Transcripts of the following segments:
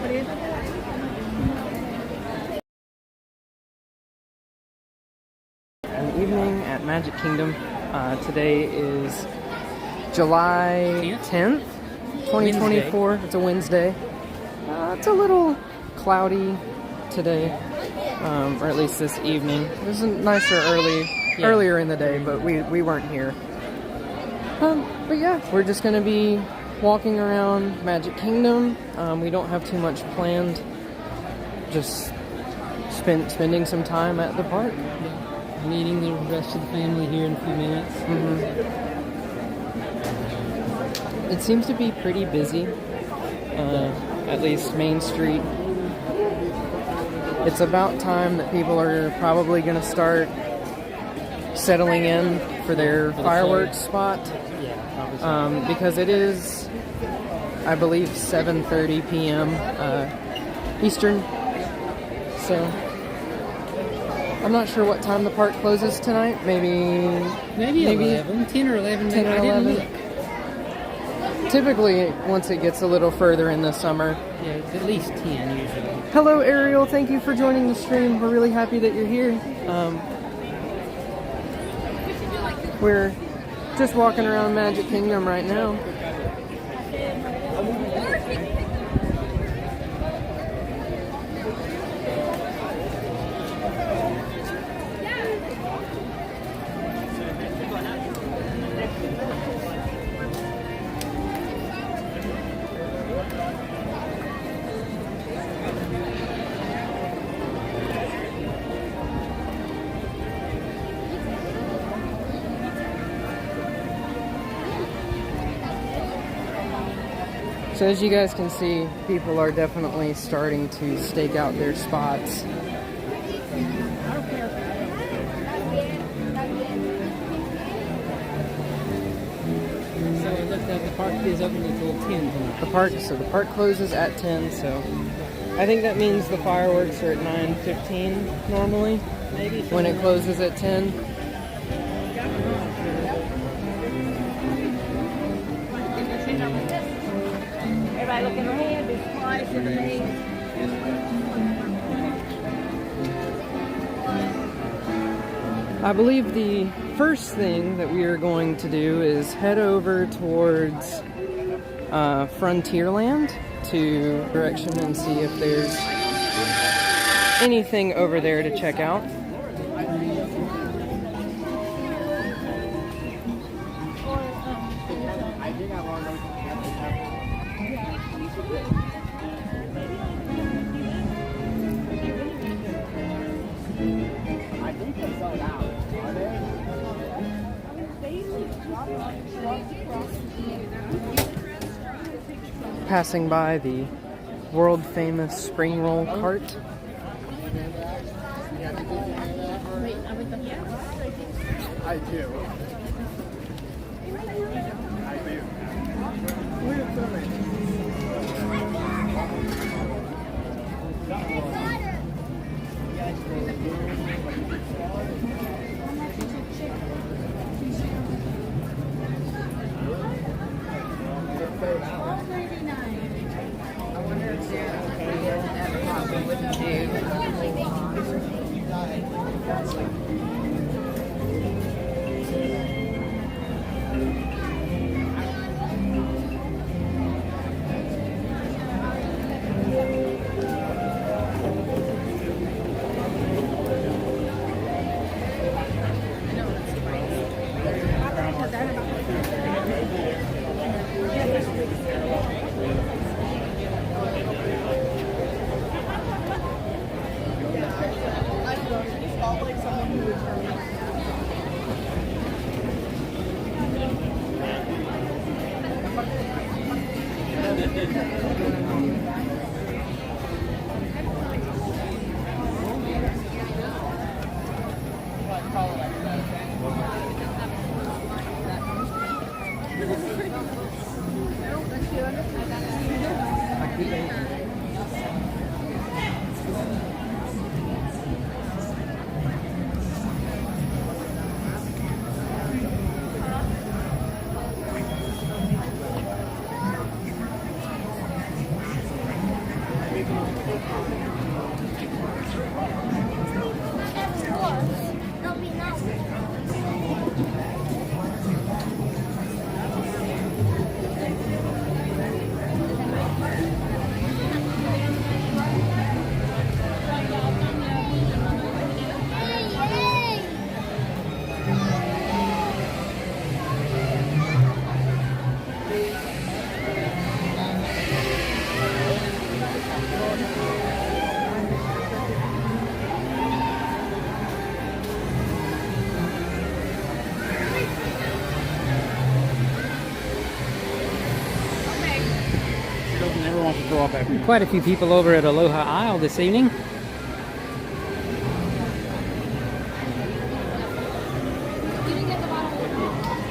An evening at Magic Kingdom. Today is July 10th, 2024. Wednesday. It's a Wednesday. It's a little cloudy today, or at least this evening. It was nicer earlier in the day, but we weren't here. But yeah, we're just gonna be walking around Magic Kingdom. We don't have too much planned. Just spending some time at the park. Meeting the rest of the family here in a few minutes. It seems to be pretty busy, at least Main Street. It's about time that people are probably going to start settling in for their fireworks spot. Yeah, because it is, I believe, 7:30 p.m. Eastern. So I'm not sure what time the park closes tonight. Maybe 11, 10 or 11. 10 or 11. Typically, once it gets a little further in the summer. Yeah, it's at least 10 usually. Hello, Ariel. Thank you for joining the stream. We're really happy that you're here. We're just walking around Magic Kingdom right now. So as you guys can see, people are definitely starting to stake out their spots. So it looks like the park is open until 10 tonight. The park closes at 10, so I think that means the fireworks are at 9:15 normally. Maybe when it closes at 10. Everybody looking ahead, there's flies in the maze. I believe the first thing that we are going to do is head over towards Frontierland to direction and see if there's anything over there to check out. Passing by the world famous spring roll cart. I do. wallpaper. Quite a few people over at Aloha Isle this evening.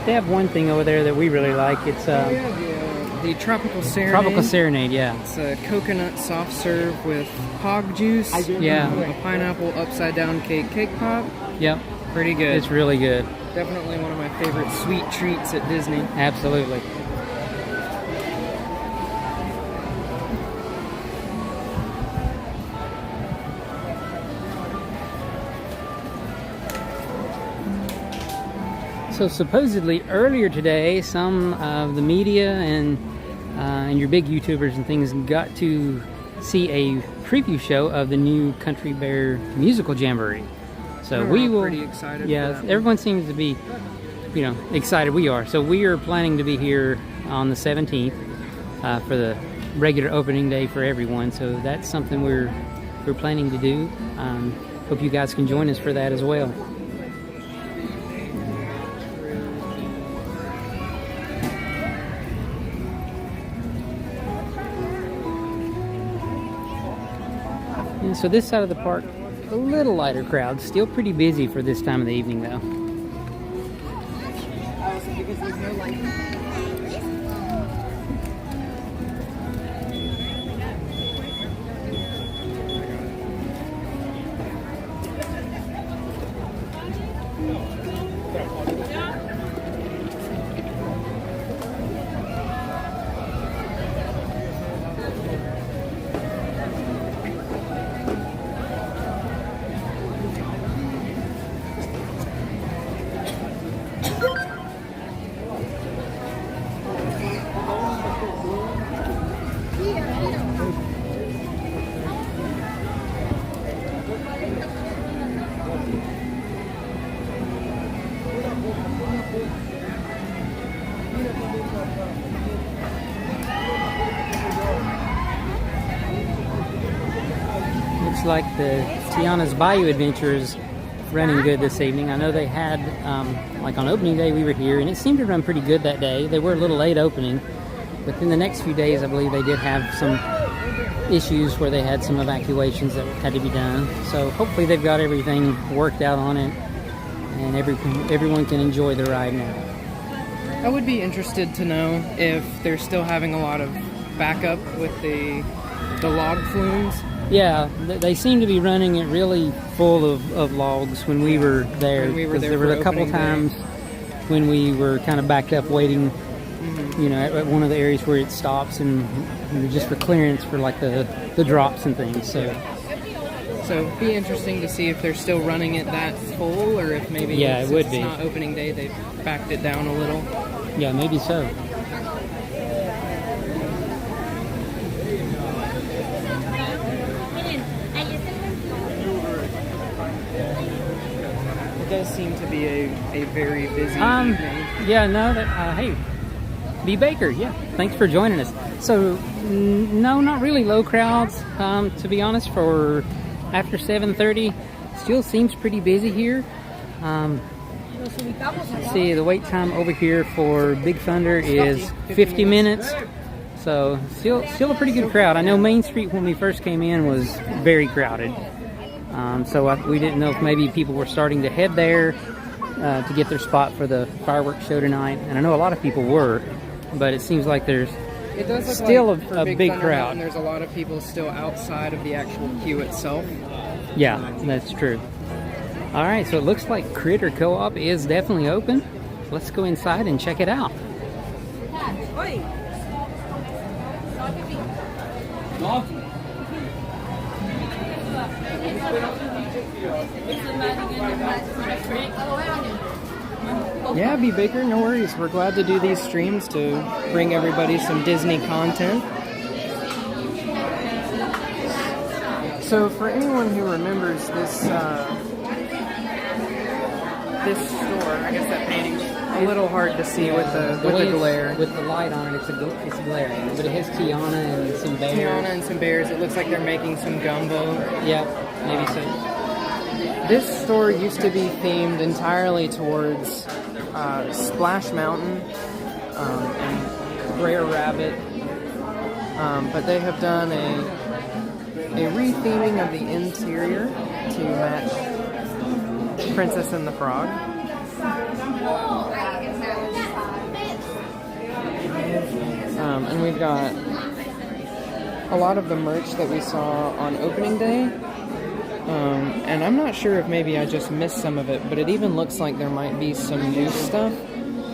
They have one thing over there that we really like. It's the Tropical Serenade. Tropical Serenade, yeah. It's a coconut soft serve with hog juice. Yeah. A pineapple upside down cake pop. Yep. Pretty good. It's really good. Definitely one of my favorite sweet treats at Disney. Absolutely. So supposedly earlier today, some of the media and your big YouTubers and things got to see a preview show of the new Country Bear musical jamboree. So we will. Pretty excited. Yeah, everyone seems to be, excited. We are. So we are planning to be here on the 17th for the regular opening day for everyone. So that's something we're planning to do. Hope you guys can join us for that as well. And so this side of the park, a little lighter crowd, still pretty busy for this time of the evening though. Looks like the Tiana's Bayou Adventure is running good this evening. I know they had, like on opening day we were here, and it seemed to run pretty good that day. They were a little late opening, but then the next few days I believe they did have some issues where they had some evacuations that had to be done. So hopefully they've got everything worked out on it, and everyone can enjoy the ride now. I would be interested to know if they're still having a lot of backup with the log flumes. Yeah, they seem to be running it really full of logs when we were there. Because there were a couple times when we were kind of backed up waiting, at one of the areas where it stops and just for clearance for like the drops and things. So it'd be interesting to see if they're still running it that full, or if maybe it would be. It's not opening day, they've backed it down a little. Yeah, maybe so. It does seem to be a very busy evening. Yeah, no, hey, B. Baker, yeah, thanks for joining us. So, no, not really low crowds, to be honest, for after 7:30. Still seems pretty busy here. Let's see, the wait time over here for Big Thunder is 50 minutes. So, still a pretty good crowd. I know Main Street when we first came in was very crowded. So we didn't know if maybe people were starting to head there to get their spot for the fireworks show tonight. And I know a lot of people were, but it seems like there's still a big crowd. And there's a lot of people still outside of the actual queue itself. Yeah, that's true. All right, so it looks like Critter Co-op is definitely open. Let's go inside and check it out. Yeah, B. Baker, no worries. We're glad to do these streams to bring everybody some Disney content. So for anyone who remembers this this store, I guess that painting's a little hard to see with the glare. With the light on it, it's glaring. But it has Tiana and some bears. Tiana and some bears. It looks like they're making some gumbo. Yep, maybe so. This store used to be themed entirely towards Splash Mountain and Brer Rabbit. but they have done a re-theming of the interior to match Princess and the Frog. And we've got a lot of the merch that we saw on opening day. And I'm not sure if maybe I just missed some of it, but it even looks like there might be some new stuff.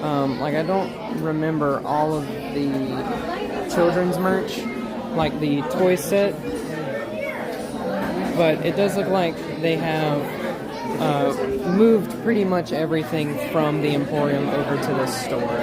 Like I don't remember all of the children's merch, like the toy set, but it does look like they have moved pretty much everything from the Emporium over to this store.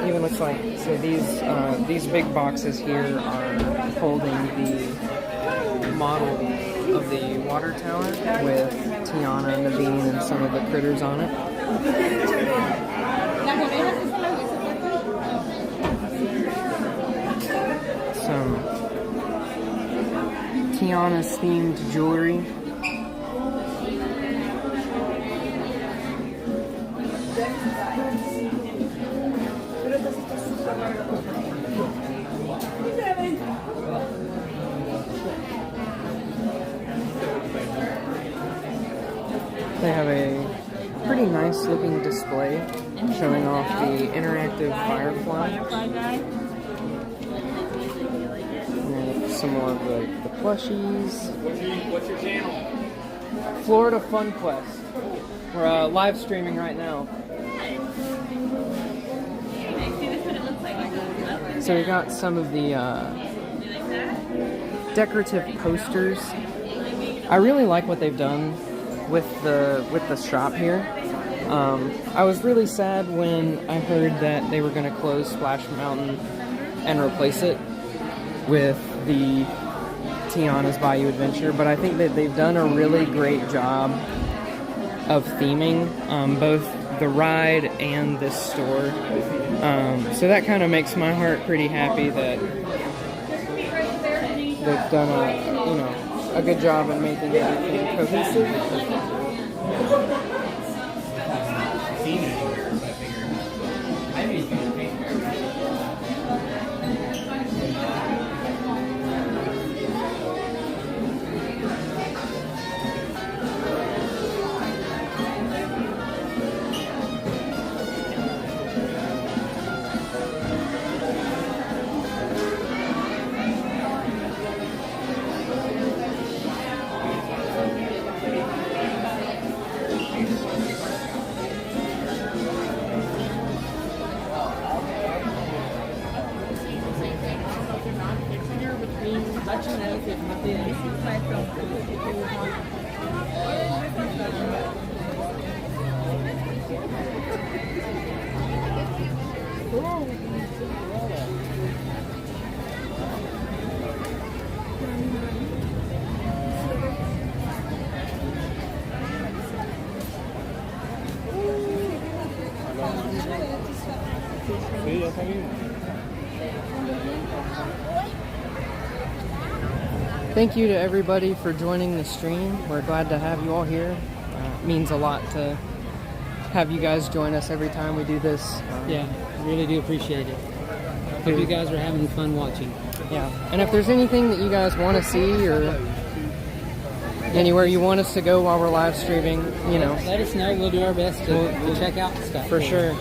Even looks like, so these big boxes here are holding the model of the water tower with Tiana, Naveen, and some of the critters on it. Some Tiana's themed jewelry. They have a pretty nice looking display showing off the interactive Firefly. And some more of the plushies. What's your channel? Florida Fun Quest. We're live streaming right now. So we got some of the decorative posters. I really like what they've done with the shop here. I was really sad when I heard that they were going to close Splash Mountain and replace it with the Tiana's Bayou Adventure, but I think that they've done a really great job of theming both the ride and this store. So that kind of makes my heart pretty happy that they've done a good job in making everything cohesive. Thank you to everybody for joining the stream. We're glad to have you all here. It means a lot to have you guys join us every time we do this. Yeah, really do appreciate it. Hope you guys are having fun watching. Yeah, and if there's anything that you guys want to see or anywhere you want us to go while we're live streaming, let us know. We'll do our best to check out stuff. For sure.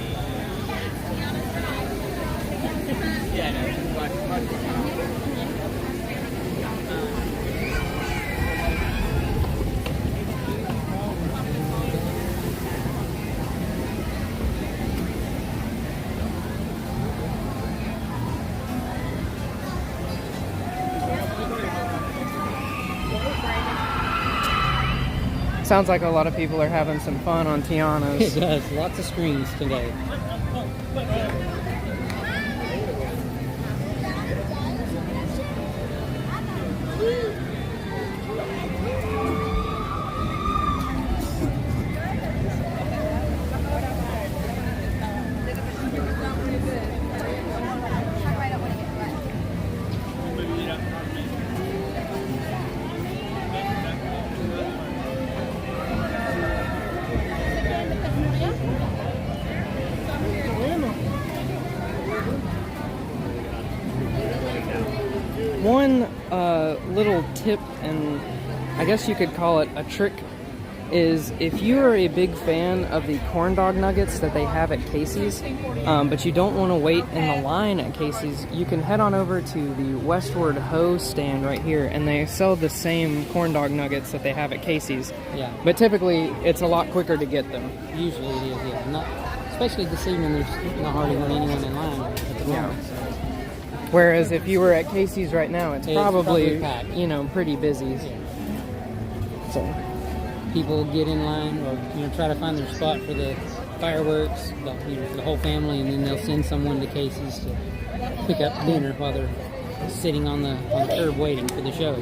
Sounds like a lot of people are having some fun on Tiana's. It does. Lots of screens today. little tip, and I guess you could call it a trick, is if you are a big fan of the corn dog nuggets that they have at Casey's, but you don't want to wait in the line at Casey's, you can head on over to the Westward Ho stand right here, and they sell the same corn dog nuggets that they have at Casey's. Yeah. But typically, it's a lot quicker to get them. Usually it is, yeah. Not, especially this evening, there's not hardly anyone in line at the moment. So. Whereas if you were at Casey's right now, it's probably packed. you know, pretty busy. Yeah. So People get in line or try to find their spot for the fireworks, for the whole family, and then they'll send someone to Casey's to pick up dinner while they're sitting on the curb waiting for the show.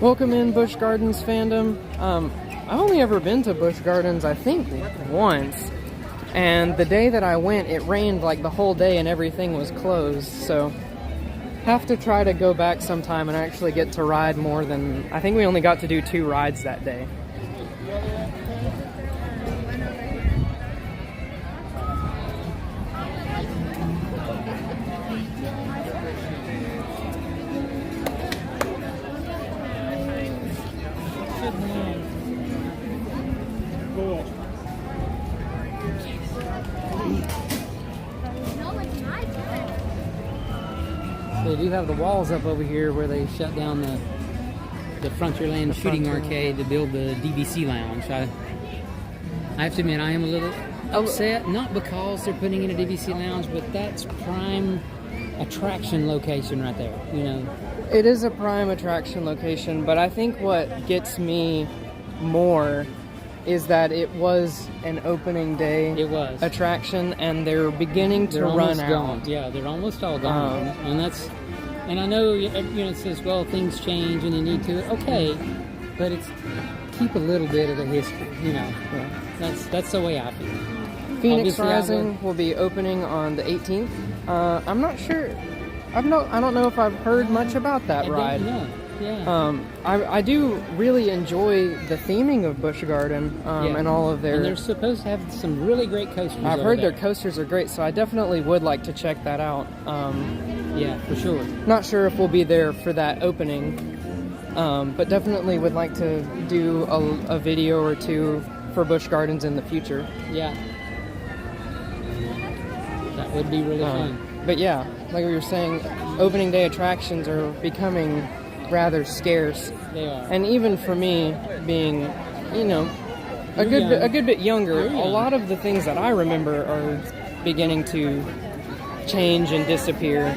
welcome in Busch Gardens fandom. I've only ever been to Busch Gardens, I think, once. And the day that I went, it rained like the whole day and everything was closed. So have to try to go back sometime and actually get to ride more than... I think we only got to do 2 rides that day. They do have the walls up over here where they shut down the Frontierland shooting arcade to build the DVC lounge. I have to admit, I am a little upset, not because they're putting in a DVC lounge, but that's prime attraction location right there, It is a prime attraction location, but I think what gets me more is that it was an opening day attraction, and they're beginning to run out. Gone. Yeah, they're almost all gone. And I know, it says, well, things change and you need to. Okay, but it's keep a little bit of the history, Yeah. That's the way I feel. Phoenix Rising will be opening on the 18th. I'm not sure. I don't know if I've heard much about that ride. Yeah. I do really enjoy the theming of Busch Garden and all of their... And they're supposed to have some really great coasters. I've heard their coasters are great, so I definitely would like to check that out. Yeah, for sure. Not sure if we'll be there for that opening, but definitely would like to do a video or 2 for Busch Gardens in the future. Yeah. That would be really fun. But yeah, like we were saying, opening day attractions are becoming rather scarce. They are. And even for me, being, a good bit younger, a lot of the things that I remember are beginning to change and disappear.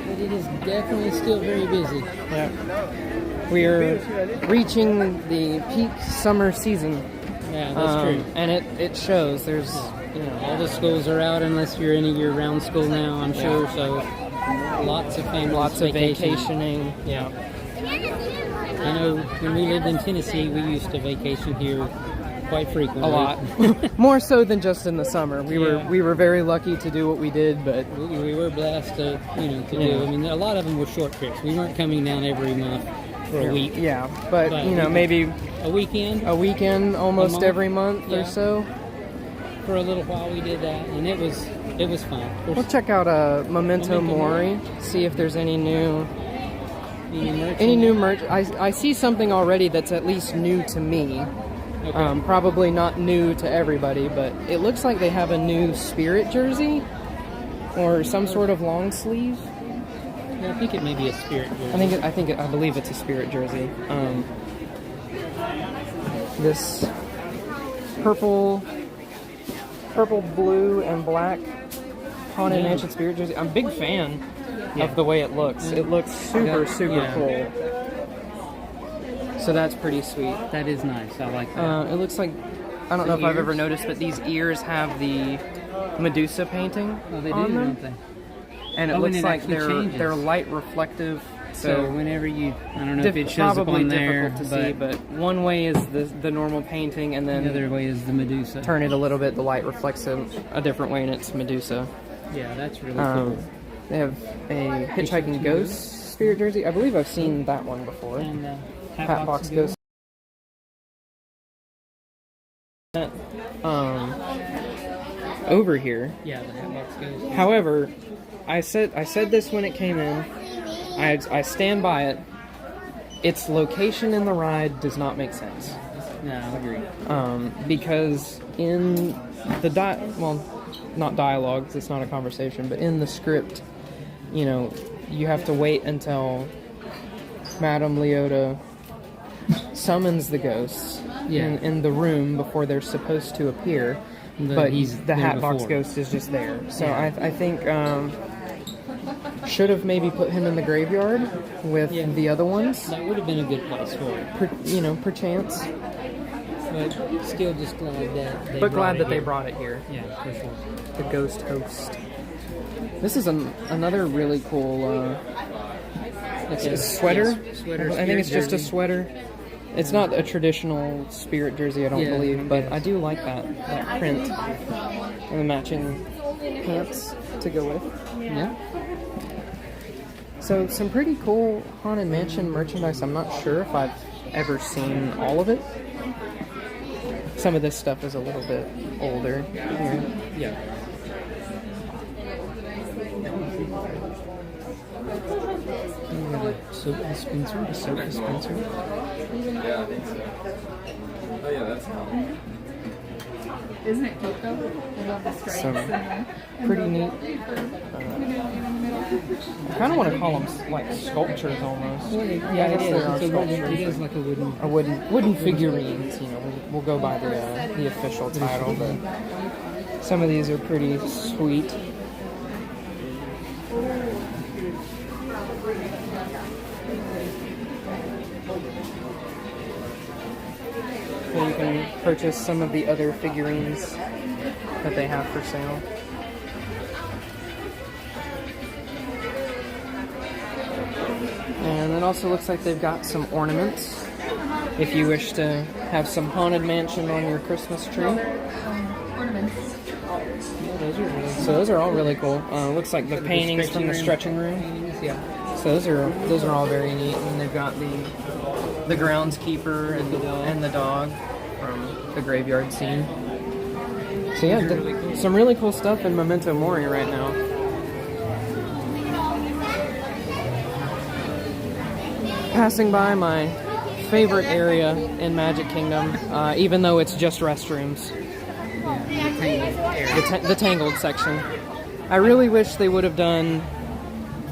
But it is definitely still very busy. Yeah. We are reaching the peak summer season. Yeah, that's true. And it shows. There's, all the schools are out unless you're in a year-round school now, I'm sure. So lots of families, lots of vacationing. Yeah. I know when we lived in Tennessee, we used to vacation here quite frequently. A lot. More so than just in the summer. We were very lucky to do what we did, but we were blessed to do. I mean, a lot of them were short trips. We weren't coming down every month for a week. Yeah, but maybe a weekend. A weekend almost every month or so. For a little while we did that, and it was fun. We'll check out Memento Mori, see if there's any new merch. I see something already that's at least new to me. Okay. Probably not new to everybody, but it looks like they have a new Spirit jersey or some sort of long sleeve. Yeah, I think it may be a Spirit jersey. I believe it's a Spirit jersey. This purple, blue, and black Haunted Mansion Spirit jersey. I'm a big fan of the way it looks. It looks super cool. So that's pretty sweet. That is nice. I like that. It looks like, I don't know if I've ever noticed, but these ears have the Medusa painting. Oh, they do, on them. don't they? And it looks like they're light reflective. So whenever I don't know if it shows up on there, difficult to see, but one way is the normal painting, and then the other way is the Medusa. Turn it a little bit, the light reflects a different way, and it's Medusa. Yeah, that's really cool. They have a Hitchhiking Ghost Spirit jersey. I believe I've seen that one before. And Hatbox Ghost. Over here. Yeah, the Hatbox Ghost. However, I said this when it came in. I stand by it. Its location in the ride does not make sense. No, I agree. Because in the not dialogue, it's not a conversation, but in the script, you know, you have to wait until Madame Leota summons the ghosts in the room before they're supposed to appear. But the Hatbox Ghost is just there. So yeah. I think should have maybe put him in the graveyard with the other ones. That would have been a good place for it. Perchance. But still just glad that they brought it here. Yeah, for sure. The Ghost Host. This is another really cool sweater. Sweater. I think it's just a sweater. It's not a traditional spirit jersey, I don't believe, but I do like that print and the matching pants to go with. Yeah. So some pretty cool Haunted Mansion merchandise. I'm not sure if I've ever seen all of it. Some of this stuff is a little bit older. Yeah. Soap dispenser. Yeah, I think so. Oh yeah, that's cool. Isn't it Coco? I love the stripes. Some pretty neat. I kind of want to call them like sculptures almost. Yeah, it is. It is like a wooden figurines. You know, we'll go by the official title, but some of these are pretty sweet. So you can purchase some of the other figurines that they have for sale. And it also looks like they've got some ornaments if you wish to have some Haunted Mansion on your Christmas tree. Ornaments. So those are all really cool. Looks like the paintings from the stretching room. Yeah. So those are all very neat, and they've got the groundskeeper and the dog from the graveyard scene. So yeah, some really cool stuff in Memento Mori right now. Passing by my favorite area in Magic Kingdom, even though it's just restrooms. The Tangled section. I really wish they would have done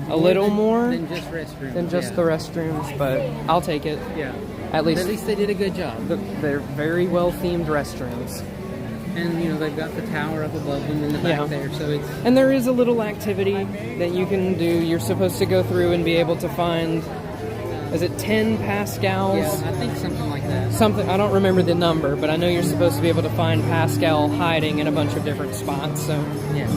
a little more than just restrooms. Than just the restrooms, but I'll take it. Yeah. At least they did a good job. They're very well themed restrooms. And you know they've got the tower up above them in the back there, so it's. And there is a little activity that you can do. You're supposed to go through and be able to find. Is it 10 Pascals? Yeah, I think something like that. Something, I don't remember the number, but I know you're supposed to be able to find Pascal hiding in a bunch of different spots, so. Yeah.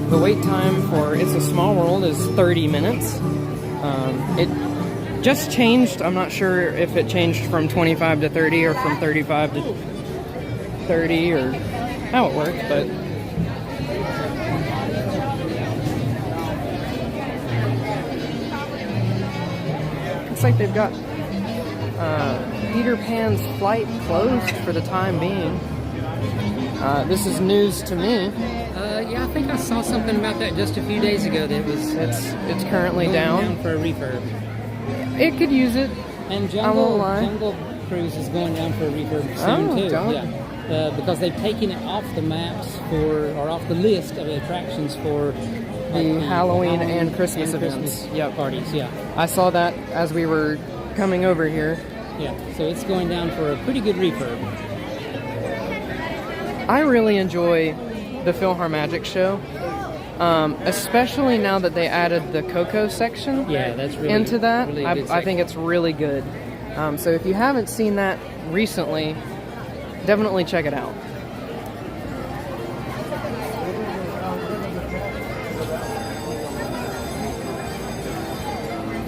The wait time for It's a Small World is 30 minutes. It just changed. I'm not sure if it changed from 25 to 30 or from 35 to 30 or how it worked, but looks like they've got Peter Pan's flight closed for the time being. This is news to me. Yeah, I think I saw something about that just a few days ago. That It's currently down for a refurb. It could use it. And I won't lie. Jungle Cruise is going down for a refurb soon too. Yeah. Because they've taken it off the maps or off the list of attractions for the Halloween and Christmas events. Parties. Yeah, I saw that as we were coming over here. Yeah, so it's going down for a pretty good refurb. I really enjoy the PhilharMagic show, especially now that they added the Coco section. Yeah, that's really into that. Really I think it's really good. So if you haven't seen that recently, definitely check it out.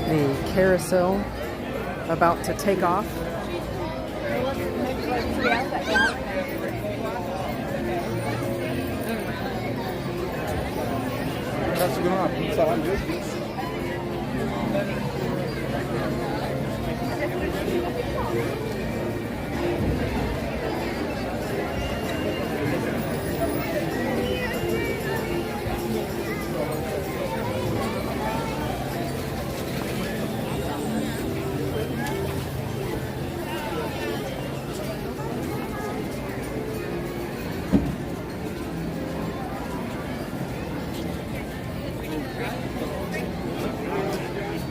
The carousel about to take off. segundo uma pizza lá, meu Deus.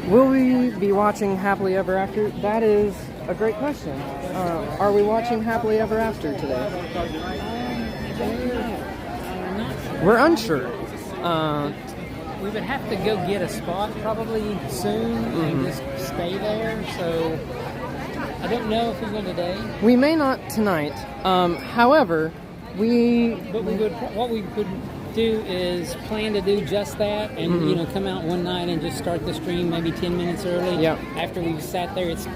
Will we be watching Happily Ever After? That is a great question. Are we watching Happily Ever After today? We're unsure. We would have to go get a spot probably soon and just stay there. So I don't know if we will today. We may not tonight. However, what we could do is plan to do just that, and come out one night and just start the stream maybe 10 minutes early. Yeah. After we've sat there, it's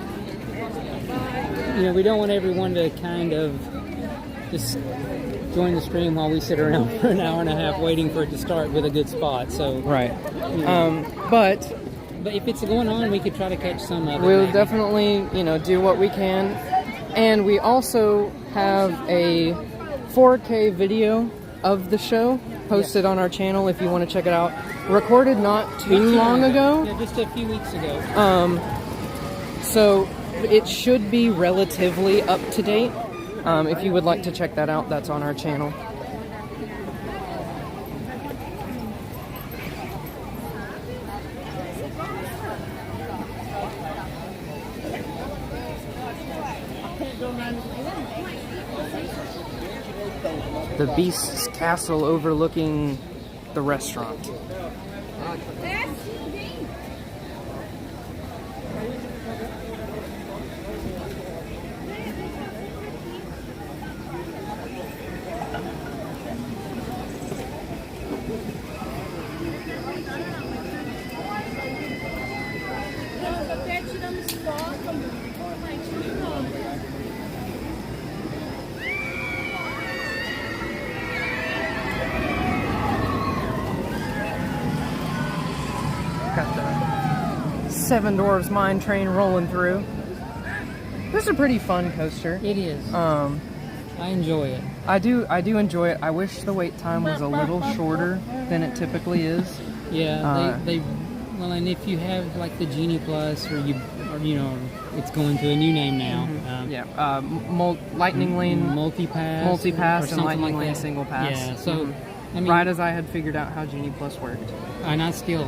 we don't want everyone to kind of just join the stream while we sit around for an hour and a half waiting for it to start with a good spot. So right. But if it's going on, we could try to catch some of it. We'll maybe. definitely do what we can, and we also have a 4K video of the show posted on our channel if you want to check it out. Recorded not too long ago. Yeah, just a few weeks ago. So it should be relatively up to date. If you would like to check that out, that's on our channel. The Beast's Castle overlooking the restaurant. Got the Seven Dwarves mine train rolling through. This is a pretty fun coaster. It is. I enjoy it. I do enjoy it. I wish the wait time was a little shorter than it typically is. Yeah, well, and if you have like the Genie Plus, or it's going to a new name now. Lightning Lane Multipass, and Lightning like Lane that. Single Pass. Yeah, so I mean, right as I had figured out how Genie Plus worked. And I still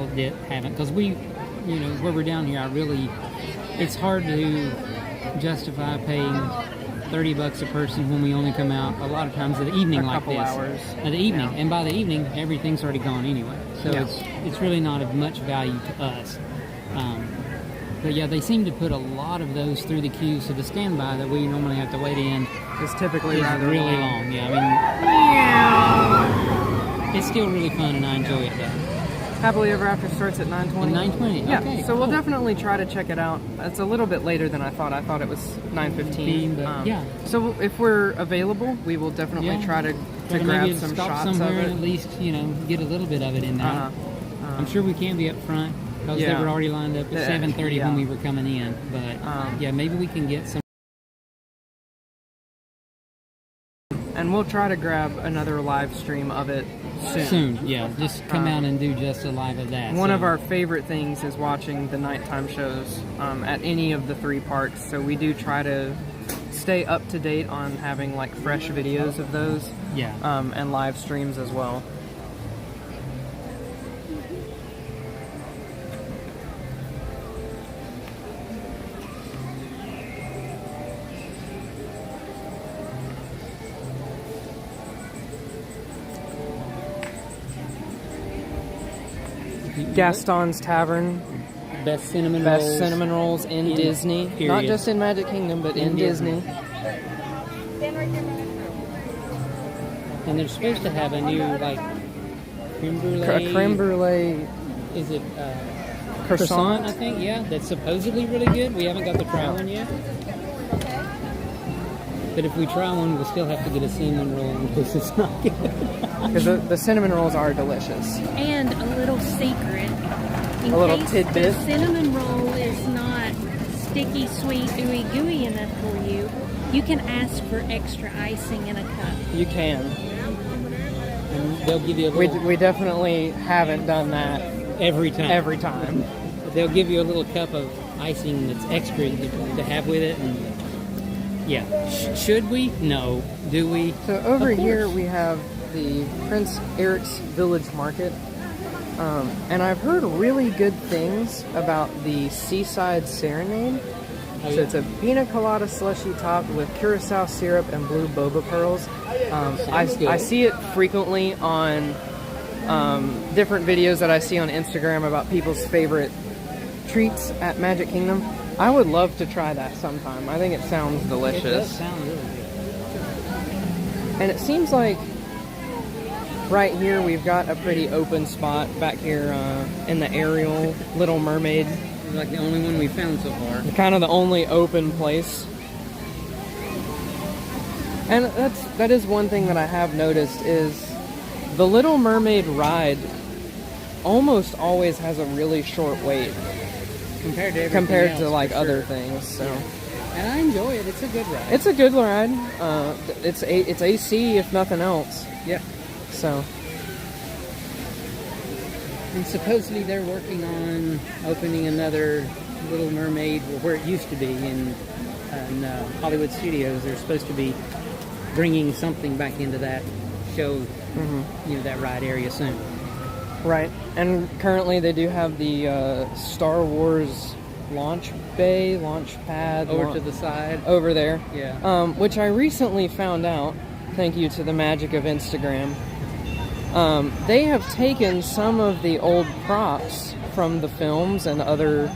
haven't, because where we're down here, it's hard to justify paying $30 a person when we only come out a lot of times at the evening like this. Hours. At the evening, Yeah. and by the evening, everything's already gone anyway. So it's really not of much value to us. But yeah, they seem to put a lot of those through the queue, so the standby that we normally have to wait in It's typically is rather really long. Yeah, I mean, it's still really fun, and I enjoy it though. Happily Ever After starts at 9:20. 9:20. Yeah, Okay, so we'll cool. definitely try to check it out. It's a little bit later than I thought. I thought it was 9:15. But yeah. So if we're available, we will definitely try to grab maybe some stop shots of somewhere it. and at least get a little bit of it in there. I'm sure we can be up front because they were already lined up at 7:30 when we were coming in. But maybe we can get some. And we'll try to grab another live stream of it soon. Yeah. Just come out and do just a live of that. One of our favorite things is watching the nighttime shows at any of the three parks. So we do try to stay up to date on having like fresh videos of those. Yeah. And live streams as well. Gaston's Tavern, Best cinnamon rolls in Disney. period. Not just in Magic Kingdom, but in Disney. And they're supposed to have a new creme brulee. A creme brulee Is it croissant. I think? Yeah, that's supposedly really good. We haven't got to try one yet. But if we try one, we'll still have to get a cinnamon roll in case it's not good. Because the cinnamon rolls are delicious. And a little secret. In A little case tidbit. the cinnamon roll is not sticky, sweet, ooey gooey enough for you, you can ask for extra icing in a cup. You can. And they'll give you a little... We definitely haven't done that every time. every time. They'll give you a little cup of icing that's extra to have with it. And yeah. Should we? No. Do we? So over Of course. here we have the Prince Eric's Village Market. And I've heard really good things about the Seaside Serenade. Oh, So yeah. it's a pina colada slushy topped with curacao syrup and blue boba pearls. Sounds good. I see it frequently on different videos that I see on Instagram about people's favorite treats at Magic Kingdom. I would love to try that sometime. I think it sounds It does delicious. sound really good. And it seems like right here we've got a pretty open spot back here in the Ariel Little Mermaid. It's like the only one we found so far. Kind of the only open place. And that is one thing that I have noticed is the Little Mermaid ride almost always has a really short wait Compared to everything compared else, to like for other sure. things. So And I enjoy it. It's a good ride. it's a good ride. It's AC if nothing else. Yeah. So And supposedly they're working on opening another Little Mermaid where it used to be in Hollywood Studios. They're supposed to be bringing something back into that show, you know, that ride area soon. right, and currently they do have the Star Wars launch pad Over to the side. over there. Yeah. Which I recently found out, thank you to the magic of Instagram. They have taken some of the old props from the films and other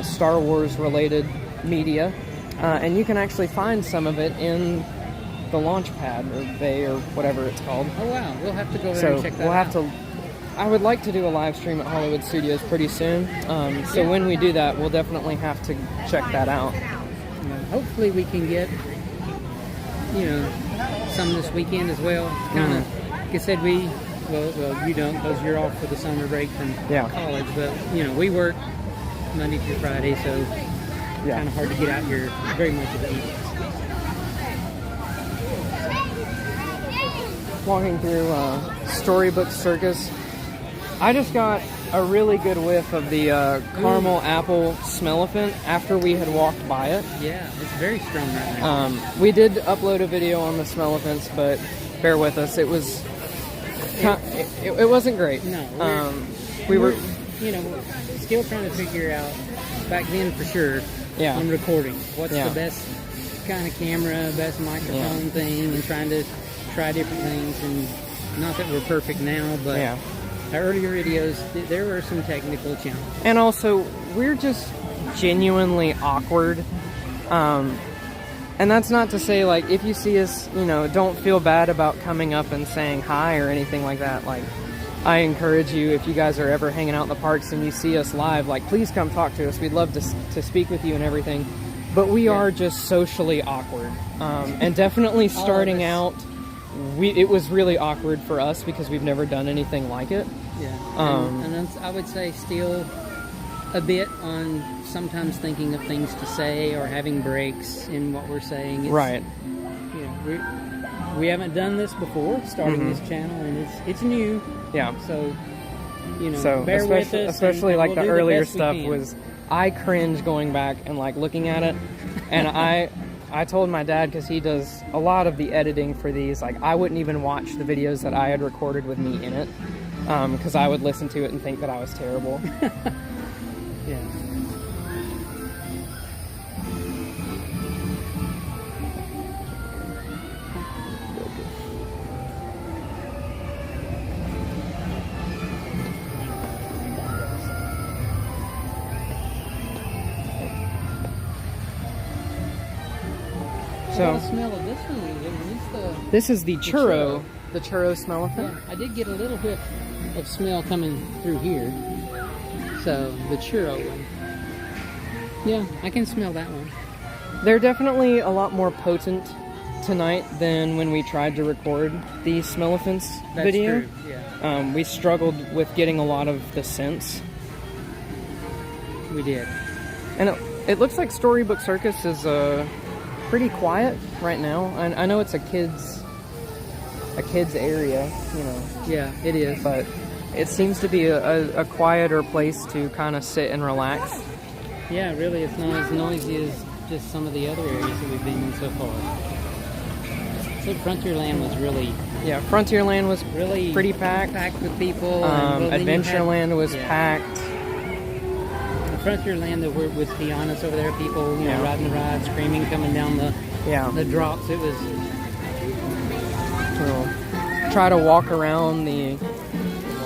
Star Wars related media, and you can actually find some of it in the launch pad or bay or whatever it's called. Oh wow, we'll have to go there So and check that we'll out. have to. I would like to do a live stream at Hollywood Studios pretty soon. So when we do that, we'll definitely have to check that out. Hopefully we can get, you know, some this weekend as well. Kind of, like I said, well, you don't because you're off for the summer break from Yeah. college, but you know, we work Monday through Friday, so Yeah. kind of hard to get out here very much of the evenings. Walking through Storybook Circus, I just got a really good whiff of the caramel apple smelliphant after we had walked by it. Yeah, it's very strong right now. We did upload a video on the smelliphants, but bear with us. It was it wasn't great. No, we were you know, still trying to figure out back then for sure. Yeah. In recording, what's Yeah. the best kind of camera, best microphone thing, and trying to try different things. And not that we're perfect now, but Yeah. our earlier videos, there were some technical challenges. And also, we're just genuinely awkward. And that's not to say, like, if you see us, you know, don't feel bad about coming up and saying hi or anything like that. Like, I encourage you, if you guys are ever hanging out in the parks and you see us live, like, please come talk to us. We'd love to speak with you and everything. But we are just socially awkward. And definitely starting out, it was really awkward for us because we've never done anything like it. Yeah. And I would say still a bit on sometimes thinking of things to say or having breaks in what we're saying. It's, Right. You know, we haven't done this before, starting this channel, and it's new. Yeah. So, you know, So bear with us. especially and like we'll the do earlier best we stuff can. was, I cringe going back and like looking at it, and I told my dad, because he does a lot of the editing for these, like I wouldn't even watch the videos that I had recorded with me in it, because I would listen to it and think that I was terrible. Yeah. So the smell of this one, at least this is the churro. churro smell yeah, I did get a little bit of smell coming through here. So the churro one. Yeah, I can smell that one. They're definitely a lot more potent tonight than when we tried to record the Smellephants That's video. true, yeah. We struggled with getting a lot of the scents. We did. And it looks like Storybook Circus is pretty quiet right now. I know it's a kids area, you know. Yeah, it is. But it seems to be a quieter place to kind of sit and relax. Yeah, really, it's not as noisy as just some of the other areas that we've been in so far. So Frontierland was really... Yeah, Frontierland was really pretty packed. Packed with people. And, well, Adventureland was packed. Frontierland, with pianos over there, people, you know, riding the ride, screaming, coming down the drops. It was... We'll try to walk around the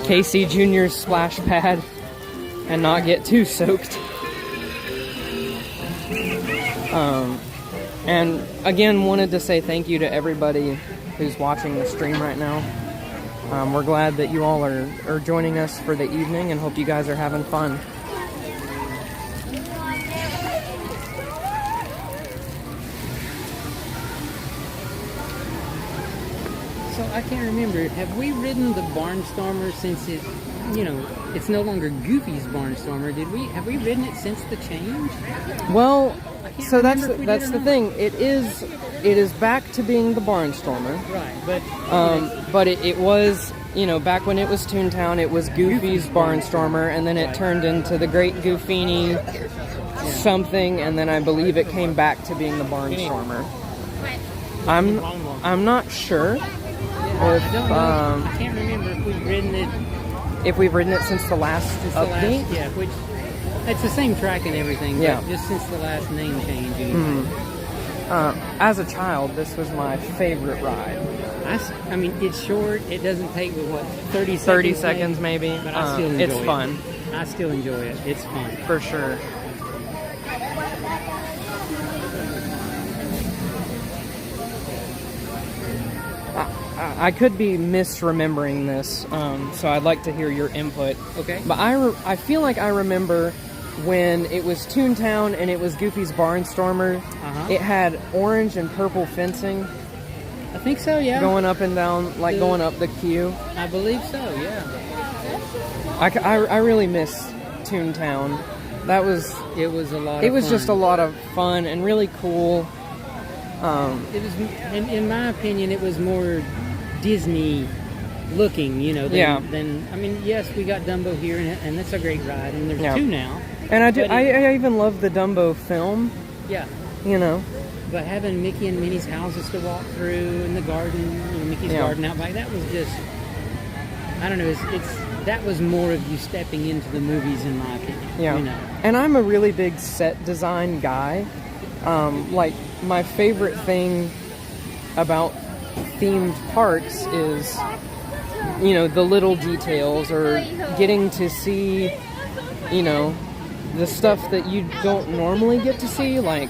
Casey Jr. splash pad and not get too soaked. And again, wanted to say thank you to everybody who's watching the stream right now. We're glad that you all are joining us for the evening and hope you guys are having fun. So I can't remember, have we ridden the Barnstormer since it's no longer Goofy's Barnstormer? Have we ridden it since the change? Well, so that's the thing. It is back to being the Barnstormer. Right, but it was, back when it was Toontown, it was Goofy's Barnstormer, and then it turned into the Great Goofini something, and then I believe it came back to being the Barnstormer. I'm not sure. I don't know. I can't remember if we've ridden it. If we've ridden it since the last update? Which it's the same track and everything, but just since the last name change. As a child, this was my favorite ride. I mean, it's short. It doesn't take 30 seconds maybe. But I still enjoy it. It's fun. I still enjoy it. It's fun for sure. I could be misremembering this, so I'd like to hear your input. Okay. But I feel like I remember when it was Toontown and it was Goofy's Barnstormer. It had orange and purple fencing. I think so, yeah. Going up and down, going up the queue. I believe so, yeah. I really miss Toontown. It was a lot. It was just a lot of fun and really cool. It was, in my opinion, it was more Disney looking, than I mean, yes, we got Dumbo here, and that's a great ride, and there's two now. And I even love the Dumbo film. Yeah. But having Mickey and Minnie's houses to walk through, and the garden, Mickey's garden out back, that was just, I don't know, that was more of you stepping into the movies, in my opinion. Yeah. And I'm a really big set design guy. My favorite thing about themed parks is, the little details, or getting to see, the stuff that you don't normally get to see. Like,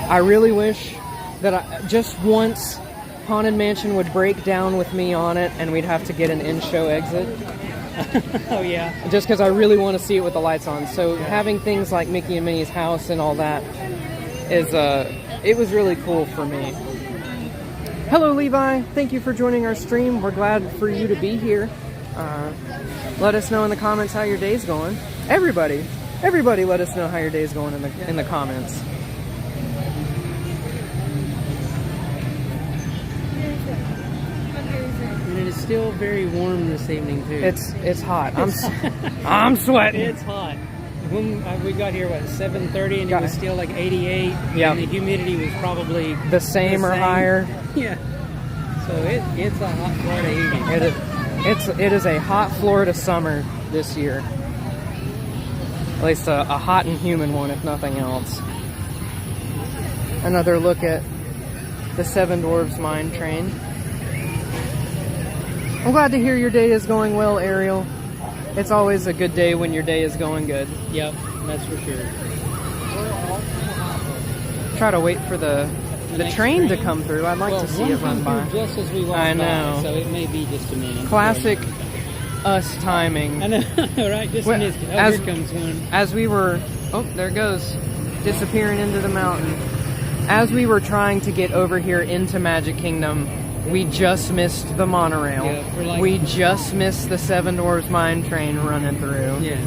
I really wish that just once Haunted Mansion would break down with me on it and we'd have to get an in-show exit. Oh, yeah. Just because I really want to see it with the lights on. So having things like Mickey and Minnie's house and all that it was really cool for me. Hello, Levi. Thank you for joining our stream. We're glad for you to be here. Let us know in the comments how your day's going. Everybody let us know how your day's going in the comments. And it is still very warm this evening too. It's hot. I'm sweating. It's hot. When we got here, 7:30, and it was still like 88. Yeah. And the humidity was probably the same or higher. Yeah. So it's a hot Florida evening. It is a hot Florida summer this year. At least a hot and humid one, if nothing else. Another look at the Seven Dwarves Mine Train. I'm glad to hear your day is going well, Ariel. It's always a good day when your day is going good. Yep, that's for sure. Try to wait for the train to come through. I'd like to see it run by. Just as we walk I know. by, so it may be just a minute. Classic us timing. I know, right? Just a minute. Oh, here comes one. As we were... Oh, there it goes. Disappearing into the mountain. as we were trying to get over here into Magic Kingdom, we just missed the monorail. Yeah, we just missed the Seven Dwarves Mine Train running through. Yeah.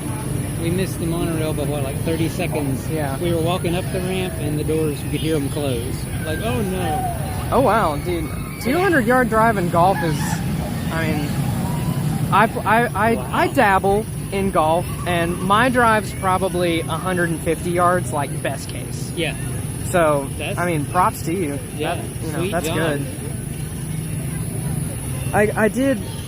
We missed the monorail by what, like 30 seconds? Yeah. We were walking up the ramp and the doors, you could hear them close. Like, oh no. Oh wow, dude. 200-yard drive in golf is, I mean, I dabble in golf, and my drive's probably 150 yards, like best case. Yeah. So, I mean, props to you. Yeah. That's job. good.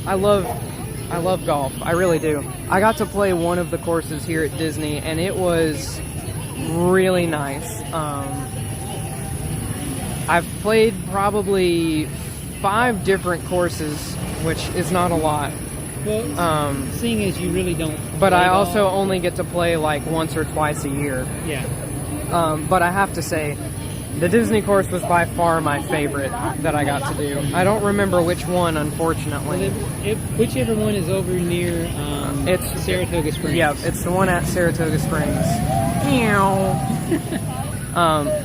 I love golf. I really do. I got to play one of the courses here at Disney, and it was really nice. I've played probably 5 different courses, which is not a lot. Well, seeing as you really don't. But I also only get to play like once or twice a year. Yeah. But I have to say, the Disney course was by far my favorite that I got to do. I don't remember which one, unfortunately. Whichever one is over near it's Saratoga Springs. Yeah, it's the one at Saratoga Springs.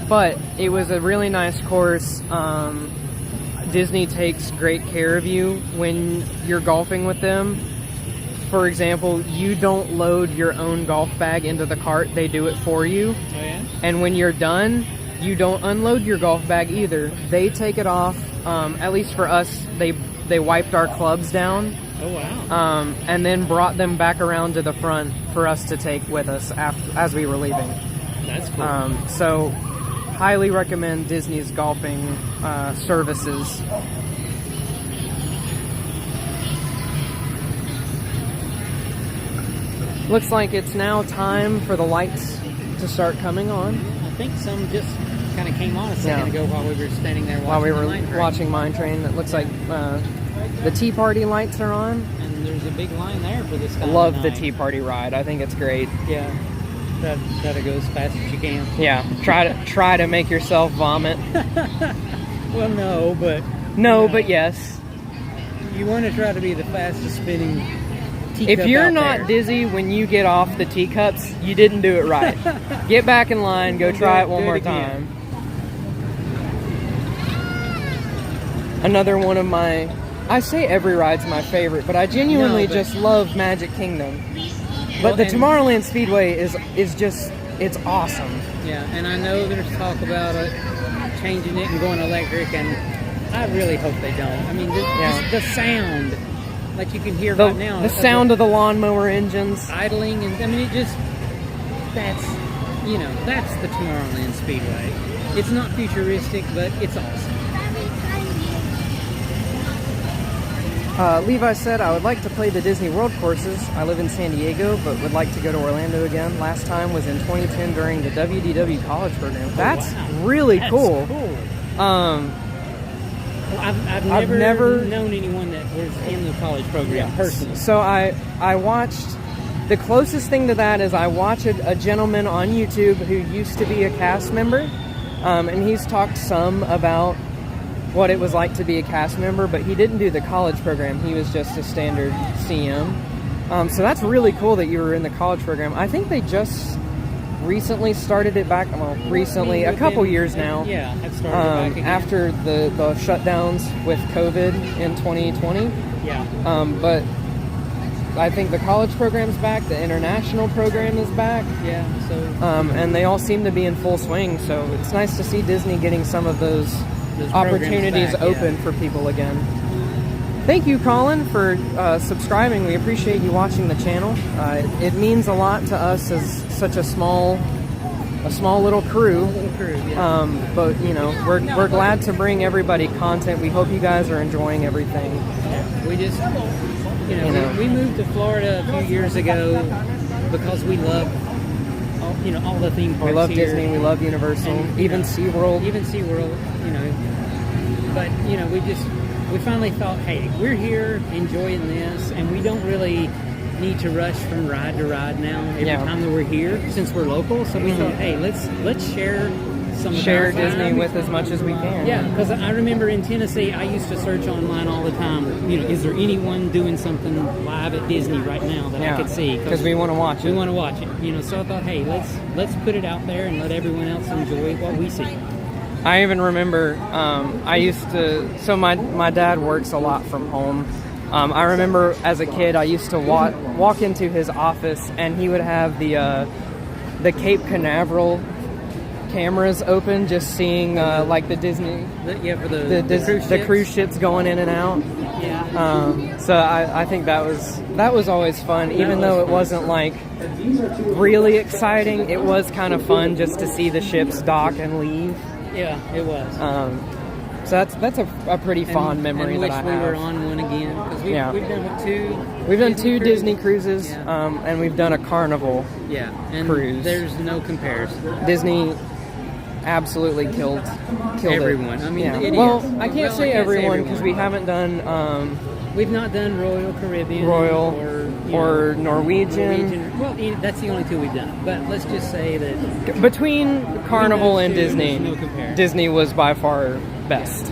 But it was a really nice course. Disney takes great care of you when you're golfing with them. For example, you don't load your own golf bag into the cart. They do it for you. Oh, yeah? And when you're done, you don't unload your golf bag either. They take it off. At least for us, they wiped our clubs down. Oh, wow. And then brought them back around to the front for us to take with us as we were leaving. That's cool. So, highly recommend Disney's golfing services. Looks like it's now time for the lights to start coming on. I think some just kind of came on a second ago while we were standing there watching Mine Train. It looks like the Tea Party lights are on. And there's a big line there for this time I love of the night. Tea Party ride. I think it's great. Yeah. Try to go as fast as you can. Yeah. Try to make yourself vomit. Well, no, but... but yes. You want to try to be the fastest spinning teacup If you're out not there. dizzy when you get off the teacups, you didn't do it right. Get back in line, go try it one more time. Another one of my... I say every ride's my favorite, but I genuinely just love Magic Kingdom. But the Tomorrowland Speedway is just... It's awesome. Yeah, and I know there's talk about changing it and going electric, and I really hope they don't. I mean, just the sound, like you can hear right now. The sound of the lawnmower engines. Idling, and I mean, that's the Tomorrowland Speedway. It's not futuristic, but it's awesome. Levi said, I would like to play the Disney World courses. I live in San Diego, but would like to go to Orlando again. Last time was in 2010 during the WDW college program. That's really cool. I've never known anyone that was in the college program personally. So I watched, the closest thing to that is I watched a gentleman on YouTube who used to be a cast member, and he's talked some about what it was like to be a cast member, but he didn't do the college program. He was just a standard CM. So that's really cool that you were in the college program. I think they just recently started it back, a couple years now. Yeah, it started back again. After the shutdowns with COVID in 2020. Yeah. But I think the college program's back, the international program is back. Yeah, so... and they all seem to be in full swing, so it's nice to see Disney getting some of those opportunities open for people again. Thank you, Colin, for subscribing. We appreciate you watching the channel. It means a lot to us as such a small little crew. But we're glad to bring everybody content. We hope you guys are enjoying everything. We just, we moved to Florida a few years ago because we love, all the theme parks. We love here. Disney. We love Universal. And, even SeaWorld. Even SeaWorld. But we finally thought, hey, we're here enjoying this, and we don't really need to rush from ride to ride now every time that we're here, since we're local. So we thought, hey, let's share some of our Disney time with as much as we can. Yeah, because I remember in Tennessee, I used to search online all the time. Is there anyone doing something live at Disney right now that I could see? Because we want to watch it. We want to watch it. So I thought, hey, let's put it out there and let everyone else enjoy what we see. I even remember I used to. So my dad works a lot from home. I remember as a kid I used to walk into his office and he would have the Cape Canaveral cameras open, just seeing like the Disney, the cruise ships going in and out. Yeah. So I think that was always fun, even though it wasn't like really exciting. It was kind of fun just to see the ships dock and leave. Yeah, it was. So that's a pretty fond memory that I have. We were on one again because we've done two. We've done two Disney cruises, and we've done a Carnival cruise. There's no comparison. Disney absolutely killed everyone. It. I mean, I can't say everyone because we haven't done. We've not done Royal Caribbean, or Norwegian. Well, that's the only two we've done. But let's just say that between Carnival and Disney, no comparison. Disney was by far best.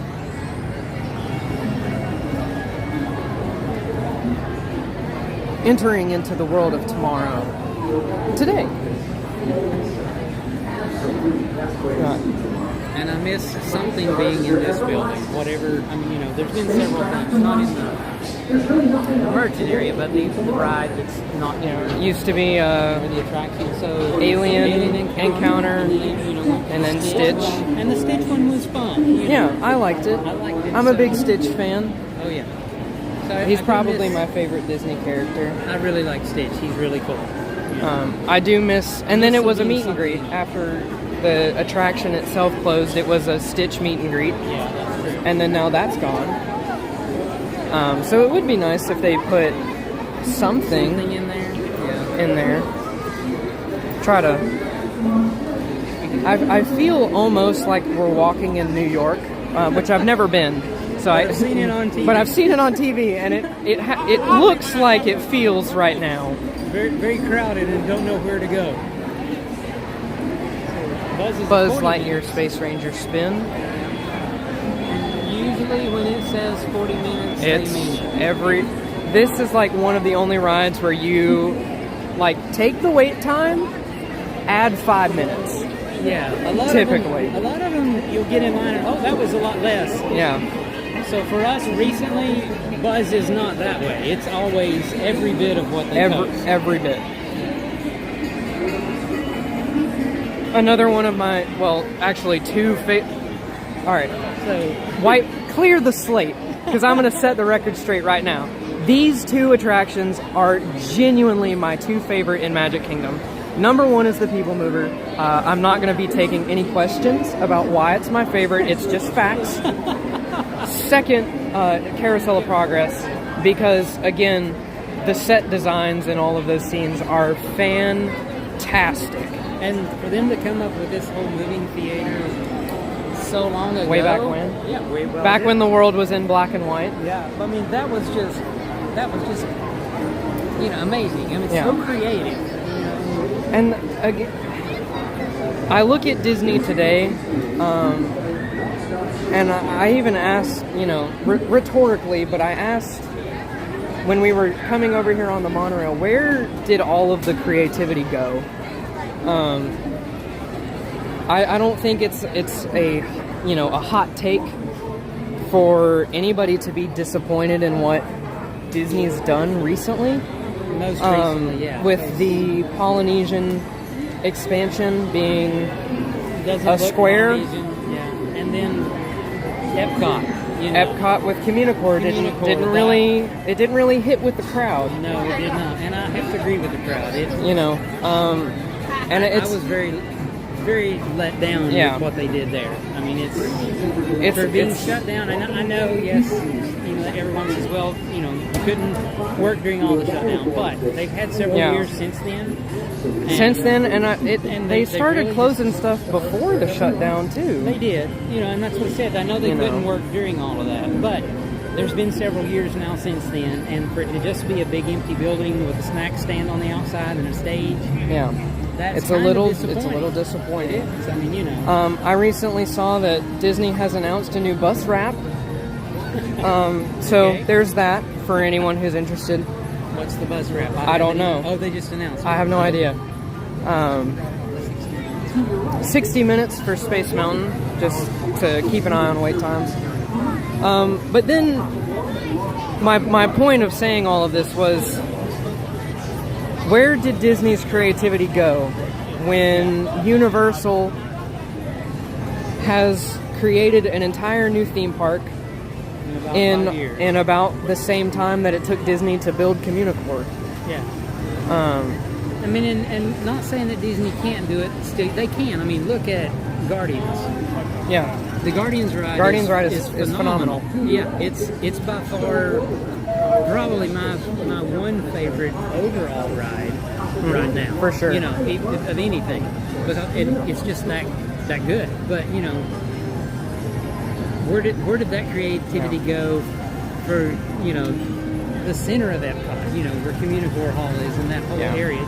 Entering into the world of tomorrow, today. And I miss something being in this building. Whatever, I mean, there's been several things, not in the merchant area, but the ride that's not It used to be the attraction. So Alien Encounter, and then Stitch. And the Stitch one was fun. Yeah, I liked it. I'm a big Stitch fan. Oh yeah. So He's probably my favorite Disney character. I really like Stitch. He's really cool. I do miss, and then it was a meet and greet after the attraction itself closed. It was a Stitch meet and greet, Yeah, that's true. and then now that's gone. So it would be nice if they put something in there. Yeah. in there. Try to. I feel almost like we're walking in New York, which I've never been. So I've seen it on TV. But I've seen it on TV, and it looks like it feels right now. Very, very crowded and don't know where to go. Buzz Lightyear Space Ranger spin. Usually when it says 40 minutes, It's they mean it. This is like one of the only rides where you like take the wait time, add 5 minutes. Yeah, Typically. A lot of them you'll get in line and, oh, that was a lot less. Yeah. So for us recently, Buzz is not that way. It's always every bit of what they post. Every bit. Another one of my, well, actually two all right. So Clear the slate, because I'm going to set the record straight right now. These two attractions are genuinely my two favorite in Magic Kingdom. Number one is the People Mover. I'm not going to be taking any questions about why it's my favorite. It's just facts. Second, Carousel of Progress, because, again, the set designs in all of those scenes are fantastic. And for them to come up with this whole moving theater so long ago. Way back when? Yeah, way back when the world was in black and white. Yeah, I mean, that was just amazing. I mean, so creative. And again, I look at Disney today, and I even asked, rhetorically, but I asked when we were coming over here on the monorail, where did all of the creativity go? I don't think it's a hot take for anybody to be disappointed in what Disney's done recently. Most recently, yeah. With the Polynesian expansion being a square. And then Epcot. Epcot with Communicore didn't really hit with the crowd. No, it did not. And I have to agree with the crowd. And I was very, very let down with what they did there. I mean, it's for being shut down. I know, yes, everyone says, well, you couldn't work during all the shutdown, but they've had several years since then. And they started really closing stuff before the shutdown too. They did, and that's what I said. I know they couldn't work during all of that, but there's been several years now since then, and for it to just be a big empty building with a snack stand on the outside and a stage, it's a little disappointing. It is. I mean, I recently saw that Disney has announced a new bus wrap. There's that for anyone who's interested. What's the bus wrap? I don't know. Oh, they just announced it. I have no idea. 60 minutes for Space Mountain, just to keep an eye on wait times. But then, my point of saying all of this was, where did Disney's creativity go when Universal has created an entire new theme park in about the same time that it took Disney to build Communicore? Yeah. I mean, and not saying that Disney can't do it. Still, they can. I mean, look at Guardians. Yeah. The Guardians ride is phenomenal. Yeah, it's by far probably my one favorite overall ride right now. For sure. You know, of anything. Because it's just that good. But, you know, where did that creativity go for, you know, the center of Epcot, you know, where Communicore Hall is and that whole area?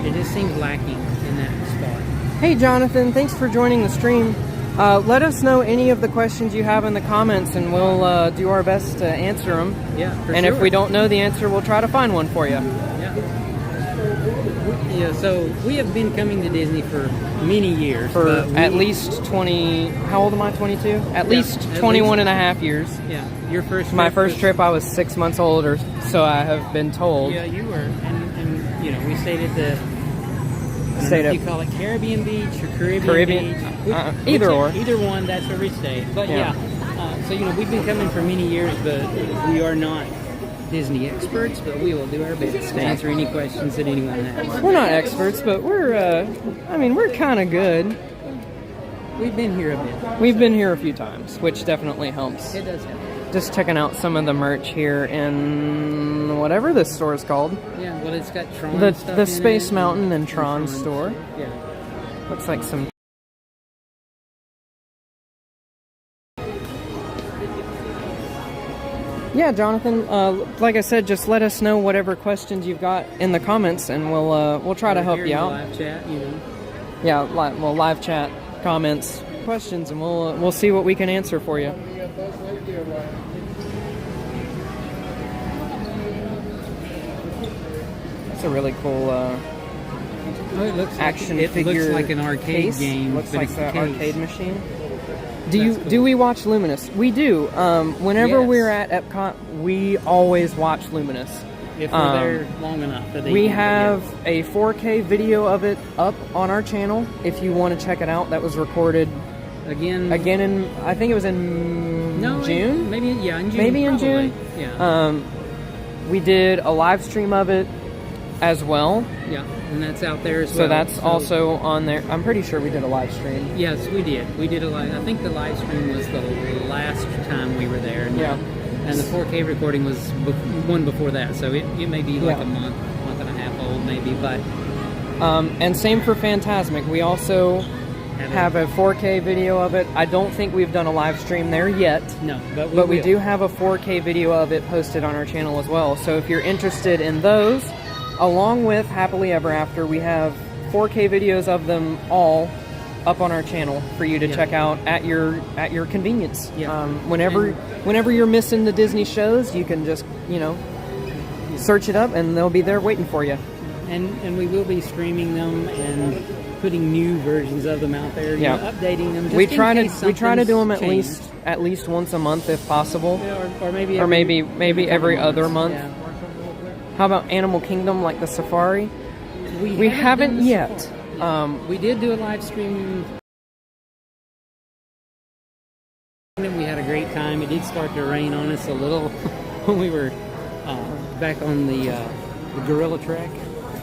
It just seems lacking in that spot. Hey Jonathan, thanks for joining the stream. Let us know any of the questions you have in the comments, and we'll do our best to answer them. Yeah, for and sure. if we don't know the answer, we'll try to find one for you. Yeah, so we have been coming to Disney for many years. For at least 20, how old am I, 22? At least 21 and a half years. Yeah, your first trip. My first trip, I was 6 months older, so I have been told. Yeah, you were. And you know, we stayed at the, you call it Caribbean Beach or Caribbean Beach? Either one, that's where we stayed. But so, you know, we've been coming for many years, but we are not Disney experts, but we will do our best to answer any questions that anyone has. We're not experts, but we're kind of good. We've been here a bit. We've been here a few times, which definitely helps. It does help. Just checking out some of the merch here in whatever this store is called. Yeah, well, it's got Tron stuff the in Space it, Mountain and Tron store. Yeah. Looks like some. Yeah, Jonathan. Like I said, just let us know whatever questions you've got in the comments, and we'll try to help you out. Live chat, you know. Yeah, live chat, comments, questions, and we'll see what we can answer for you. It's a really cool action figure. It looks like an arcade case. game. Looks like the arcade machine. Do we watch Luminous? We do. Whenever we're at Epcot, we always watch Luminous. If we're there long enough. We have a 4K video of it up on our channel. If you want to check it out, that was recorded again in, I think it was in June. Maybe in June. Maybe in probably. June. Yeah. We did a live stream of it as well. Yeah, and that's out there as well. So that's also on there. I'm pretty sure we did a live stream. Yes, we did. We did a live. I think the live stream was the last time we were there. And the 4K recording was one before that, so it may be like a month and a half old maybe. But and same for Fantasmic. We also have a 4K video of it. I don't think we've done a live stream there yet. No, but we do have a 4K video of it posted on our channel as well. So if you're interested in those, along with Happily Ever After, we have 4K videos of them all up on our channel for you to check out at your convenience. Whenever you're missing the Disney shows, you can just, search it up and they'll be there waiting for you. And we will be streaming them and putting new versions of them out there, updating them. Just we try to do them changed. at least once a month if possible. Yeah, or maybe every other month. Yeah. How about Animal Kingdom, like the safari? We haven't yet. We did do a live stream. We had a great time. It did start to rain on us a little when we were back on the Gorilla Trek.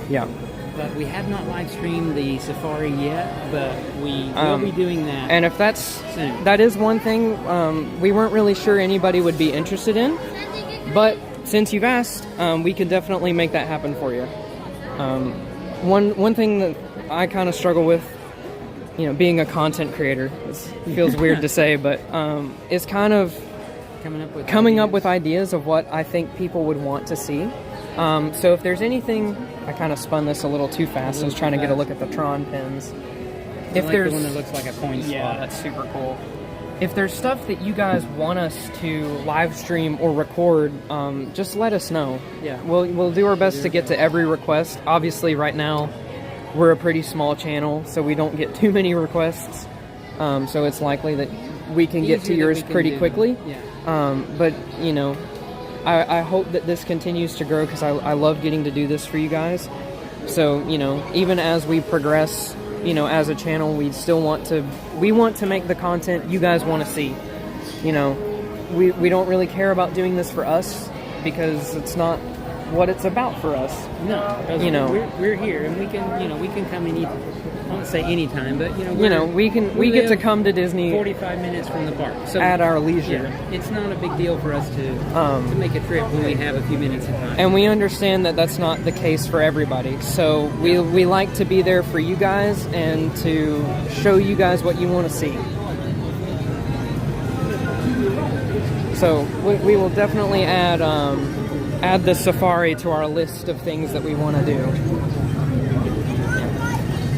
Yeah. But we have not live streamed the safari yet, but we will be doing that. And if soon. That is one thing we weren't really sure anybody would be interested in, but since you've asked, we can definitely make that happen for you. One thing that I kind of struggle with, being a content creator, it feels weird to say, but is kind of coming up with ideas of what I think people would want to see. So if there's anything, I kind of spun this a little too fast. I was trying to get a look at the Tron pins. If there's the one that looks like a point spot. Yeah, that's super cool. If there's stuff that you guys want us to live stream or record, just let us know. Yeah, we'll do our best to get to every request. Obviously, right now, we're a pretty small channel, so we don't get too many requests. So it's likely that we can get to yours pretty quickly. Yeah. But, you know, I hope that this continues to grow because I love getting to do this for you guys. So, you know, even as we progress, you know, as a channel, we want to make the content you guys want to see. You know, we don't really care about doing this for us because it's not what it's about for us. No, you know, we're here and we can come I won't say anytime, but we get to come to Disney 45 minutes from the park, so at our leisure. Yeah, it's not a big deal for us to make a trip when we have a few minutes of time. And we understand that that's not the case for everybody. So we like to be there for you guys and to show you guys what you want to see. So we will definitely add the safari to our list of things that we want to do.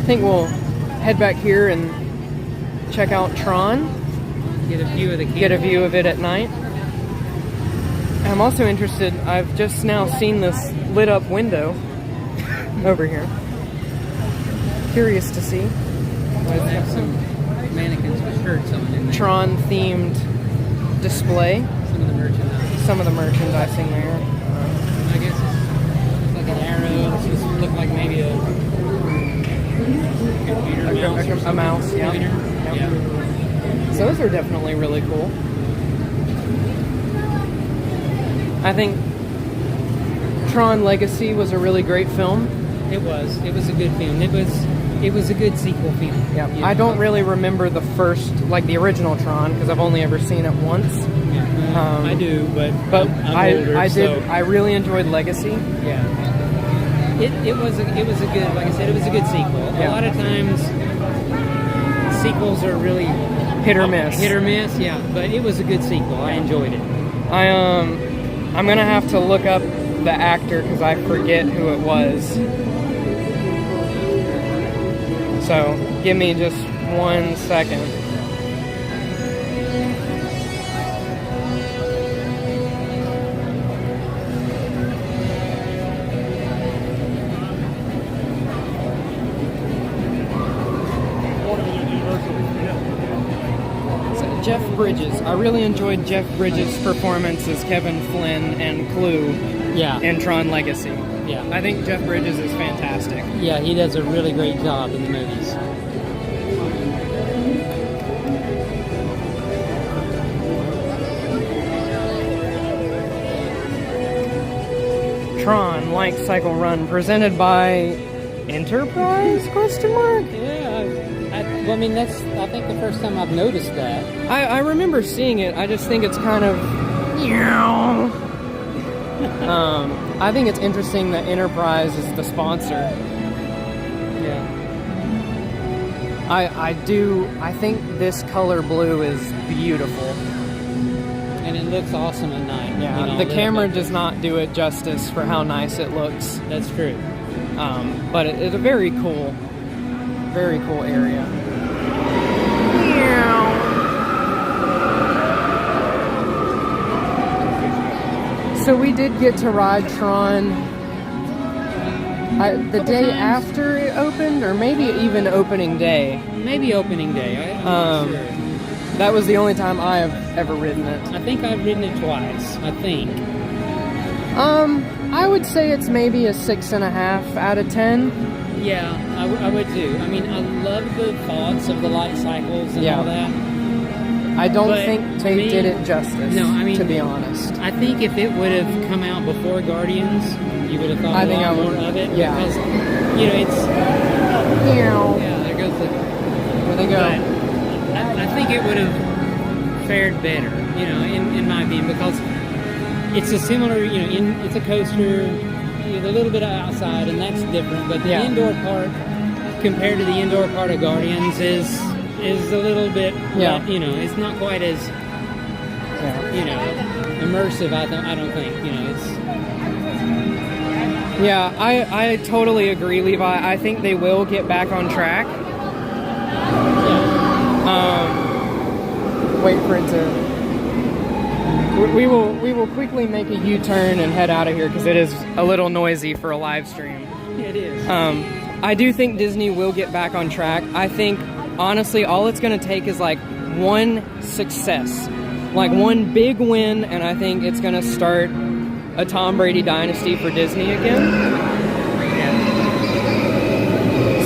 I think we'll head back here and check out Tron. Get a view of the camp. Get a view of it at night. I'm also interested, I've just now seen this lit up window over here. Curious to see. They have some mannequins with shirts on in there. Tron themed display. Some of the merchandising there. I guess it's like an arrow. It's just look like maybe a computer a mouse, yeah. Yep. Yeah. So those are definitely really cool. I think Tron Legacy was a really great film. It was a good film. It was a good sequel film. Yeah. I don't really remember the first, like the original Tron, because I've only ever seen it once. I do, but I'm older, I really enjoyed Legacy. Yeah. It was a good, like I said, it was a good sequel. Yeah. A lot of times sequels are really hit or miss. Hit or miss, yeah. But it was a good sequel. I enjoyed it. I'm gonna have to look up the actor because I forget who it was. So give me just 1 second. Jeff Bridges. I really enjoyed Jeff Bridges' performance as Kevin Flynn and Clue in Tron Legacy. Yeah. I think Jeff Bridges is fantastic. Yeah, he does a really great job in the movies. Tron Lightcycle Run, presented by Enterprise? Question mark? Yeah, I mean, that's, I think, the first time I've noticed that. I remember seeing it. I just think it's kind of... I think it's interesting that Enterprise is the sponsor. Yeah. I think this color blue is beautiful. And it looks awesome at night. Yeah, you know, the camera does not do it justice for how nice it looks. That's true. But it's a very cool area. So we did get to ride Tron the day after it opened, or maybe even opening day. Maybe opening day. I'm not sure. That was the only time I have ever ridden it. I think I've ridden it twice. I think. I would say it's maybe a 6.5 out of 10. Yeah, I would too. I mean, I love the thoughts of the light cycles and all that. I don't think they did it justice. No, I mean, to be honest. I think if it would have come out before Guardians, you would have thought a lot more of it. Yeah. Because, you know, it's... Yeah, there goes the... Where they go. But I think it would have fared better, you know, in my opinion, because it's a similar, you know, it's a coaster, a little bit outside, and that's different. But the indoor part, compared to the indoor part of Guardians, is a little bit, you know, it's not quite as, you know, immersive. I don't think, you know, it's. Yeah, I totally agree, Levi. I think they will get back on track. Wait for it to. We will quickly make a U-turn and head out of here because it is a little noisy for a live stream. It is. I do think Disney will get back on track. I think, honestly, all it's going to take is like one success, like one big win, and I think it's going to start a Tom Brady dynasty for Disney again.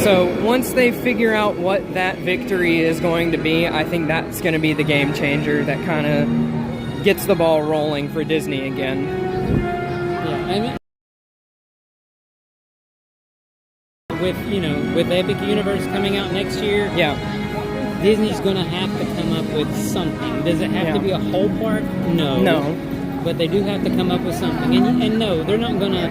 So once they figure out what that victory is going to be, I think that's going to be the game changer that kind of gets the ball rolling for Disney again. Yeah, I mean, with Epic Universe coming out next year, Yeah. Disney's going to have to come up with something. Does it have to be a whole park? No. No. But they do have to come up with something. And no, they're not going to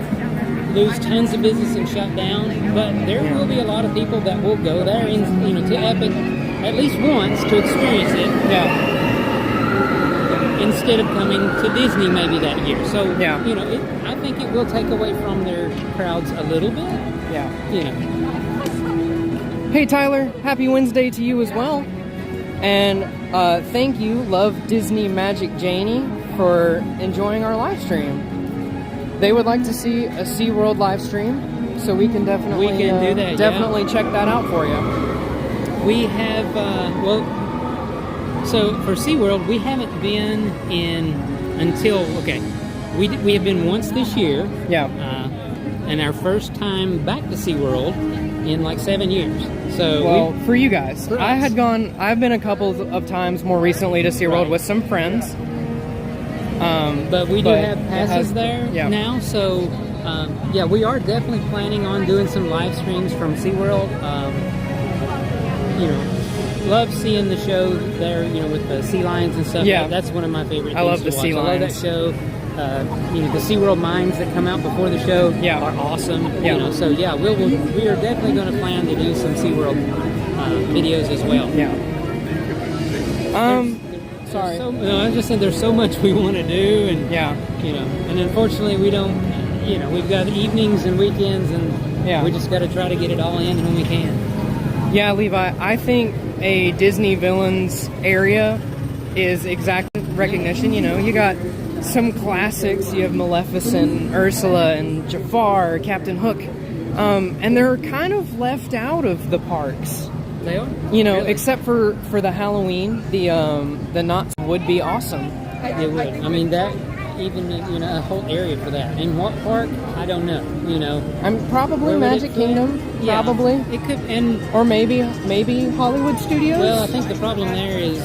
lose tons of business and shut down, but there will be a lot of people that will go there and, to Epic at least once to experience it. Yeah. Instead of coming to Disney maybe that year. So, Yeah. I think it will take away from their crowds a little bit. Yeah. Hey, Tyler, happy Wednesday to you as well. And thank you, Love Disney Magic Janie, for enjoying our live stream. They would like to see a SeaWorld live stream, so we can definitely do that. Definitely check that out for you. We have, so for SeaWorld, we haven't been in until, we have been once this year. Yeah. And our first time back to SeaWorld in like 7 years. So for you guys, for I've us. been a couple of times more recently to SeaWorld with some friends. But we do have passes there yeah. now, so we are definitely planning on doing some live streams from SeaWorld. Love seeing the show there, with the sea lions and stuff. Yeah. That's one of my favorite things. I love to the watch. sea lions. I love that show. The SeaWorld mines that come out before the show are awesome. Yeah. We are definitely going to plan to do some SeaWorld videos as well. Yeah. Sorry. I was just saying there's so much we want to do, and and unfortunately we don't. We've got evenings and weekends, and we just got to try to get it all in when we can. Yeah, Levi, I think a Disney villains area is exact recognition. You got some classics. You have Maleficent, and Ursula, and Jafar, Captain Hook, and they're kind of left out of the parks. They are. Really? Except for the Halloween, the knots would be awesome. It would. I mean, that even a whole area for that. In what park? I don't know. I'm probably Magic Kingdom. Yeah, probably. It could, or maybe Hollywood Studios. Well, I think the problem there is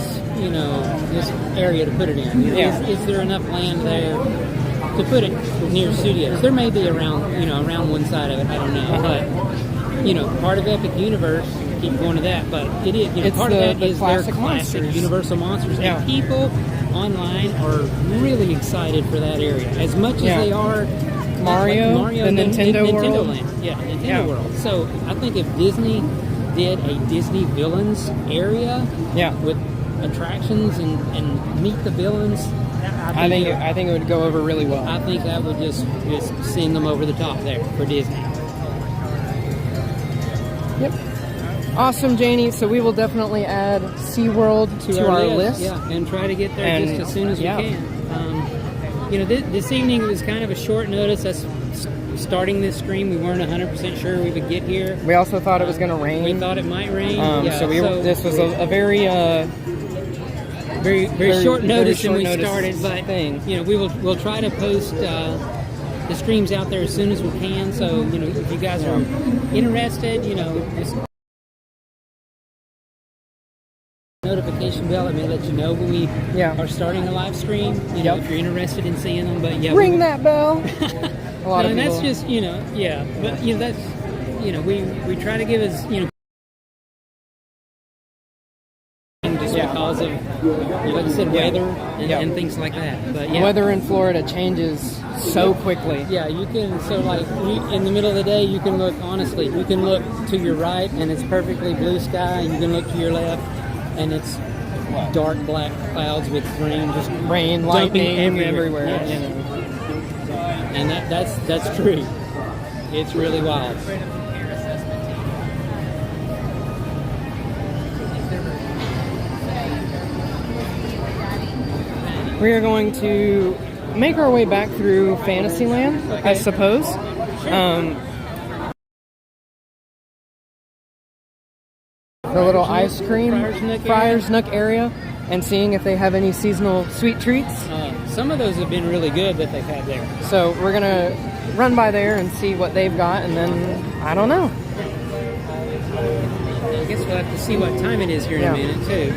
this area to put it in. Is there enough land there to put it near studios? There may be around one side of it. I don't know, but part of Epic Universe. Keep going to that, but it is. Part of that is their classic monsters. Universal monsters, Yeah. and people online are really excited for that area as much as they are Mario and the Nintendo World. Land. Nintendo World. So I think if Disney did a Disney villains area, with attractions and meet the villains, I think it would go over really well. I think that would just send them over the top there for Disney. Yep. Awesome, Janie. So we will definitely add SeaWorld to our list. Yeah, and try to get there just as soon as we can. This evening was kind of a short notice. Us starting this stream, we weren't 100% sure we would get here. We also thought it was going to rain. We thought it might rain. This was a very short notice very when we notice started. But thing. we'll try to post the streams out there as soon as we can. So if you guys are interested, just notification bell. It may let you know when we are starting a live stream. If you're interested in seeing them, but ring that bell. A lot of people. That's just but that's we try to give us just because of like I said, weather and things like that. But weather in Florida changes so quickly. Yeah, you can. So like in the middle of the day, you can look to your right and it's perfectly blue sky, and you can look to your left and it's dark black clouds with rain, lightning everywhere. Yes. And that's true. It's really wild. We are going to make our way back through Fantasyland, I suppose. the little ice cream Friar's Nook area, and seeing if they have any seasonal sweet treats. Some of those have been really good that they've had there. So we're gonna run by there and see what they've got, and then I don't know. I guess we'll have to see what time it is here in a minute too.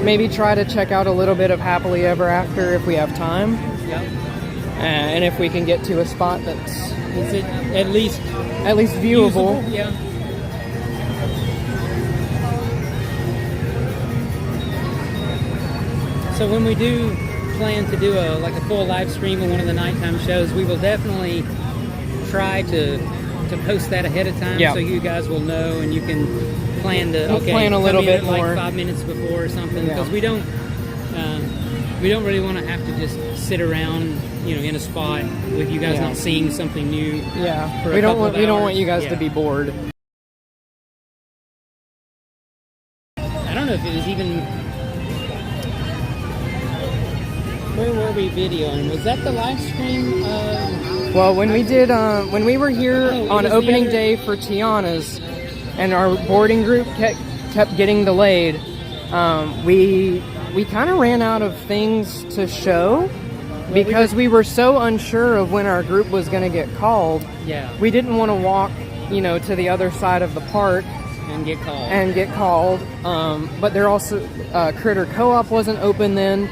Maybe try to check out a little bit of Happily Ever After if we have time. Yep. And if we can get to a spot that's Is it at least viewable. usable? Yeah. So when we do plan to do a full live stream of one of the nighttime shows, we will definitely try to post that ahead of time, so you guys will know and you can plan to plan a little bit like more, 5 minutes before or something, because we don't really want to have to just sit around, in a spot with you guys not seeing something new. Yeah, we don't want you guys to be bored. I don't know if it was even. Where were we videoing? Was that the live stream? Well, when we were here on opening other day for Tiana's, and our boarding group kept getting delayed, we kind of ran out of things to show because we were so unsure of when our group was going to get called. Yeah. We didn't want to walk, to the other side of the park and get called. But there also Critter Co-op wasn't open then.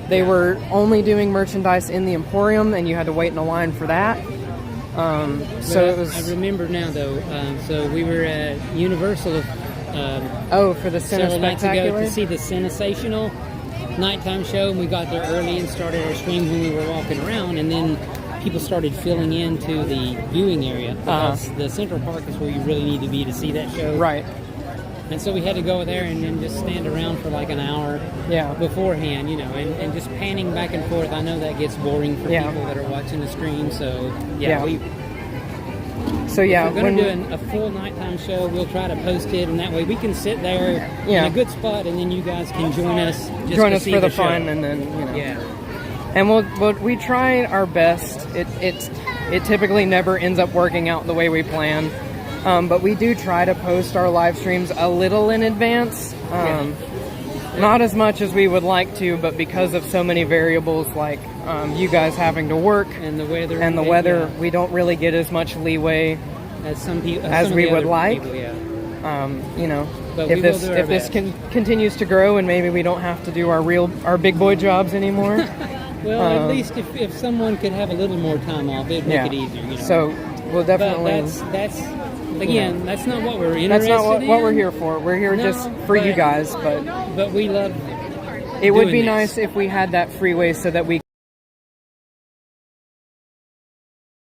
They were only doing merchandise in the Emporium, and you had to wait in a line for that. So it was. I remember now, though. So we were at Universal. For the Cine several nights ago Spectacular? to see the Sensational nighttime show, and we got there early and started our stream when we were walking around, and then people started filling into the viewing area because the Central Park is where you really need to be to see that show. Right. And so we had to go there and then just stand around for like an hour beforehand, and just panning back and forth. I know that gets boring for people that are watching the stream, so if we're going to do a full nighttime show, we'll try to post it, and that way we can sit there in a good spot, and then you guys can join us For the fun, and then and we try our best. It typically never ends up working out the way we plan. But we do try to post our live streams a little in advance. Not as much as we would like to, but because of so many variables like you guys having to work and the weather, we don't really get as much leeway as some people as we would like. But if this continues to grow and maybe we don't have to do our big boy jobs anymore. Well, at least if someone could have a little more time off, it'd make it easier. So we'll definitely. But that's that's not what we're interested in. That's not what we're here for. We're here just for you guys, but we love. It would be nice if we had that freeway so that we.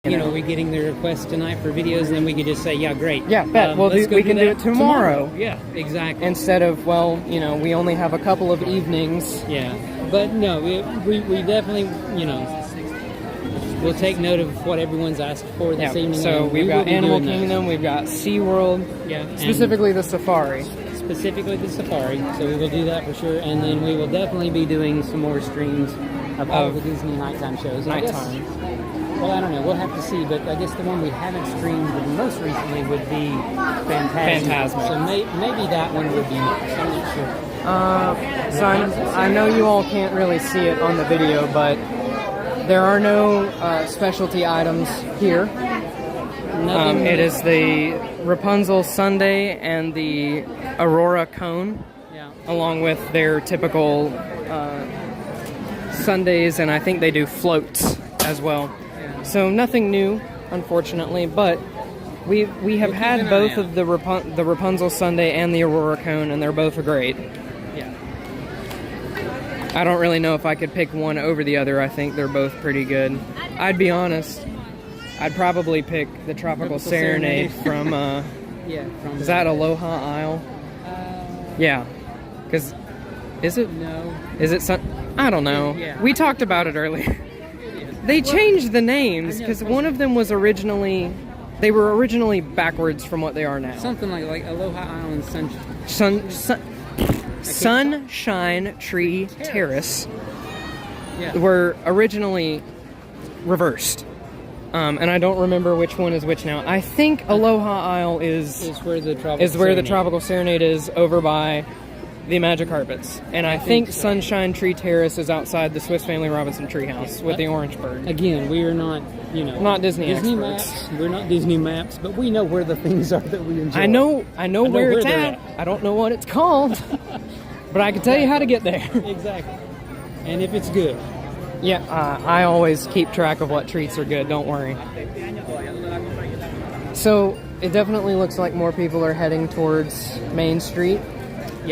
We're getting the request tonight for videos, and then we could just say, yeah, great. Yeah, bet. We can do it tomorrow. Yeah, exactly. Instead of, we only have a couple of evenings. Yeah, but no, we definitely, we'll take note of what everyone's asked for this evening. So we've got Animal Kingdom, we've got SeaWorld, specifically the safari. Specifically the safari, so we will do that for sure, and then we will definitely be doing some more streams of all the Disney nighttime shows. Well, I don't know. We'll have to see, but I guess the one we haven't streamed most recently would be Fantasmic. So maybe that one would be next. I'm not sure. So I know you all can't really see it on the video, but there are no specialty items here. It is the Rapunzel Sundae and the Aurora Cone, along with their typical sundaes, and I think they do floats as well. So nothing new, unfortunately, but we have had both of the Rapunzel Sundae and the Aurora Cone, and they're both great. Yeah. I don't really know if I could pick one over the other. I think they're both pretty good. I'd be honest, I'd probably pick the Tropical Serenade from, is that Aloha Isle? Yeah. Because, is it? No. Is it I don't know. Yeah. We talked about it earlier. They changed the names because one of them was originally backwards from what they are now. Something like Aloha Island Sunshine Tree Terrace were originally reversed. And I don't remember which one is which now. I think Aloha Isle is where the Tropical Serenade is, over by the Magic Carpets. And I think so. Sunshine Tree Terrace is outside the Swiss Family Robinson Treehouse with the orange bird. Again, we are not, not Disney experts. Maps. We're not Disney maps, but we know where the things are that we enjoy. I know where it's at. I don't know what it's called, but I can tell you how to get there. Exactly. And if it's good. Yeah, I always keep track of what treats are good, don't worry. So, it definitely looks like more people are heading towards Main Street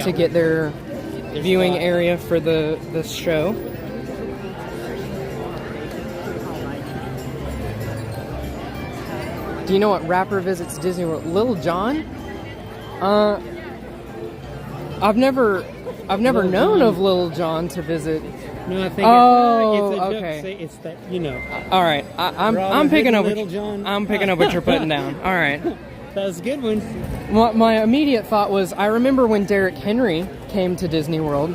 to get their viewing area for the show. Do you know what rapper visits Disney World? Lil Jon? I've never known of Lil Jon to visit. No, I think it's a okay. Joke. It's that, All right, I'm picking up. I'm picking up what you're putting down. All right. That was a good one. My immediate thought was, I remember when Derrick Henry came to Disney World,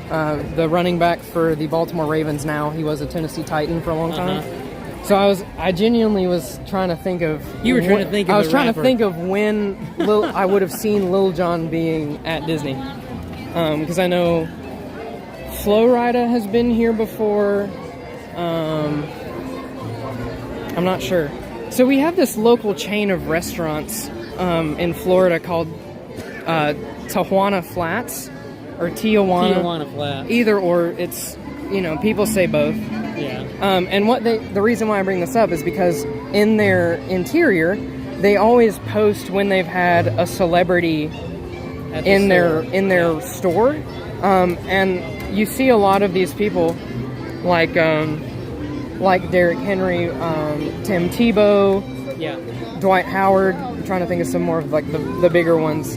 the running back for the Baltimore Ravens now. He was a Tennessee Titan for a long time. So I genuinely was trying to think of... You were trying to think of I was trying to think of when I would have seen Lil Jon being at Disney. Because I know Flo Rida has been here before. I'm not sure. So we have this local chain of restaurants in Florida called Tijuana Flats or Tijuana Flats. Either or, it's people say both. Yeah. And the reason why I bring this up is because in their interior, they always post when they've had a celebrity in their store, and you see a lot of these people like Derrick Henry, Tim Tebow. Yeah. Dwight Howard. I'm trying to think of some more of like the bigger ones.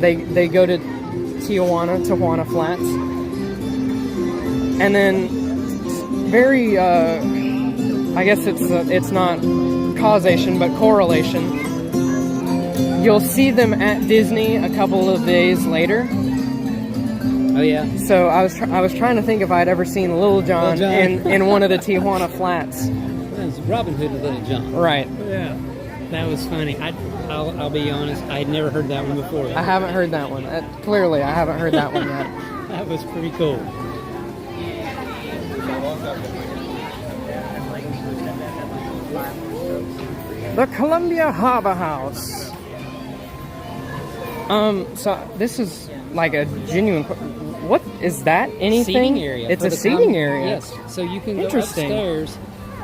They go to Tijuana Flats, and then very I guess it's not causation but correlation. You'll see them at Disney a couple of days later. Oh yeah. So I was trying to think if I'd ever seen Lil Jon in one of the Tijuana Flats. That's Robin Hood and Little John. Right. Yeah. That was funny. I'll be honest, I had never heard that one before. I haven't heard that one. Clearly, I haven't heard that one yet. That was pretty cool. The Columbia Harbor House. So this is like a genuine... What is that? Anything? Seating area. It's a seating area. Yes. So you can go upstairs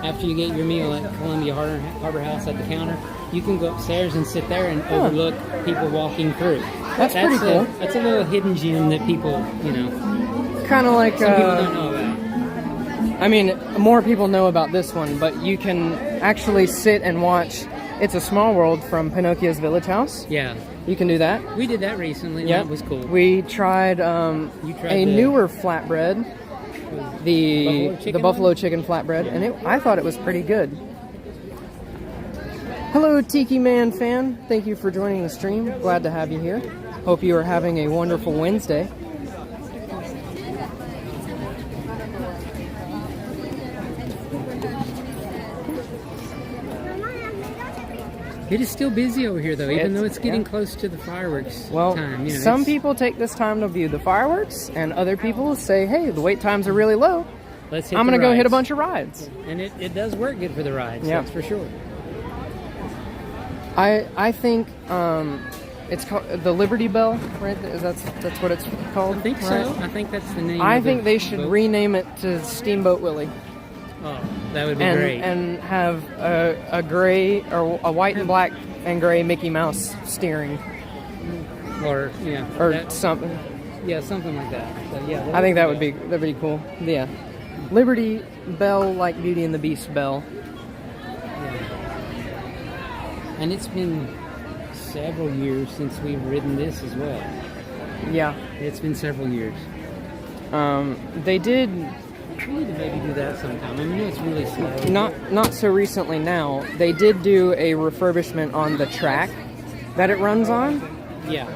after you get your meal at Columbia Harbor House at the counter. You can go upstairs and sit there and overlook people walking through. That's pretty cool. That's a little hidden gem that people, kind of like... some people don't know about. I mean, more people know about this one, but you can actually sit and watch It's a Small World from Pinocchio's Village House. Yeah. You can do that. We did that recently. Yeah. That was cool. We tried, a newer flatbread, the buffalo chicken flatbread, and I thought it was pretty good. Hello, Tiki Man fan. Thank you for joining the stream. Glad to have you here. Hope you are having a wonderful Wednesday. It is still busy over here, though, even though it's getting close to the fireworks time. Some people take this time to view the fireworks, and other people say, hey, the wait times are really low. I'm going to go hit a bunch of rides. And it does work good for the rides, that's for sure. I think it's called the Liberty Bell, right? That's what it's called? I think so. I think that's the name. I think they should rename it to Steamboat Willie. Oh, that would be great. And have a gray or a white and black and gray Mickey Mouse steering. Or something. Yeah, something like that. So, yeah, I think that'd be cool. Yeah. Liberty Bell, like Beauty and the Beast Bell. Yeah. And it's been several years since we've ridden this as well. Yeah. It's been several years. They did... We need to maybe do that sometime. I mean, it's really slow. Not so recently now. They did do a refurbishment on the track that it runs on. Yeah.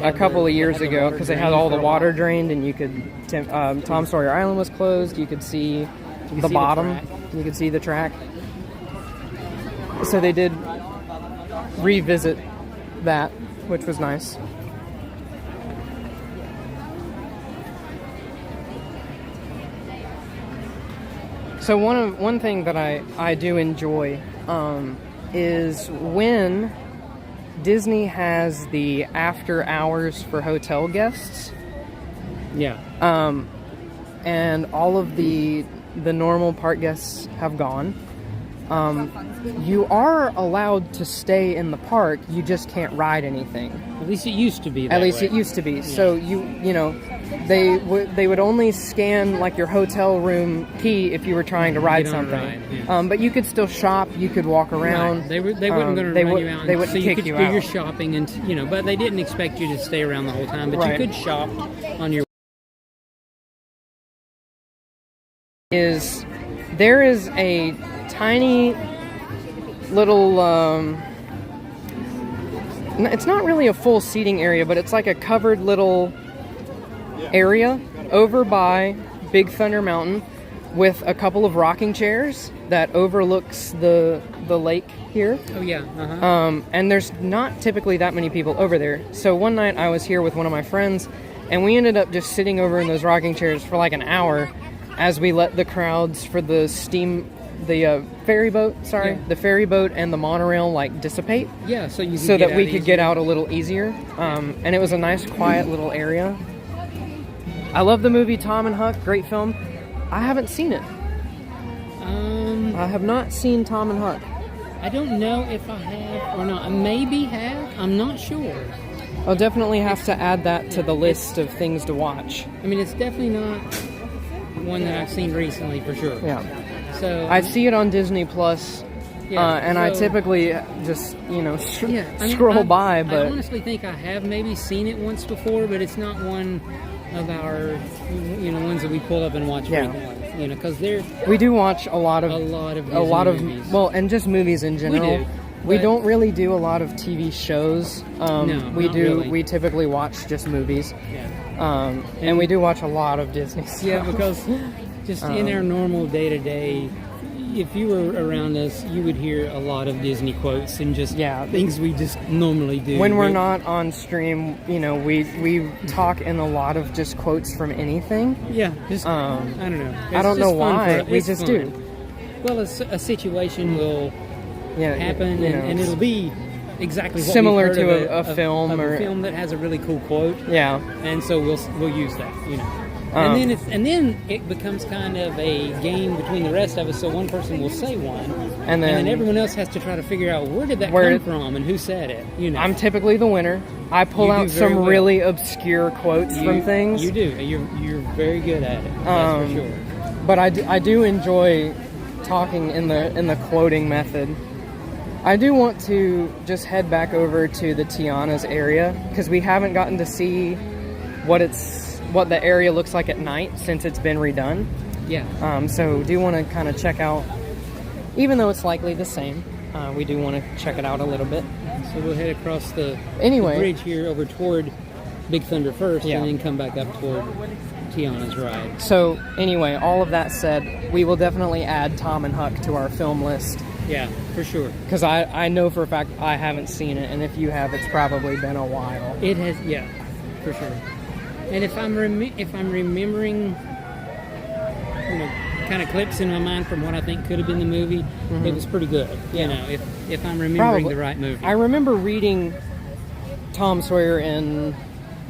A couple of years ago, because they had all the water drained, and you could... Tom Sawyer Island was closed. You could see the bottom. You could see the track. So they did revisit that, which was nice. So one thing that I do enjoy is when Disney has the after hours for hotel guests. Yeah. And all of the normal park guests have gone. You are allowed to stay in the park. You just can't ride anything. At least it used to be. At least it used to be. Yeah. So you know, they would only scan like your hotel room key if you were trying to ride something. Ride, yeah. But you could still shop. You could walk around. Right. They wouldn't going to run you out. They wouldn't so kick you could you do out. Your shopping and but they didn't expect you to stay around the whole time. But right. you could shop on your. There is a tiny little it's not really a full seating area, but it's like a covered little area over by Big Thunder Mountain with a couple of rocking chairs that overlooks the lake here. Oh yeah. Uh-huh. And there's not typically that many people over there. So one night I was here with one of my friends, and we ended up just sitting over in those rocking chairs for like an hour as we let the crowds for the ferry boat, the ferry boat and the monorail like dissipate. Yeah, so that we could get out a little easier. And it was a nice, quiet little area. I love the movie Tom and Huck, great film. I haven't seen it. I have not seen Tom and Huck. I don't know if I have or not. I maybe have. I'm not sure. I'll definitely have to add that to the list of things to watch. I mean, it's definitely not one that I've seen recently for sure. Yeah. So I see it on Disney Plus, and I typically just scroll by. But I honestly think I have maybe seen it once before, but it's not one of our ones that we pull up and watch frequently. Because we do watch a lot of movies. Well, and just movies in general. We don't really do a lot of TV shows. No, really. We typically watch just movies. Yeah. And we do watch a lot of Disney stuff. Yeah, because just in our normal day-to-day, if you were around us, you would hear a lot of Disney quotes and just things we just normally do. When we're not on stream, we talk in a lot of just quotes from anything. Yeah, just I don't know. I don't know why. We just do. Well, a situation will happen, and it'll be exactly what similar we've to heard a film of or a film that has a really cool quote. Yeah, and so we'll use that. And then it becomes kind of a game between the rest of us. So one person will say one, and then everyone else has to try to figure out where did that come from and who said it. I'm typically the winner. I pull out some really obscure quotes from things. You do. You're very good at it. That's for sure. But I do enjoy talking in the quoting method. I do want to just head back over to the Tiana's area because we haven't gotten to see what the area looks like at night since it's been redone. Yeah. So do want to kind of check out, even though it's likely the same, we do want to check it out a little bit. So we'll head across the bridge here over toward Big Thunder first, and then come back up toward Tiana's ride. So anyway, all of that said, we will definitely add Tom and Huck to our film list. Yeah, for sure. Because I know for a fact I haven't seen it, and if you have, it's probably been a while. It has, for sure. And if I'm remembering, kind of clips in my mind from what I think could have been the movie, it was pretty good. If I'm remembering the right movie. I remember reading Tom Sawyer in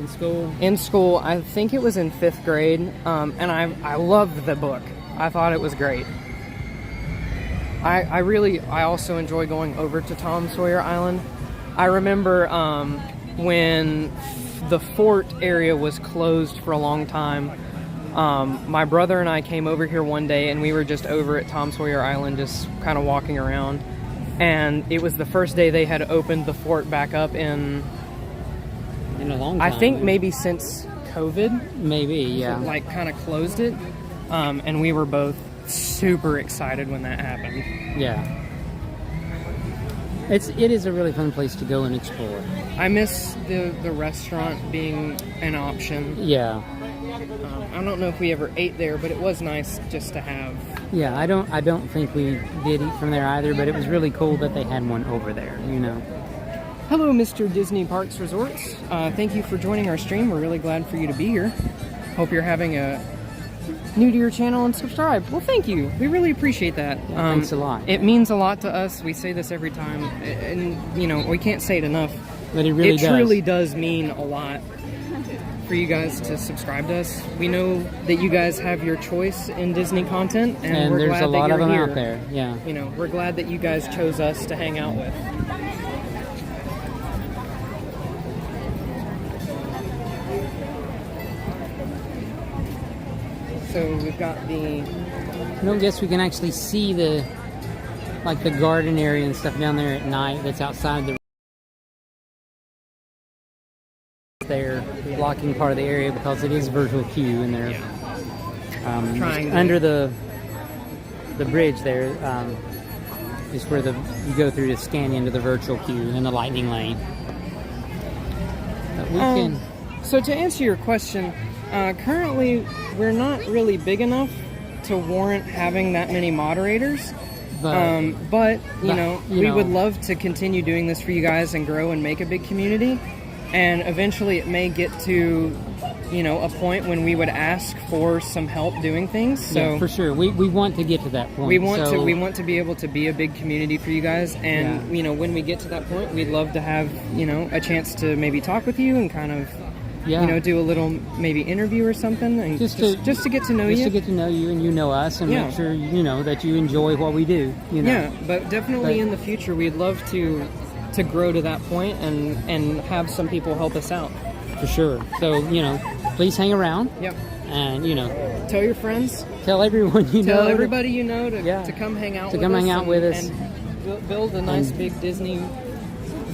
school. In school, I think it was in 5th grade, and I loved the book. I thought it was great. I also enjoy going over to Tom Sawyer Island. I remember when the fort area was closed for a long time. My brother and I came over here one day, and we were just over at Tom Sawyer Island, just kind of walking around. And it was the first day they had opened the fort back up in a long time. I think maybe since COVID. Maybe, yeah. Like, kind of closed it. And we were both super excited when that happened. Yeah. It is a really fun place to go and explore. I miss the restaurant being an option. Yeah. I don't know if we ever ate there, but it was nice just to have. Yeah, I don't think we did eat from there either, but it was really cool that they had one over there, you know. Hello, Mr. Disney Parks Resorts. Thank you for joining our stream. We're really glad for you to be here. Hope you're having a new to your channel and subscribe. Well, thank you. We really appreciate that. Yeah, thanks a lot. It means a lot to us. We say this every time, and you know we can't say it enough. But it really does. It truly does mean a lot for you guys to subscribe to us. We know that you guys have your choice in Disney content, and we're there's glad a lot that of you're them here. out there. Yeah. You know, we're glad that you guys chose us to hang out with. So we've got the. I don't guess we can actually see the garden area and stuff down there at night. That's outside the. There, blocking part of the area because it is virtual queue in there. Under the bridge there is where you go through to scan into the virtual queue in the lightning lane. But we can. So to answer your question, currently we're not really big enough to warrant having that many moderators. But you know, we would love to continue doing this for you guys and grow and make a big community. And eventually it may get to, you know, a point when we would ask for some help doing things. So yeah, for sure. We want to get to that point. We want to be able to be a big community for you guys. And, you know, when we get to that point, we'd love to have, you know, a chance to maybe talk with you and kind of, you know, do a little maybe interview or something. And just to get to know you. Just to get to know you and you know us and make sure, you know, that you enjoy what we do. You know? Yeah, but definitely in the future, we'd love to grow to that point and have some people help us out. For sure. So, you know, please hang around. Yep. And, you know, tell your friends. Tell everyone you know. Tell everybody you know to come hang out with us. To come hang out with us. And build a nice big Disney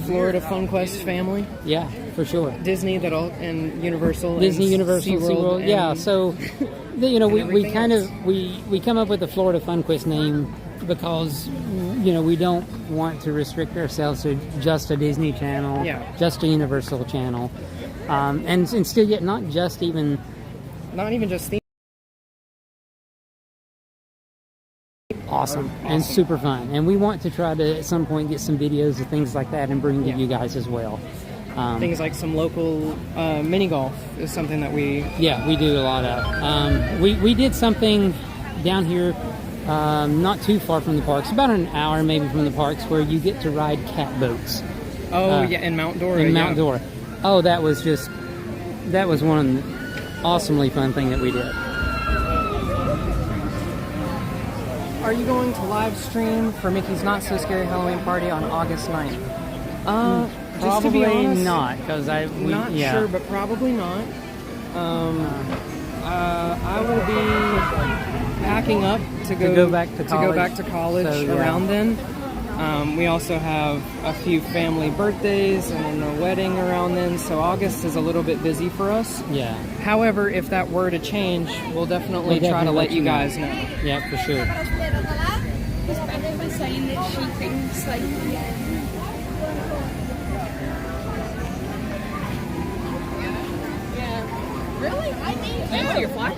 Florida FunQuest family. Yeah, for sure. Disney and Universal. Disney, and Universal, SeaWorld. Yeah, so, you know, we kind of, we come up with the Florida FunQuest name because, you know, we don't want to restrict ourselves to just a Disney channel, just a Universal channel, and still yet not even just theme. Awesome and super fun. And we want to try to at some point get some videos of things like that and bring to you guys as well. Things like some local mini golf is something that we do a lot of. We did something down here. Not too far from the parks, about an hour maybe from the parks, where you get to ride cat boats. In Mount Dora. In Mount Dora. Oh, that was one awesomely fun thing that we did. Are you going to live stream for Mickey's Not So Scary Halloween Party on August 9th? Probably to be honest, not, because sure, but probably not. I will be packing up to go back to college around then. We also have a few family birthdays and a wedding around then, so August is a little bit busy for us. Yeah. However, if that were to change, we'll definitely try to let you guys know. Yeah, for sure. Saying that she thinks like. Really? I mean, yeah. Your fly?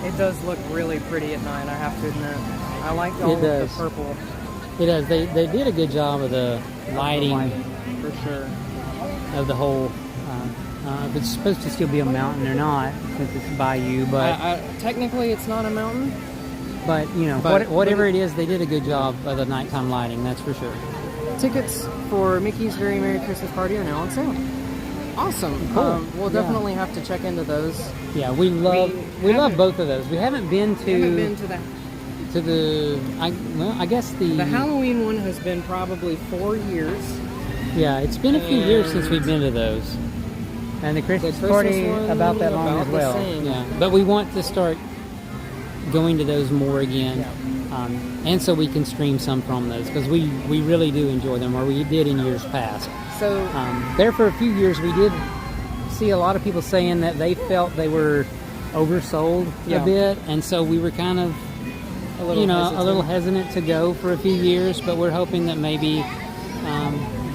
It does look really pretty at night, I have to admit. I like all of the purple. It does. They did a good job of the lighting. For sure. Of the whole. If it's supposed to still be a mountain or not, since it's bayou, but technically it's not a mountain. But you know, whatever it is, they did a good job of the nighttime lighting. That's for sure. Tickets for Mickey's Very Merry Christmas Party are now on sale. Awesome. Cool. We'll definitely have to check into those. Yeah, we love both of those. We haven't been to that. To the I guess the Halloween one has been probably 4 years. Yeah, it's been a few years since we've been to those. And the Christmas party about that long as well. Yeah, but we want to start going to those more again, and so we can stream some from those because we really do enjoy them, or we did in years past. So there for a few years we did see a lot of people saying that they felt they were oversold a bit, and so we were kind of a little hesitant to go for a few years, but we're hoping that maybe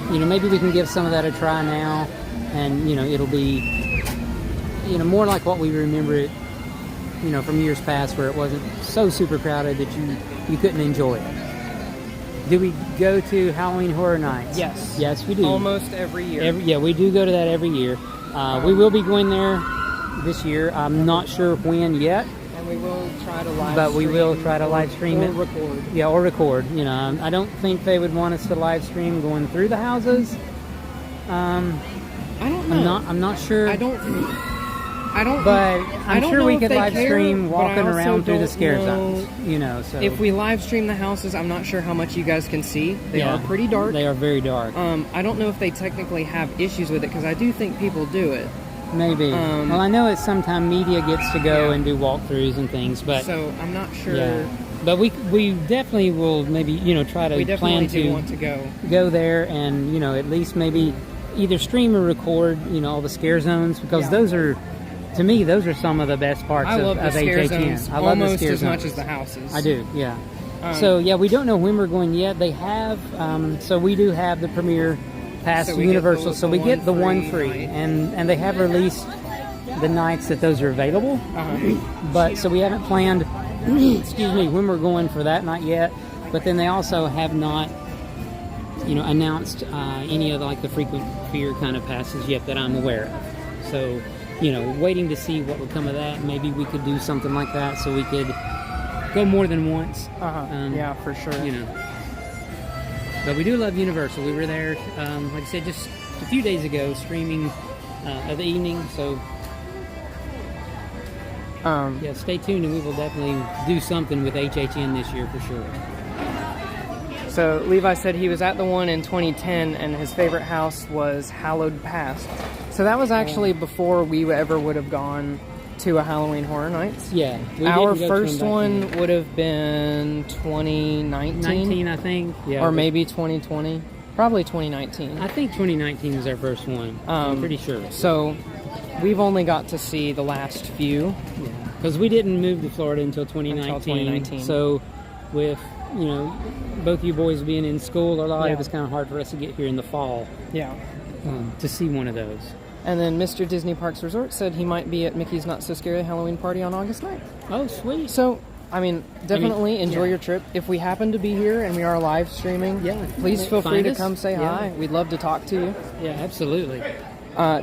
maybe we can give some of that a try now, and it'll be more like what we remember it, from years past, where it wasn't so super crowded that you couldn't enjoy it. Do we go to Halloween Horror Nights? Yes. Yes, we do. Almost every year. Yeah, we do go to that every year. We will be going there this year. I'm not sure when yet. And we will try to live But stream. we will try to live stream it. Or record. Yeah, or record. I don't think they would want us to live stream going through the houses. I don't know. I'm not sure. I don't. But I'm don't sure know we if could they live care, stream but I walking also around through the don't scare know zones. So if we live stream the houses, I'm not sure how much you guys can see. They are pretty dark. They are very dark. I don't know if they technically have issues with it, because I do think people do it. Maybe. Well, I know it's sometime media gets to go and do walkthroughs and things, but So I'm not sure. yeah. But we definitely will maybe try to We definitely plan do to want to go there and at least maybe either stream or record all the scare zones, because those are, to me, those are some of the best parts I love of the scare HHN. zones I love the almost scare as much zones. as the houses. I do, yeah. So yeah, we don't know when we're going yet. They have, so we do have the premiere pass So to we get Universal, the so we get the one free, night. and they have released the nights that those are available. But so we haven't planned, excuse me, when we're going for that night yet. But then they also have not, announced any of the frequent fear kind of passes yet that I'm aware of. So, waiting to see what would come of that. Maybe we could do something like that, so we could go more than once. Yeah, for sure. But we do love Universal. We were there, like I said, just a few days ago, streaming of the evening. So yeah, stay tuned, and we will definitely do something with HHN this year for sure. So Levi said he was at the one in 2010, and his favorite house was Hallowed Past. So that was actually before we ever would have gone to a Halloween Horror Nights. Yeah. Our first one would have been 2019. 19, I think. Yeah. Or maybe 2020. Probably 2019. I think 2019 was our first one. I'm pretty sure. So we've only got to see the last few. Yeah. Because we didn't move to Florida until 2019. So with, both you boys being in school a lot, it was kind of hard for us to get here in the fall. Yeah. To see one of those. And then Mr. Disney Parks Resort said he might be at Mickey's Not So Scary Halloween Party on August 9th. Oh, sweet. So, definitely enjoy your trip. If we happen to be here and we are live streaming, please feel free to come say hi. We'd love to talk to you. Yeah, absolutely.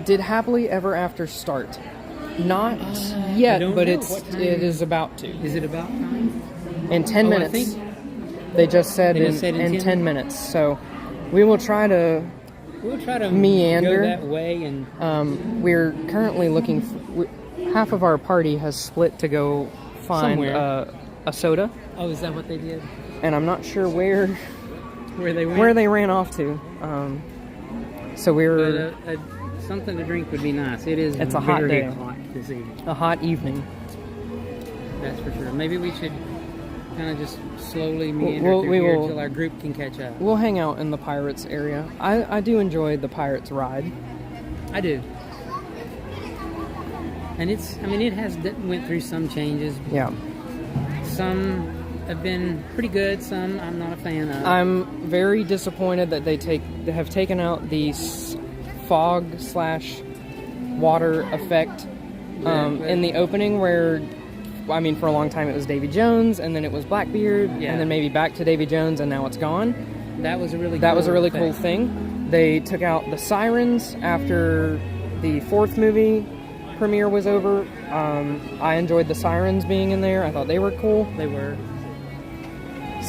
Did Happily Ever After start? Not yet, but it is about to. Is it about time? In 10 minutes. I think they just said in in 10 minutes. So we will try to meander go that way, and we're currently looking half of our party has split to go find a soda. Oh, is that what they did? And I'm not sure where they went? where they ran off to. So we're But something to drink would be nice. It's a hot very day. hot this evening. a hot evening. That's for sure. Maybe we should kind of just slowly meander We'll- through we here will- until our group can catch up. We'll hang out in the Pirates area. I do enjoy the Pirates ride. I do. And it went through some changes. Yeah. Some have been pretty good. Some I'm not a fan of. I'm very disappointed that they have taken out the fog / water effect in the opening, where for a long time it was Davy Jones, and then it was Blackbeard, and then maybe back to Davy Jones, and now it's gone. That was a really cool thing. They took out the sirens after the fourth movie premiere was over. I enjoyed the sirens being in there. I thought they were cool. They were.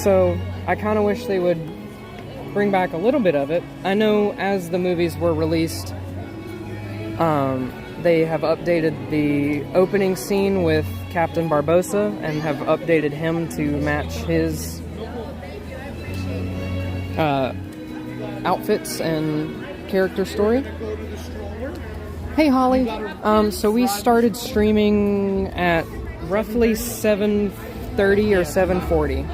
So I kind of wish they would bring back a little bit of it. I know as the movies were released, they have updated the opening scene with Captain Barbossa and have updated him to match his outfits and character story. Hey Holly, so we started streaming at roughly 7:30 or 7:40.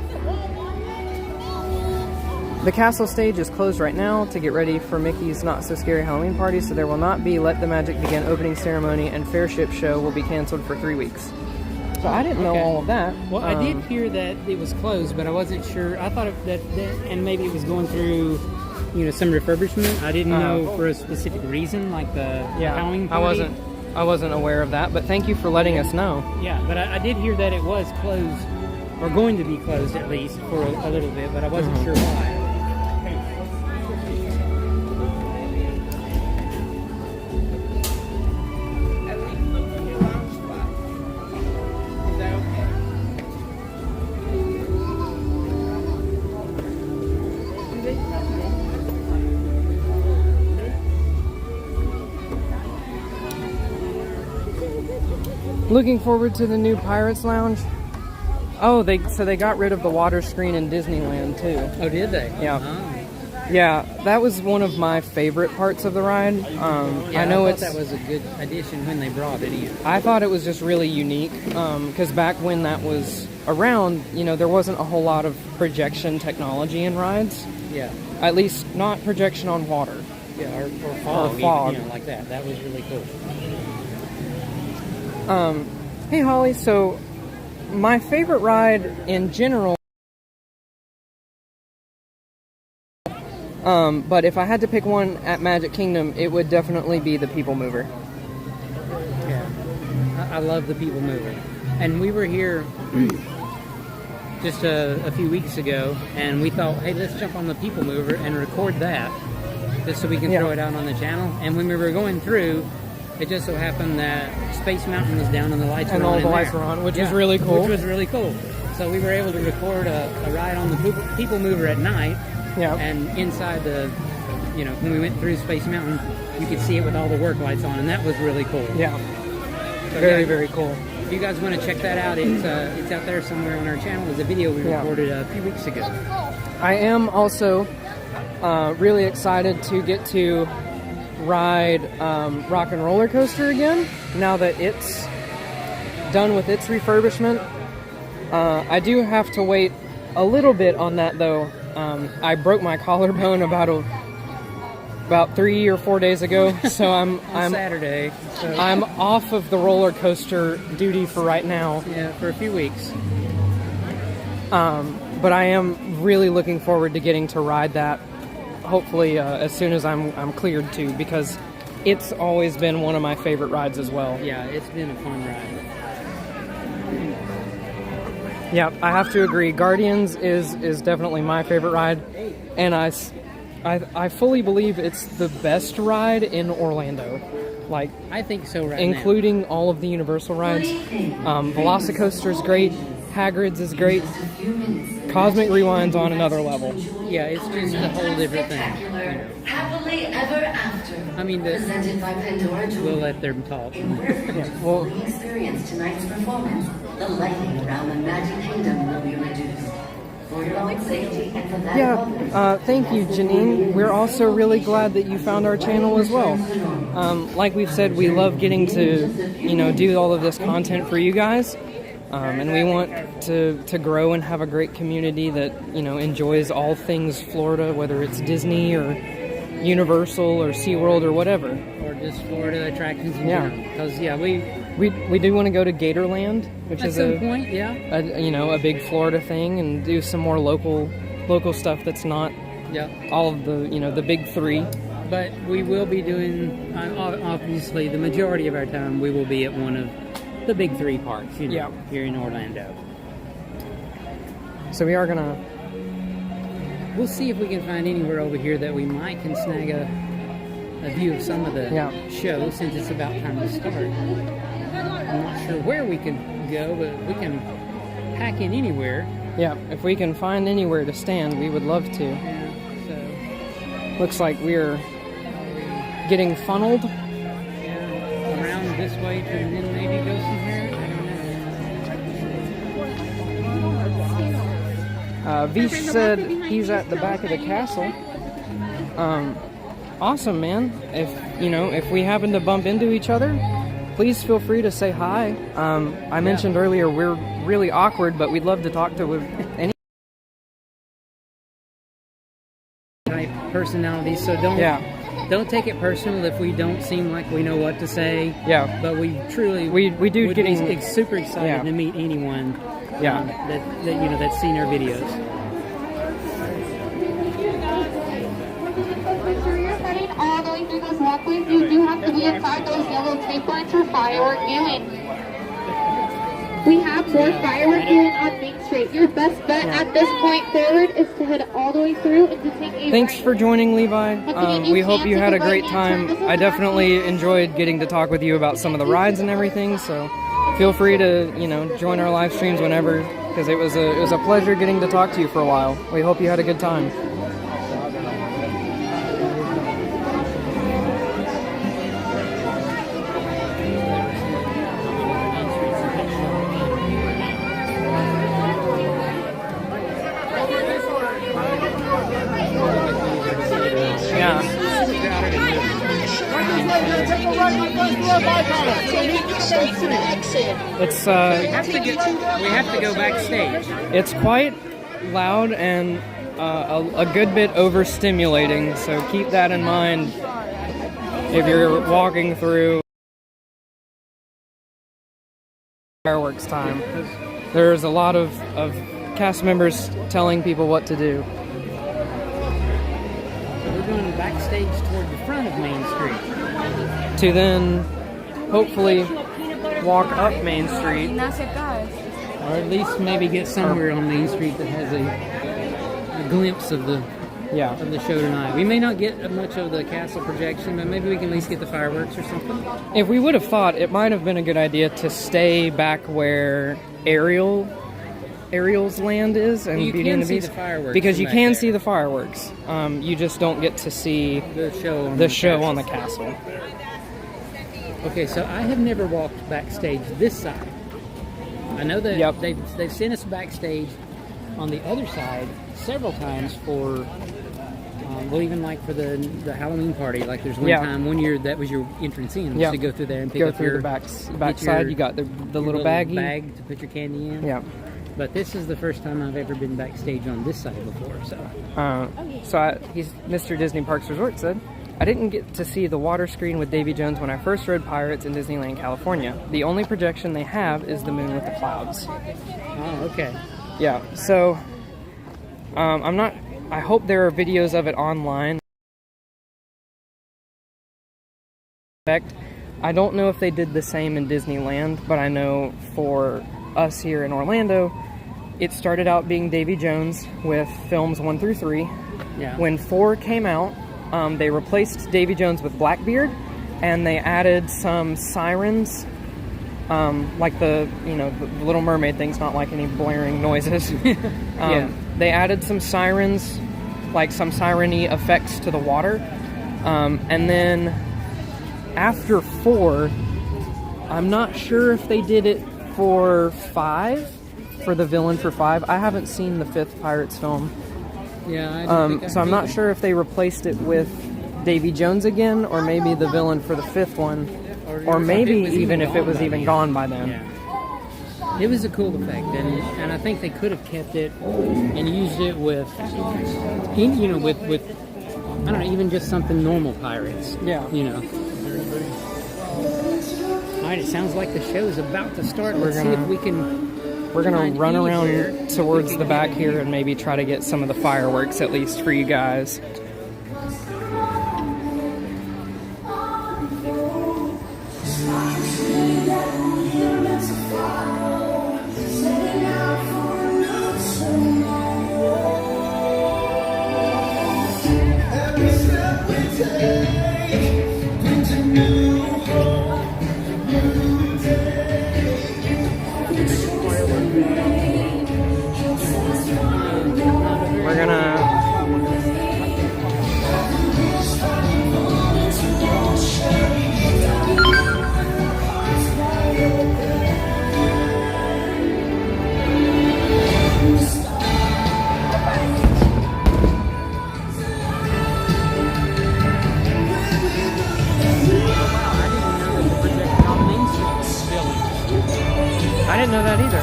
The castle stage is closed right now to get ready for Mickey's Not So Scary Halloween Party, so there will not be Let the Magic Begin opening ceremony, and Fair Ship show will be canceled for 3 weeks. So I didn't know all of that. Well, I did hear that it was closed, but I wasn't sure. I thought that and maybe it was going through some refurbishment. I didn't know for a specific reason, like the Howling Party. I wasn't aware of that, but thank you for letting us know. Yeah, but I did hear that it was closed, or going to be closed at least for a little bit, but I wasn't sure why. Looking forward to the new Pirates Lounge. Oh, they got rid of the water screen in Disneyland too. Oh, did they? Yeah. Oh. Yeah, that was one of my favorite parts of the ride. I know that was a good addition when they brought it in. I thought it was just really unique because back when that was around, there wasn't a whole lot of projection technology in rides. Yeah. At least not projection on water. Yeah, or fog. Or fog. Even, like that. That was really cool. Hey Holly, so my favorite ride in general, but if I had to pick one at Magic Kingdom, it would definitely be the People Mover. Yeah, I love the People Mover. And we were here just a few weeks ago, and we thought, hey, let's jump on the People Mover and record that, just so we can throw it out on the channel. And when we were going through, it just so happened that Space Mountain was down and the lights were on. And all the lights were on, which was really cool. Which was really cool. So we were able to record a ride on the People Mover at night. Yeah. And inside the, when we went through Space Mountain, you could see it with all the work lights on, and that was really cool. Yeah. So very, very cool. If you guys want to check that out, it's out there somewhere on our channel. It's a video we recorded a few weeks ago. I am also really excited to get to ride Rock and Roller Coaster again now that it's done with its refurbishment. I do have to wait a little bit on that though. I broke my collarbone about 3 or 4 days ago, so I'm Saturday. So. I'm off of the roller coaster duty for right now. Yeah, for a few weeks. But I am really looking forward to getting to ride that. Hopefully, as soon as I'm cleared to, because it's always been one of my favorite rides as well. Yeah, it's been a fun ride. Yeah, I have to agree. Guardians is definitely my favorite ride, and I fully believe it's the best ride in Orlando. Like, I think so, including all of the Universal rides. Velocicoaster's great. Hagrid's is great. Cosmic Rewind's on another level. Yeah, it's just a whole different thing. Happily ever after. I mean, we'll let them talk. Well, experience tonight's performance. The lighting around the Magic Kingdom will be reduced. For your own safety and for that thank you, Janine. We're also really glad that you found our channel as well. Like we've said, we love getting to, do all of this content for you guys. And we want to grow and have a great community that, enjoys all things Florida, whether it's Disney or Universal or SeaWorld or whatever. Or just Florida attractions in general. Because, we do want to go to Gatorland, which is at some point, a big Florida thing, and do some more local stuff that's not all of the big three. But we will be doing, obviously, the majority of our time, we will be at one of the big three parks, here in Orlando. So we are gonna... We'll see if we can find anywhere over here that we can snag a view of some of the show, since it's about time to start. I'm not sure where we can go, but we can pack in anywhere. Yeah, if we can find anywhere to stand, we would love to. Yeah, so... Looks like we're getting funneled. Around this way to then maybe go somewhere. I don't know. Vish said he's at the back of the castle. Awesome, man. If we happen to bump into each other, please feel free to say hi. I mentioned earlier we're really awkward, but we'd love to talk to any type personalities. So don't take it personal if we don't seem like we know what to say. Yeah. But we truly we do be super excited to meet anyone. That's seen our videos. walk with, you do have to be inside those yellow tape lines for firework viewing. We have more firework viewing on Main Street. Your best bet at this point forward is to head all the way through and to take a Thanks right. for joining, Levi. We hope you had a great time. I definitely enjoyed getting to talk with you about some of the rides and everything, so feel free to, you know, join our live streams whenever, because it was a pleasure getting to talk to you for a while. We hope you had a good time. It's we have to go backstage. it's quite loud and a good bit overstimulating, so keep that in mind if you're walking through fireworks time. There's a lot of cast members telling people what to do. We're going backstage toward the front of Main Street. To then hopefully walk up Main Street. Or at least maybe get somewhere on Main Street that has a glimpse of the show tonight. We may not get much of the castle projection, but maybe we can at least get the fireworks or something. If we would have thought, it might have been a good idea to stay back where Ariel's land is and You Beauty can and the see Beast, the fireworks because from you back can there. see the fireworks. You just don't get to see The show on the the show castle. on the castle. Okay, so I have never walked backstage this side. I know that they've sent us backstage on the other side several times for, well, even like for the Halloween party. Like there's one year that was your entrance in, was to go through there and pick go up through your the back your- side. You got the little baggie. bag to put your candy in. Yeah. But this is the first time I've ever been backstage on this side before. So He's Mr. Disney Parks Resort said, I didn't get to see the water screen with Davy Jones when I first rode Pirates in Disneyland, California. The only projection they have is the moon with the clouds. oh, okay. Yeah, so I hope there are videos of it online. I don't know if they did the same in Disneyland, but I know for us here in Orlando, it started out being Davy Jones with films 1 through 3. Yeah. When 4 came out, they replaced Davy Jones with Blackbeard, and they added some sirens, like the Little Mermaid thing's not like any blaring noises. They added some sirens, like some siren-y effects to the water, and then after 4, I'm not sure if they did it for 5, for the villain for 5. I haven't seen the 5th Pirates film. Yeah. So I'm not sure if they replaced it with Davy Jones again, or maybe the villain for the 5th one, or maybe even if it was even gone by then. Yeah. It was a cool effect, and I think they could have kept it and used it with I don't know, even just something normal pirates. Yeah. All right, it sounds like the show is about to start. Let's see if we can. We're gonna run around here towards the back here and maybe try to get some of the fireworks at least for you guys. We're gonna I didn't know that either.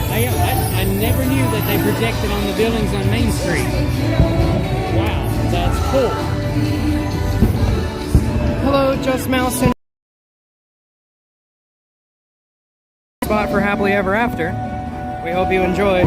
I never knew that they projected on the buildings on Main Street. Wow, that's cool. Hello, Just Mouse and spot for Happily Ever After. We hope you enjoy.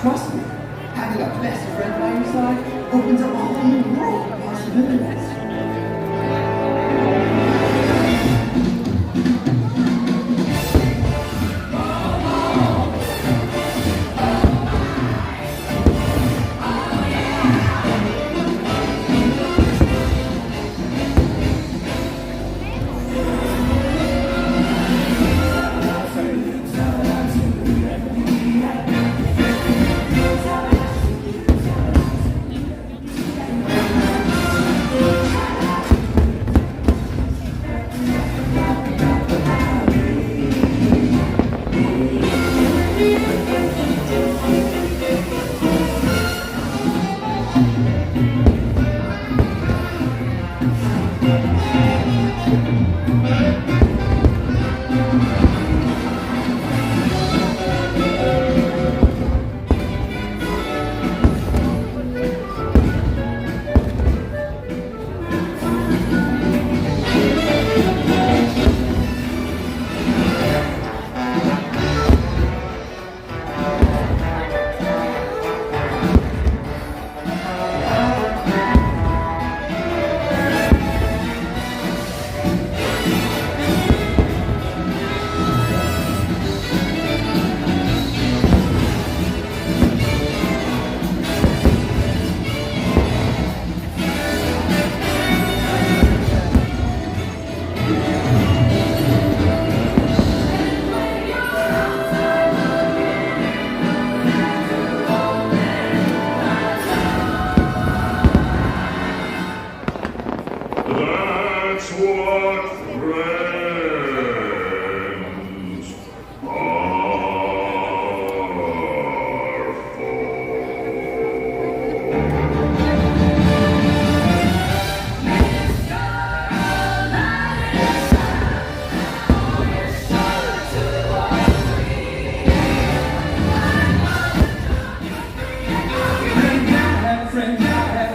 Trust me, having a best friend by your side opens up a whole new world of possibilities. That's what friends are for.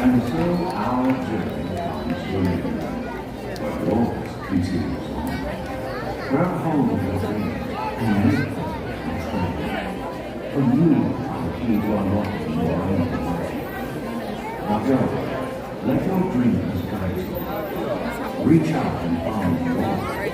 And so our journey comes to an end. But Walt continues on. Grab hold of your dream and make it true. For you are the key to unlocking your own potential. Now go, let your dreams guide you. Reach out and find your happy.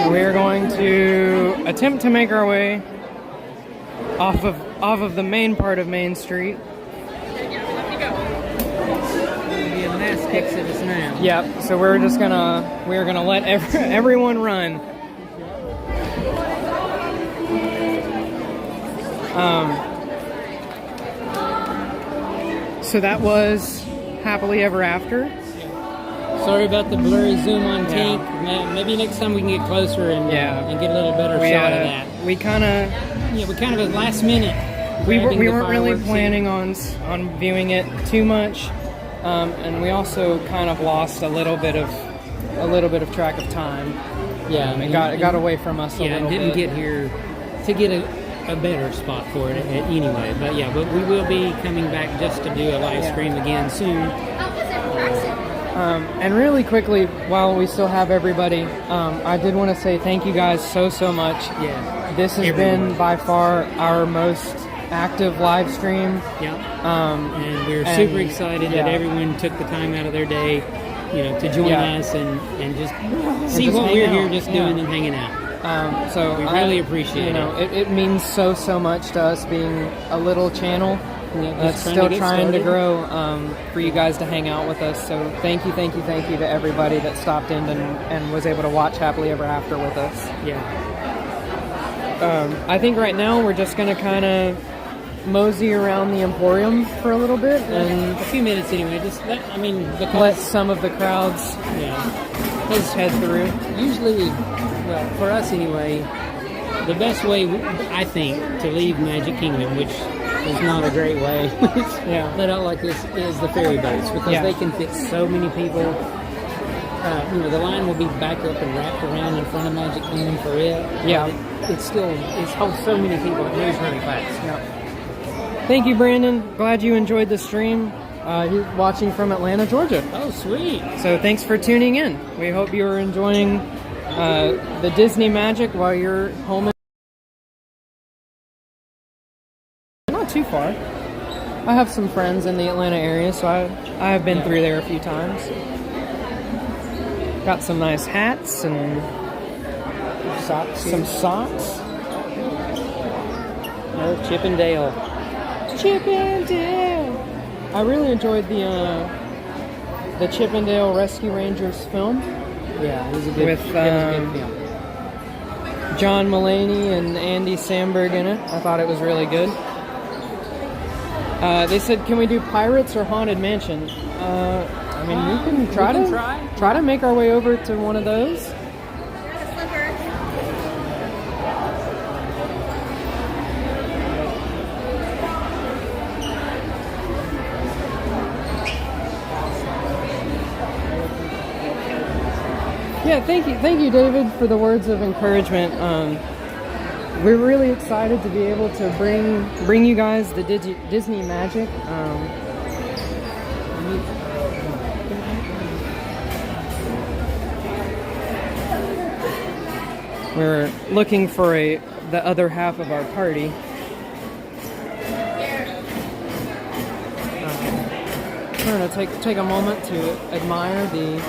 We're going to attempt to make our way off of the main part of Main Street. It'll be a mass exodus now. Yep. So we're gonna let everyone run. So that was Happily Ever After. Sorry about the blurry zoom on Tink. Maybe next time we can get closer and get a little better shot of that. We kind of at last minute. we weren't really planning on viewing it too much. and we also kind of lost a little bit of track of time. Yeah, It got away from us a little bit. Didn't get here to get a better spot for it anyway. But yeah, but we will be coming back just to do a live stream again soon. And really quickly, while we still have everybody, I did want to say thank you guys so much. Yeah, This has been by far our most active live stream. Yeah, and we're super excited that everyone took the time out of their day, to join us and just see what we're here just doing and hanging out. So we really appreciate it. It means so much to us being a little channel that's still trying to grow, for you guys to hang out with us. So thank you to everybody that stopped in and was able to watch Happily Ever After with us. Yeah. I think right now we're just going to kind of mosey around the Emporium for a little bit and a few minutes anyway. Because let some of the crowds head through. Usually, well, for us anyway, the best way I think to leave Magic Kingdom, which is not a great way, let out like this, is the ferry boats, because they can fit so many people. The line will be back up and wrapped around in front of Magic Kingdom for it. Yeah. It holds so many people. It moves really fast. Yeah. Thank you, Brandon. Glad you enjoyed the stream. You're watching from Atlanta, Georgia. Oh, sweet. So thanks for tuning in. We hope you're enjoying the Disney magic while you're home. Not too far. I have some friends in the Atlanta area, so I have been through there a few times. Got some nice hats and some socks. Oh, Chippendale. I really enjoyed the Chippendale Rescue Rangers film. Yeah, it was a good film. John Mulaney and Andy Samberg in it. I thought it was really good. They said, can we do Pirates or Haunted Mansion? We can try to make our way over to one of those. Yeah, thank you, David, for the words of encouragement. We're really excited to be able to bring you guys the Disney magic. We're looking for the other half of our party. We're going to take a moment to admire the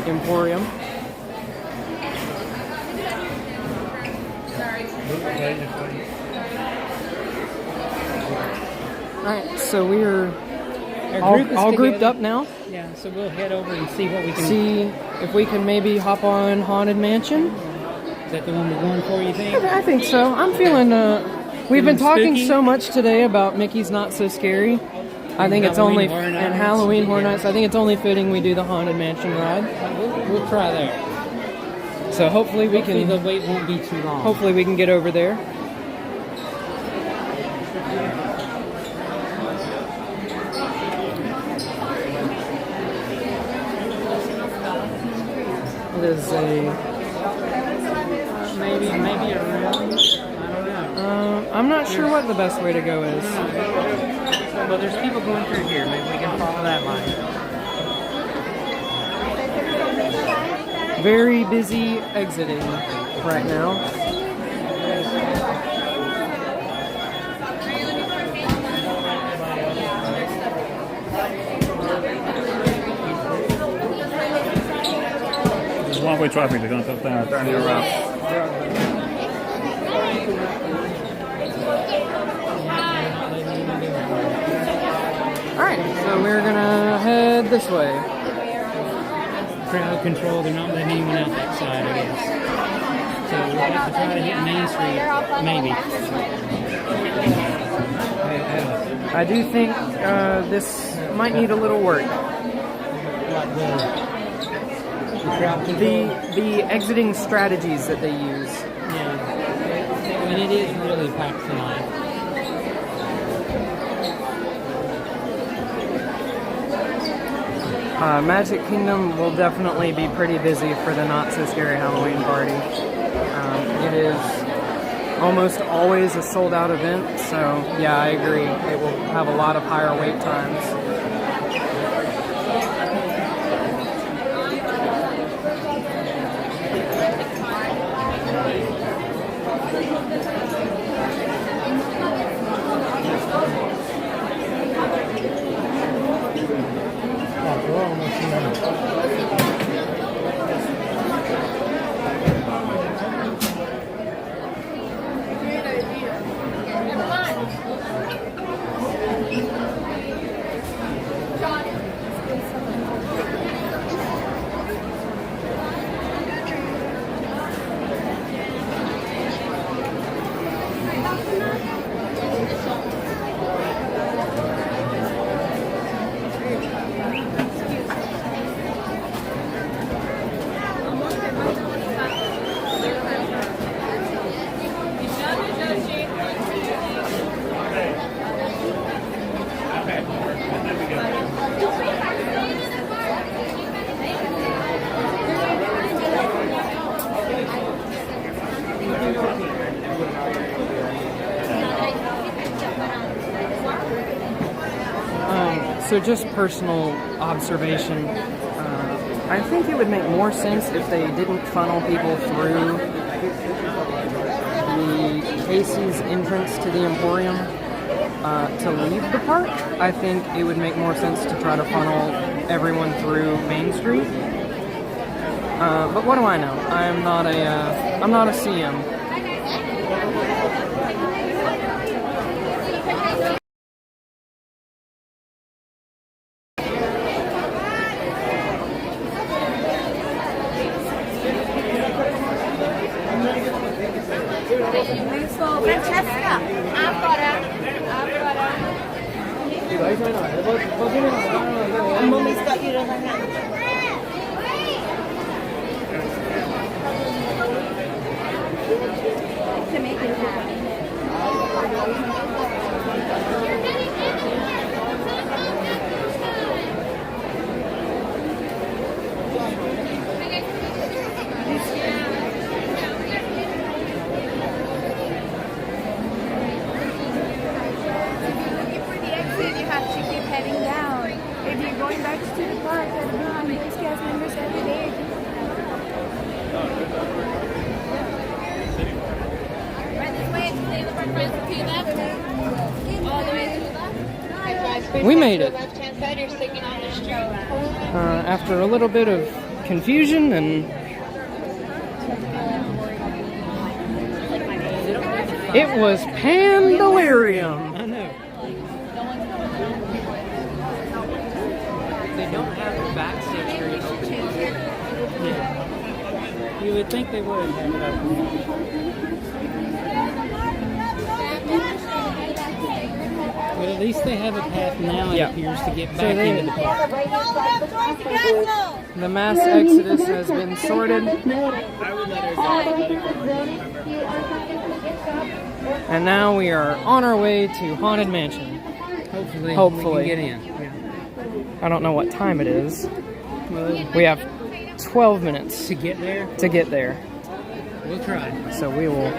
Emporium. Alright, so we're all grouped up now. Yeah, so we'll head over and see what we can see if we can maybe hop on Haunted Mansion. Is that the one we're going for, you think? I think so. I'm feeling we've been talking spooky? so much today about Mickey's Not So Scary. I think it's only and Halloween Horror Nights. I think it's only fitting we do the Haunted Mansion ride. We'll try that. So hopefully the wait won't be too long. Hopefully we can get over there. It is maybe around. I don't know. I'm not sure what the best way to go is. Well, there's people going through here. Maybe we can follow that line. Very busy exiting right now. There's one-way traffic. They're going to turn you around. Alright, so we're gonna head this way. Crowd control, they're not letting anyone out that side, I guess. So we'll have to try to hit Main Street, maybe. I do think this might need a little work. The exiting strategies that they use. Yeah. And it is really packed tonight. Magic Kingdom will definitely be pretty busy for the Not So Scary Halloween party. It is almost always a sold-out event, so yeah, I agree. It will have a lot of higher wait times. So just personal observation, I think it would make more sense if they didn't funnel people through the Casey's entrance to the Emporium to leave the park. I think it would make more sense to try to funnel everyone through Main Street. But what do I know? I'm not a CM. We made it. After a little bit of confusion and it was Pandalarium. I know. They don't have the backstage area open. Yeah. You would think they would have it open. But at least they have a path now, it appears, to get back into the park. The mass exodus has been sorted. And now we are on our way to Haunted Mansion. Hopefully. We can get in. Yeah. I don't know what time it is. Well, We have 12 minutes to get there. We'll try. So we will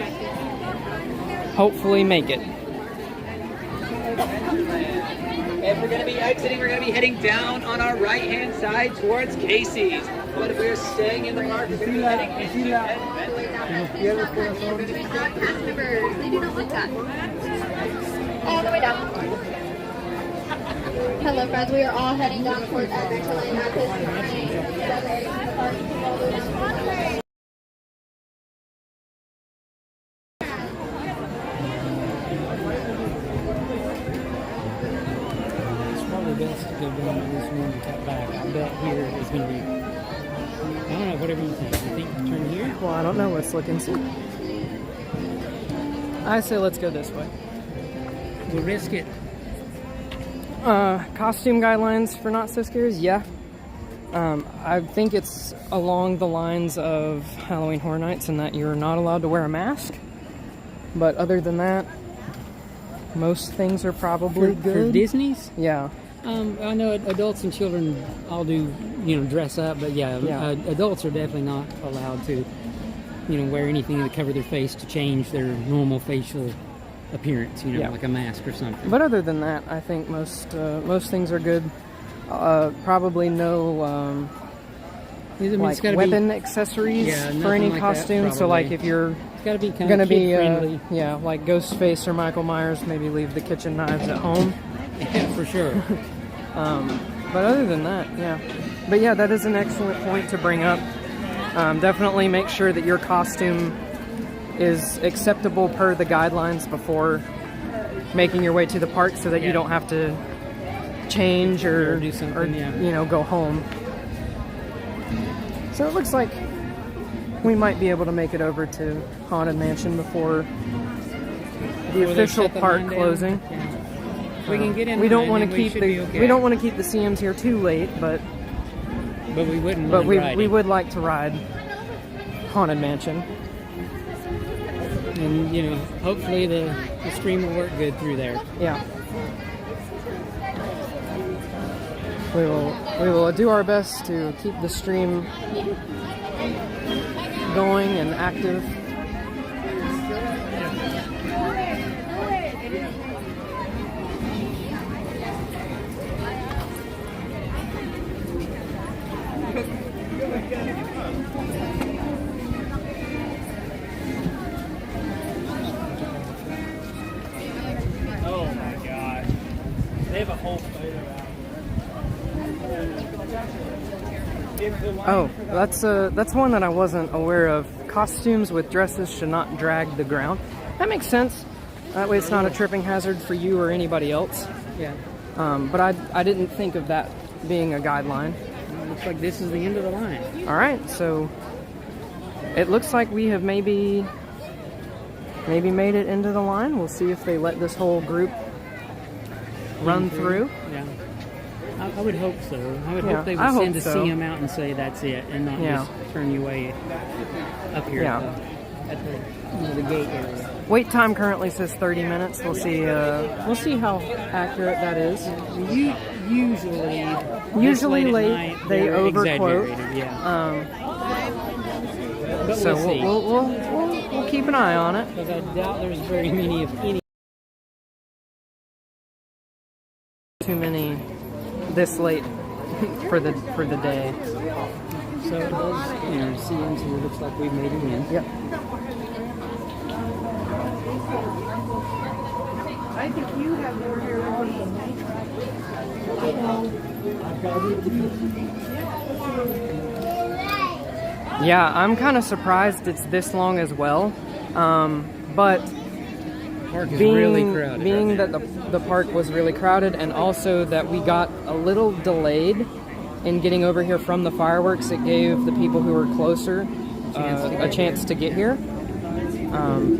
hopefully make it. If we're going to be exiting, we're going to be heading down on our right-hand side towards Casey's. But if we're staying in the park, we're going to be heading into Cast members, they do not like that. All the way down. Hello, friends. We are all heading down towards Adventureland at this time. Best to go down to this one and cut back. I bet here is going to be, I don't know, whatever you think. You think turn here? Well, I don't know. Let's look and see. I say let's go this way. We'll risk it. Costume guidelines for Not So Scares? Yeah. I think it's along the lines of Halloween Horror Nights in that you're not allowed to wear a mask. But other than that, most things are probably good. For Disney's? Yeah. I know adults and children all do, dress up, but adults are definitely not allowed to, wear anything to cover their face to change their normal facial appearance, like a mask or something. But other than that, I think most things are good. Probably no weapon accessories for any like costume. So like if you're going to be friendly. like Ghostface or Michael Myers, maybe leave the kitchen knives at home. Yeah, for sure. But other than that, But yeah, that is an excellent point to bring up. Definitely make sure that your costume is acceptable per the guidelines before making your way to the park, so that you don't have to change or do something, go home. So it looks like we might be able to make it over to Haunted Mansion before the official park closing. We can get in. We don't want to keep we don't want to keep the CMs here too late, but we wouldn't. But we would like to ride Haunted Mansion. And hopefully the stream will work good through there. Yeah. We will do our best to keep the stream going and active. Oh my god. They have a whole photo out. Oh, that's one that I wasn't aware of. Costumes with dresses should not drag the ground. That makes sense. That way it's not a tripping hazard for you or anybody else. Yeah. But I didn't think of that being a guideline. Looks like this is the end of the line. All right, so it looks like we have maybe made it into the line. We'll see if they let this whole group run through. Yeah. I would hope so. I would hope they would send a CM out and say that's it, and not just turn you away up here at the gate area. Wait time currently says 30 minutes. We'll see how accurate that is. Usually late they overquote. But so we'll keep an eye on it. Because I doubt there's very many of any. Too many this late for the day. So it does, CMs here looks like we've made it in. Yep. I think you have more hair than me. Yeah, I'm kind of surprised it's this long as well. But park is really crowded. Being that the park was really crowded, and also that we got a little delayed in getting over here from the fireworks, it gave the people who were closer a chance to get here.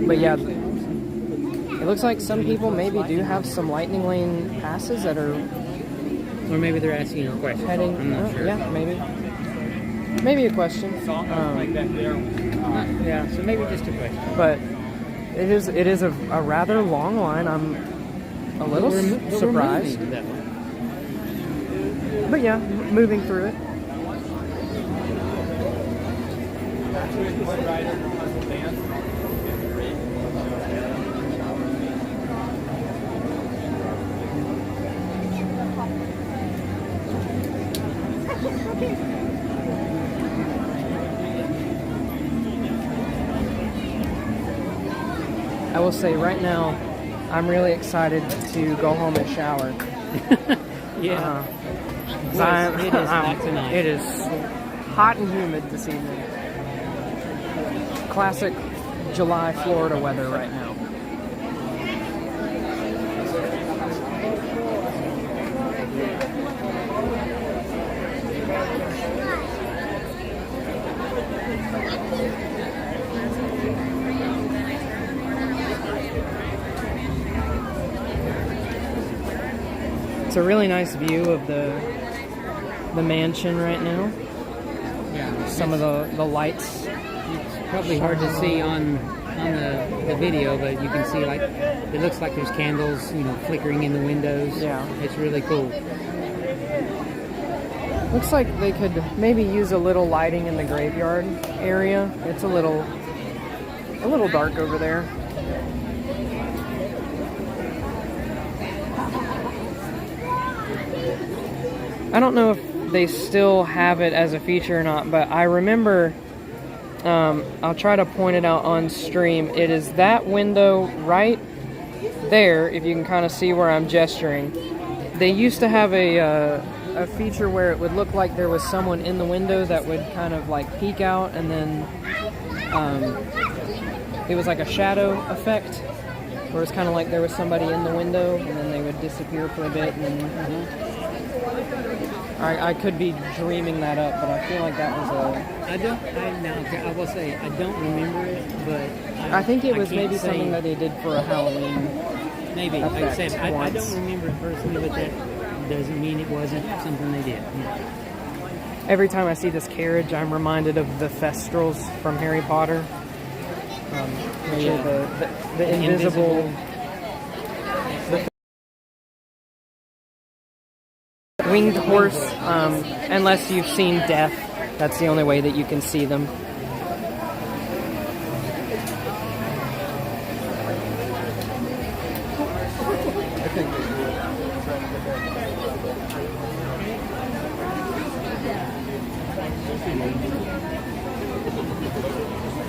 But yeah, it looks like some people maybe do have some lightning lane passes that are... Or maybe they're asking a question. I'm not sure. Yeah, maybe a question. Yeah, so maybe just a question. But it is a rather long line. I'm a little surprised. But yeah, moving through it. I will say right now, I'm really excited to go home and shower. Yeah. It is hot tonight. It is hot and humid this evening. Classic July Florida weather right now. It's a really nice view of the mansion right now. Yeah, some of the lights. It's probably hard to see on the video, but you can see it looks like there's candles, flickering in the windows. Yeah, it's really cool. Looks like they could maybe use a little lighting in the graveyard area. It's a little dark over there. I don't know if they still have it as a feature or not, but I remember, I'll try to point it out on stream. It is that window right there, if you can kind of see where I'm gesturing. They used to have a feature where it would look like there was someone in the window that would kind of like peek out, and then it was like a shadow effect, where it's kind of like there was somebody in the window, and then they would disappear for a bit, and then... I could be dreaming that up, but I feel like that was I will say, I don't remember it, but... I think it was maybe something that they did for a Halloween. Maybe. Like I said, I don't remember it personally, but that doesn't mean it wasn't something they did. Yeah. Every time I see this carriage, I'm reminded of the Thestrals from Harry Potter. Which are the invisible... winged horse, unless you've seen Death. That's the only way that you can see them.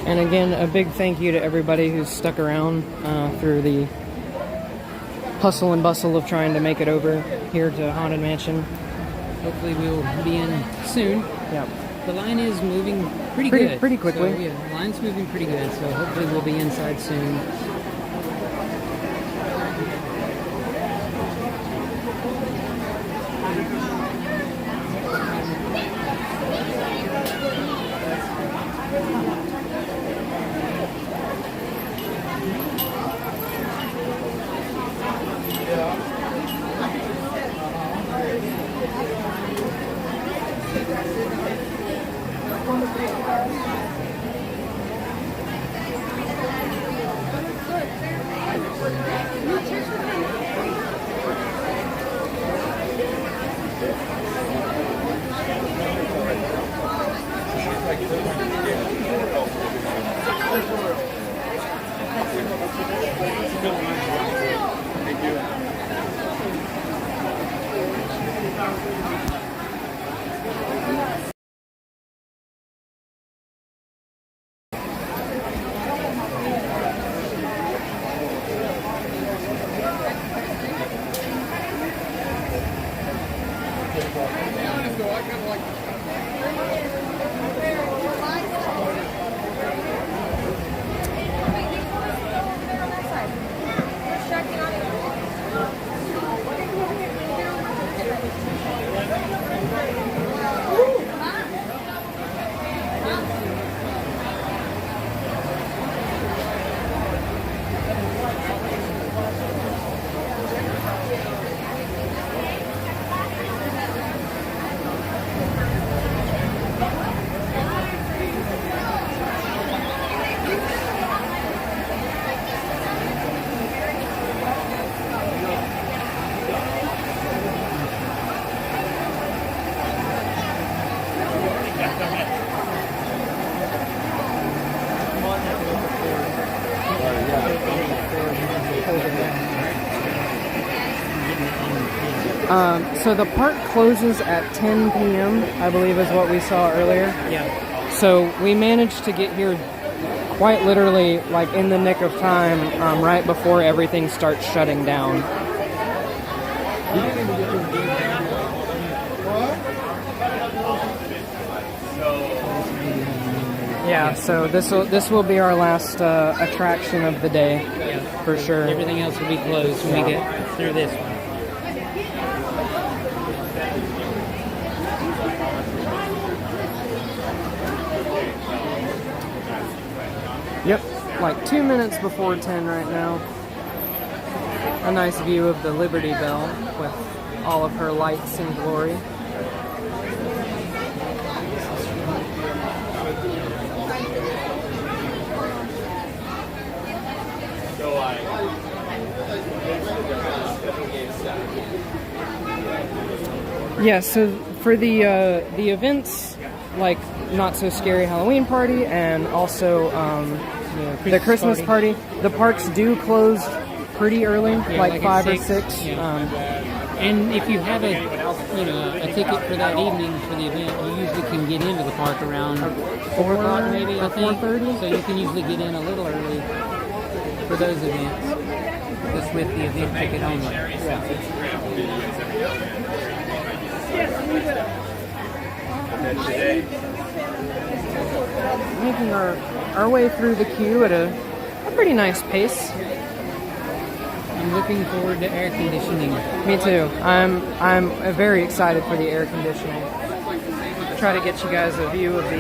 And again, a big thank you to everybody who's stuck around through the hustle and bustle of trying to make it over here to Haunted Mansion. Hopefully we'll be in soon. Yeah. The line is moving pretty good. Pretty quickly. So, yeah, the line's moving pretty good, so hopefully we'll be inside soon. So the park closes at 10 p.m., I believe is what we saw earlier. Yeah. So we managed to get here quite literally like in the nick of time, right before everything starts shutting down. Yeah, so this will be our last attraction of the day, for sure. Everything else will be closed when we get through this one. Yep, like 2 minutes before 10 right now. A nice view of the Liberty Bell with all of her lights and glory. Yeah, so for the events, like Not So Scary Halloween Party and also the Christmas party, the parks do close pretty early, like 5 or 6. And if you have a ticket for that evening for the event, you usually can get into the park around 4 o'clock maybe, I think. 4:30. So you can usually get in a little early for those events, just with the event ticket only. Making our way through the queue at a pretty nice pace. I'm looking forward to air conditioning. Me too. I'm very excited for the air conditioning. Try to get you guys a view of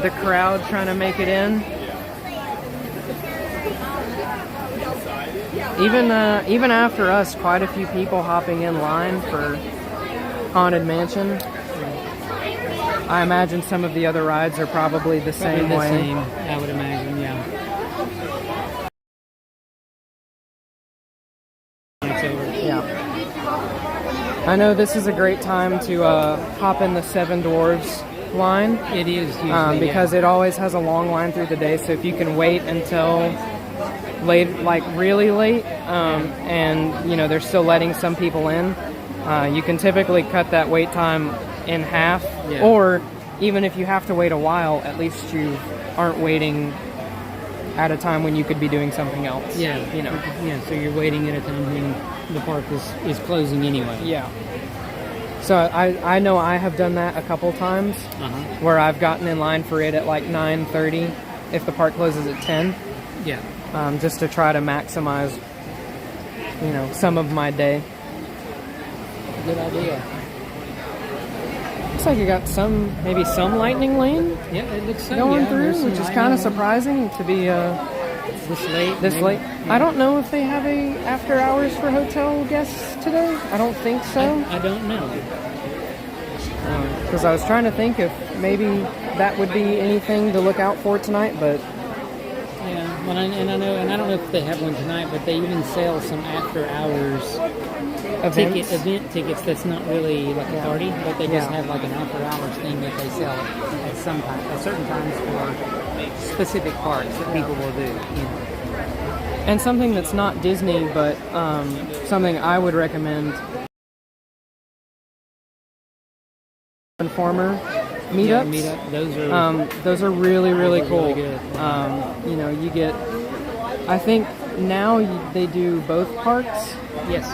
the crowd trying to make it in. Even after us, quite a few people hopping in line for Haunted Mansion. I imagine some of the other rides are probably the same way. Same, I would imagine, yeah. Yeah. I know this is a great time to hop in the Seven Dwarves line. It is usually, because it always has a long line through the day. So if you can wait until late, like really late, and they're still letting some people in, you can typically cut that wait time in half. Yeah. Or even if you have to wait a while, at least you aren't waiting at a time when you could be doing something else. Yeah, so you're waiting at a time when the park is closing anyway. Yeah. So I know I have done that a couple times, where I've gotten in line for it at like 9:30 if the park closes at 10. Yeah. Just to try to maximize, some of my day. Good idea. Looks like you got maybe some lightning lane. Yeah, it looks so, going through, which is kind of surprising to be this late. I don't know if they have a after hours for hotel guests today. I don't think so. I don't know. Because I was trying to think if maybe that would be anything to look out for tonight, but yeah. Well, I don't know if they have one tonight, but they even sell some after hours event tickets. That's not really like a party, but they just have like an after hours thing that they sell at certain times for specific parks that people will do. And something that's not Disney, but something I would recommend. Informer meetups. Those are really, really cool. Really good. You get. I think now they do both parks. Yes.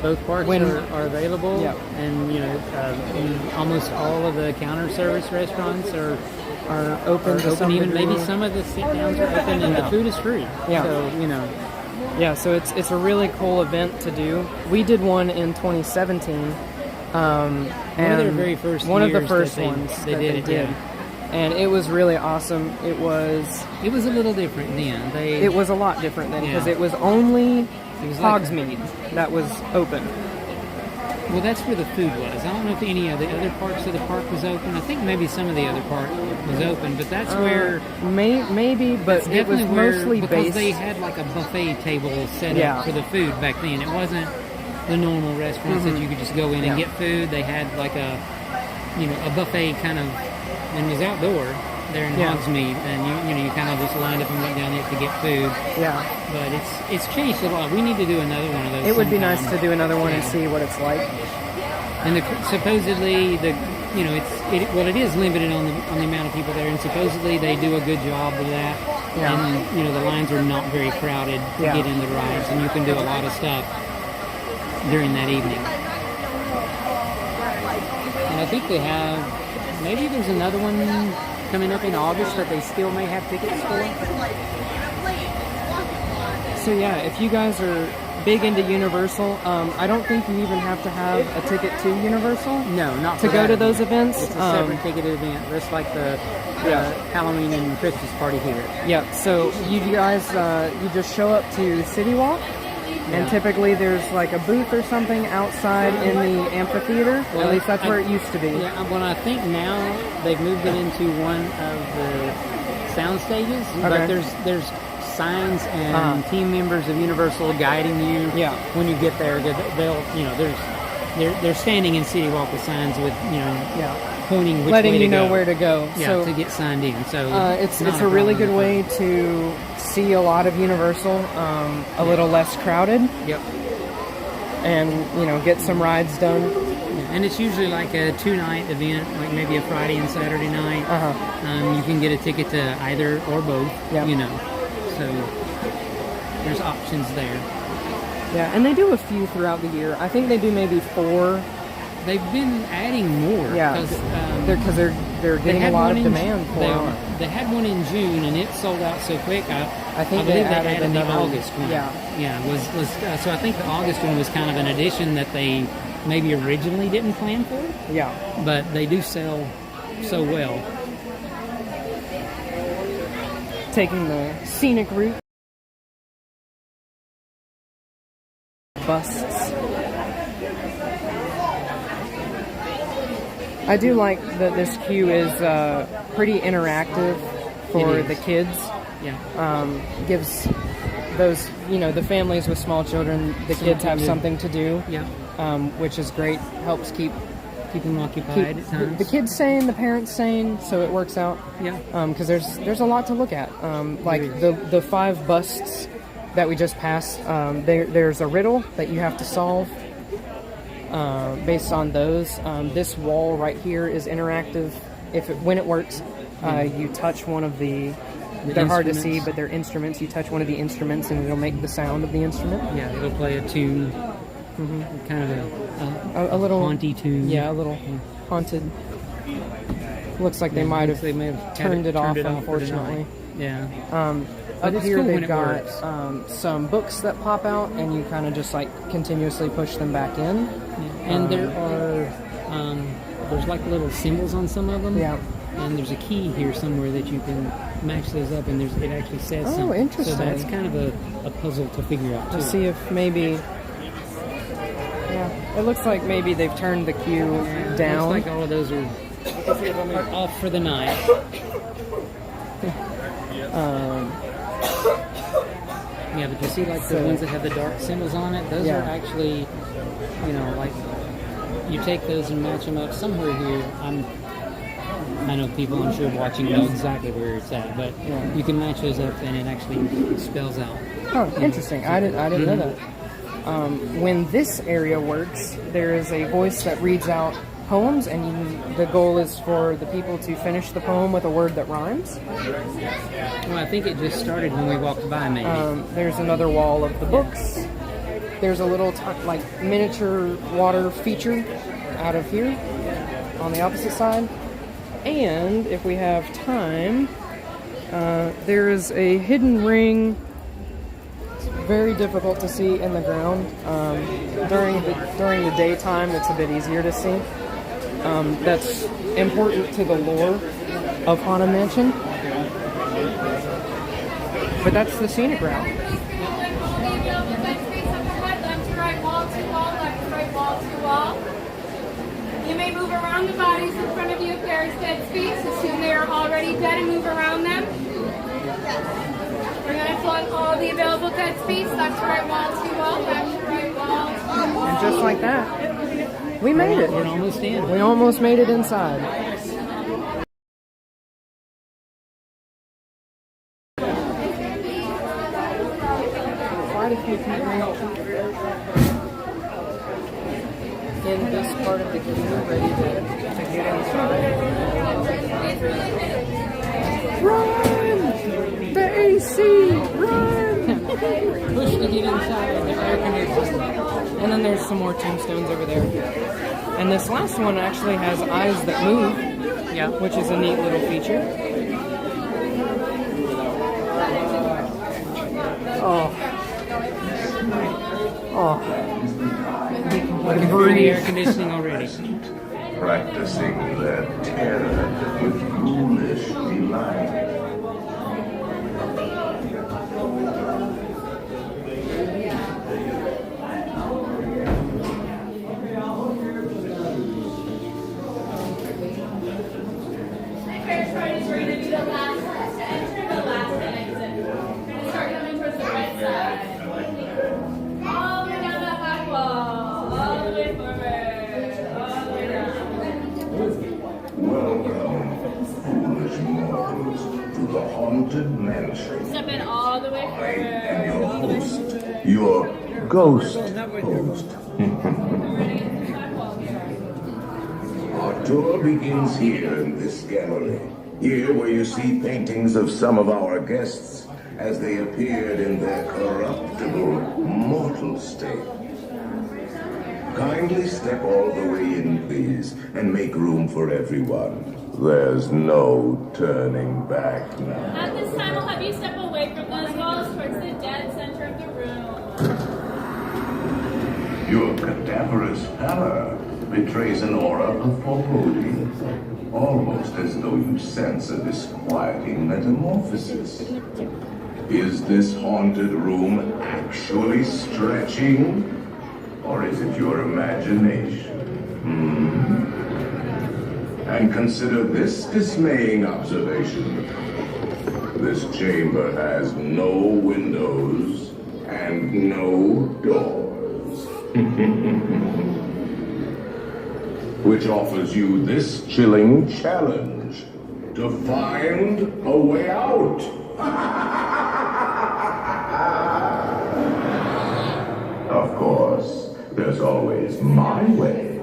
Both parks are available. Yeah. And almost all of the counter service restaurants are open. Even maybe some of the sit downs are open, and the food is free. Yeah. So Yeah. So it's a really cool event to do. We did one in 2017. One of their very first one of the years first that ones they that did they it, did. And it was really awesome. It was a little different then. It was a lot different then because it was only Hogsmeade that was open. Well, that's where the food was. I don't know if any of the other parts of the park was open. I think maybe some of the other part was open, but that's where maybe, but it was mostly because based. they had like a buffet table set up for the food back then. It wasn't the normal restaurants that you could just go in and get food. They had like a buffet kind of, and it was outdoor there in Hogsmeade, and you kind of just lined up and went down there to get food. Yeah. But it's changed a lot. We need to do another one of those. It would be nice to do another one and see what it's like. And supposedly it is limited on the amount of people there, and supposedly they do a good job with that. Yeah. And the lines are not very crowded to get into the rides, and you can do a lot of stuff during that evening. And I think they have, maybe there's another one coming up in August that they still may have tickets for. So yeah, if you guys are big into Universal, I don't think you even have to have a ticket to Universal. No, not to go to those events. It's a separate ticketed event, just like the Halloween and Christmas party here. Yeah, so you guys, you just show up to City Walk, and typically there's like a booth or something outside in the amphitheater. Well, at least that's where it used to be. Yeah, well, I think now they've moved it into one of the sound stages, but there's signs and team members of Universal guiding you when you get there. They'll, they're standing in City Walk with signs with Yeah. pointing which Letting way to you know go. where to go. Yeah, So to get signed in. So it's not a really good problem. way to see a lot of Universal, a little less crowded, Yep. and get some rides done. Yeah, and it's usually like a 2-night event, like maybe a Friday and Saturday night. You can get a ticket to either or both. Yep. So there's options there. Yeah, and they do a few throughout the year. I think they do maybe 4. They've been adding more. Yeah, because they're getting a lot of demand for them. They had one in June and it sold out so quick. I think believe they added the another August one. Yeah. So I think the August one was kind of an addition that they maybe originally didn't plan for. Yeah. But they do sell so well. Taking the scenic route. Busts. I do like that this queue is pretty interactive for the kids. Yeah. Gives those, the families with small children, the kids have something to do. Yeah. Which is great. Helps keep them occupied at times. The kids sane, the parents sane, so it works out. Yeah. Because there's a lot to look at. Like the 5 busts that we just passed. There's a riddle that you have to solve. Based on those, this wall right here is interactive. When it works, you touch one of they're hard to see, but they're instruments. You touch one of the instruments, and it'll make the sound of the instrument. Yeah, it'll play a tune, kind of a little haunty tune. Yeah, a little haunted. Looks like they might have turned it off, unfortunately. Yeah. Up here they've got some books that pop out, and you kind of just like continuously push them back in. Yeah. And there are there's like little symbols on some of them. Yeah. And there's a key here somewhere that you can match those up, and it actually says something. Oh, interesting. So that's kind of a puzzle to figure out too. To see if maybe. Yeah, it looks like maybe they've turned the queue down. Looks like all of those are off for the night. Yeah, but you see like the ones that have the dark symbols on it, those are actually, like you take those and match them up somewhere here. I know people I'm sure watching know exactly where it's at, but you can match those up and it actually spells out. Oh, interesting. I didn't know that. When this area works, there is a voice that reads out poems, and the goal is for the people to finish the poem with a word that rhymes. Well, I think it just started when we walked by, maybe. There's another wall of the books. There's a little miniature water feature out of here on the opposite side. And if we have time, there is a hidden ring. It's very difficult to see in the ground. During the daytime, it's a bit easier to see. That's important to the lore of Haunted Mansion. But that's the scenic route. You may move around the bodies in front of you if there is dead space. Assume they are already dead and move around them. We're going to plug all the available dead space. Left to right wall to wall, left to right wall to wall. And just like that, we made it. We're almost in. We almost made it inside. Quite a few people in this part of the queue ready to get inside. Run! The AC! Run! Push to get inside the air conditioning. And then there's some more tombstones over there. And this last one actually has eyes that move, which is a neat little feature. Looking for the air conditioning already. Practicing their terror with ghoulish delight. All the way down that back wall. All the way forward. to the haunted mansion. Step in all the way I forward. am your host, your ghost host. Our tour begins here in this gallery. Here where you see paintings of some of our guests as they appeared in their corruptible, mortal state. Kindly step all the way in, please, and make room for everyone. There's no turning back now. At this time, we'll have you step away from those walls towards the dead center of the room. Your cadaverous pallor betrays an aura of foreboding, almost as though you sense a disquieting metamorphosis. Is this haunted room actually stretching? Or is it your imagination? And consider this dismaying observation. This chamber has no windows and no doors. Which offers you this chilling challenge to find a way out. Of course, there's always my way.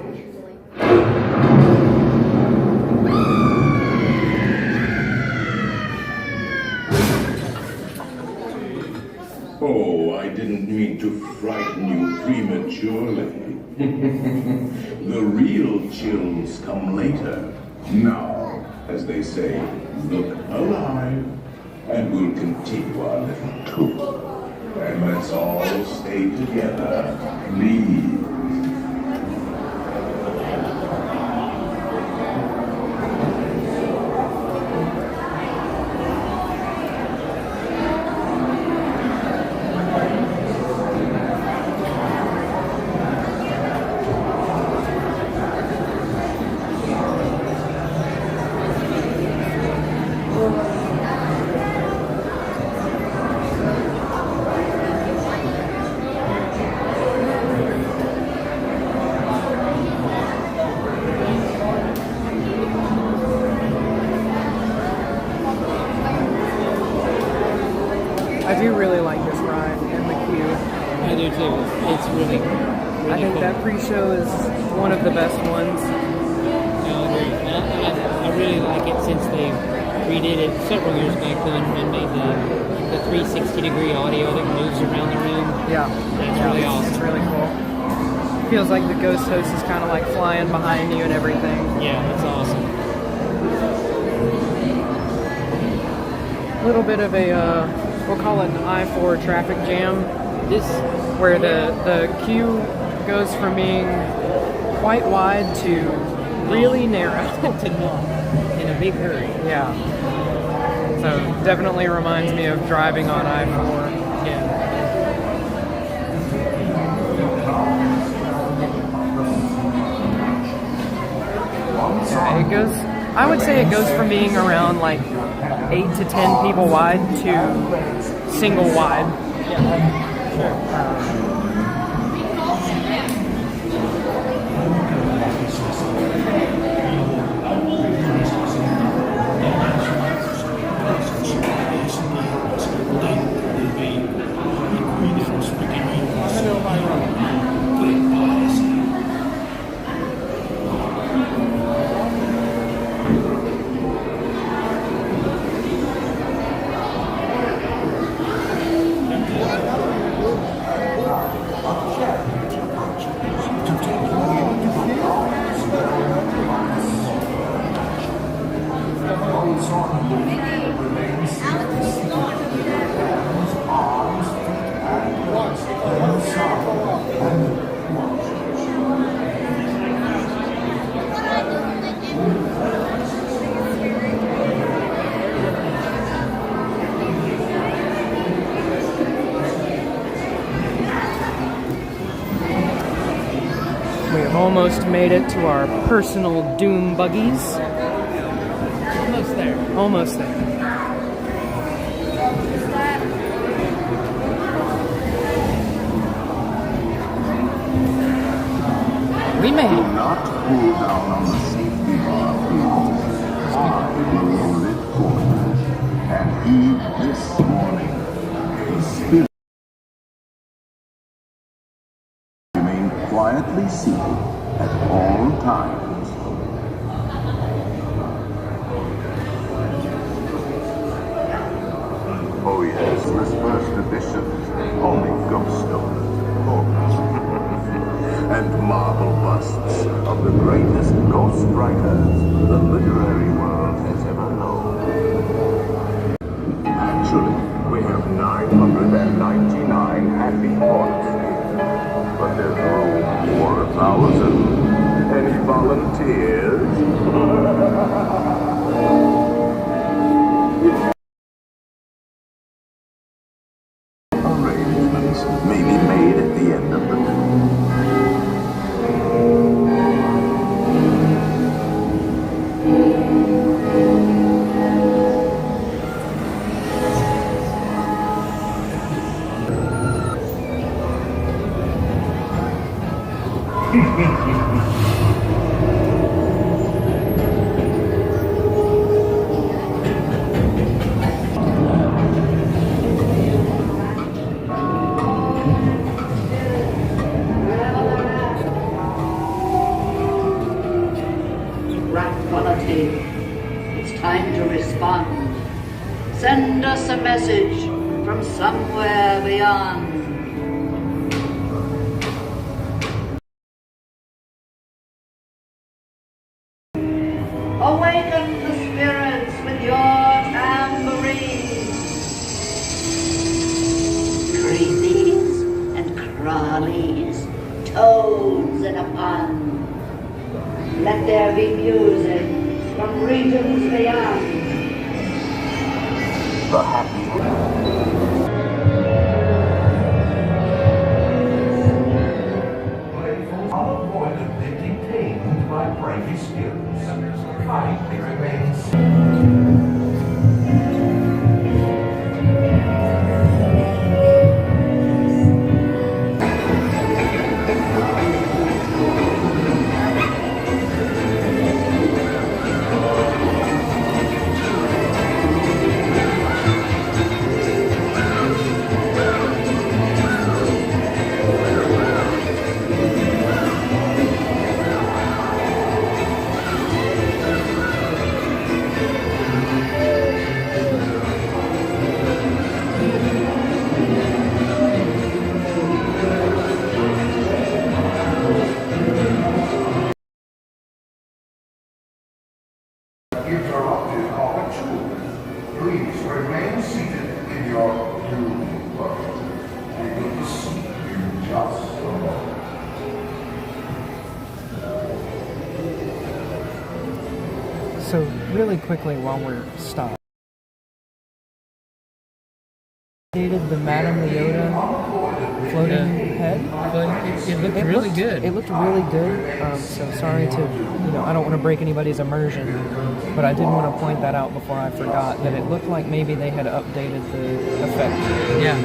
Oh, I didn't mean to frighten you prematurely. The real chills come later. Now, as they say, look alive, and we'll continue our little tour. And let's all stay together, please. I do really like this ride in the queue. I do too. It's really I think cool. that pre-show is one of the best ones. No, I agree. And I really like it since they redid it several years back then and made the 360-degree audio that moves around the room. Yeah. That's really awesome. It's really cool. Feels like the ghost host is kind of like flying behind you and everything. Yeah, that's awesome. A little bit of a, we'll call it an I-4 traffic jam. This, where the queue goes from being quite wide to really narrow. To not in a big hurry. Yeah. So definitely reminds me of driving on I-4. Yeah. Yeah, it goes. I would say it goes from being around like 8 to 10 people wide to single wide. Yeah. Sure. We have almost made it to our personal doom buggies. Almost there. Almost there. We made it. Not pull down on the safety bar, please. I will hold it for you. tombstones, poets, and marble busts of the greatest ghost writers the literary world has ever known. Actually, we have 999 happy thoughts here, but there's room for 1,000. Any volunteers? Arrangements may be made at the end of the day. Tranquility. It's time to respond. Send us a message from somewhere beyond. Awaken the spirits with your tambourines. Creepies and crawlies, toads in a pond. Let there be music from regions beyond. The happy. I'll avoid being detained by brightly skills. Kindly remains. Interrupted opportunity. Please remain seated in your new berth. We will see you just a moment. So really quickly while we're stopped, the Madame Leota floating head. It looked really good. It looked really good. So sorry to, I don't want to break anybody's immersion, but I did want to point that out before I forgot that it looked like maybe they had updated the effect. Yeah.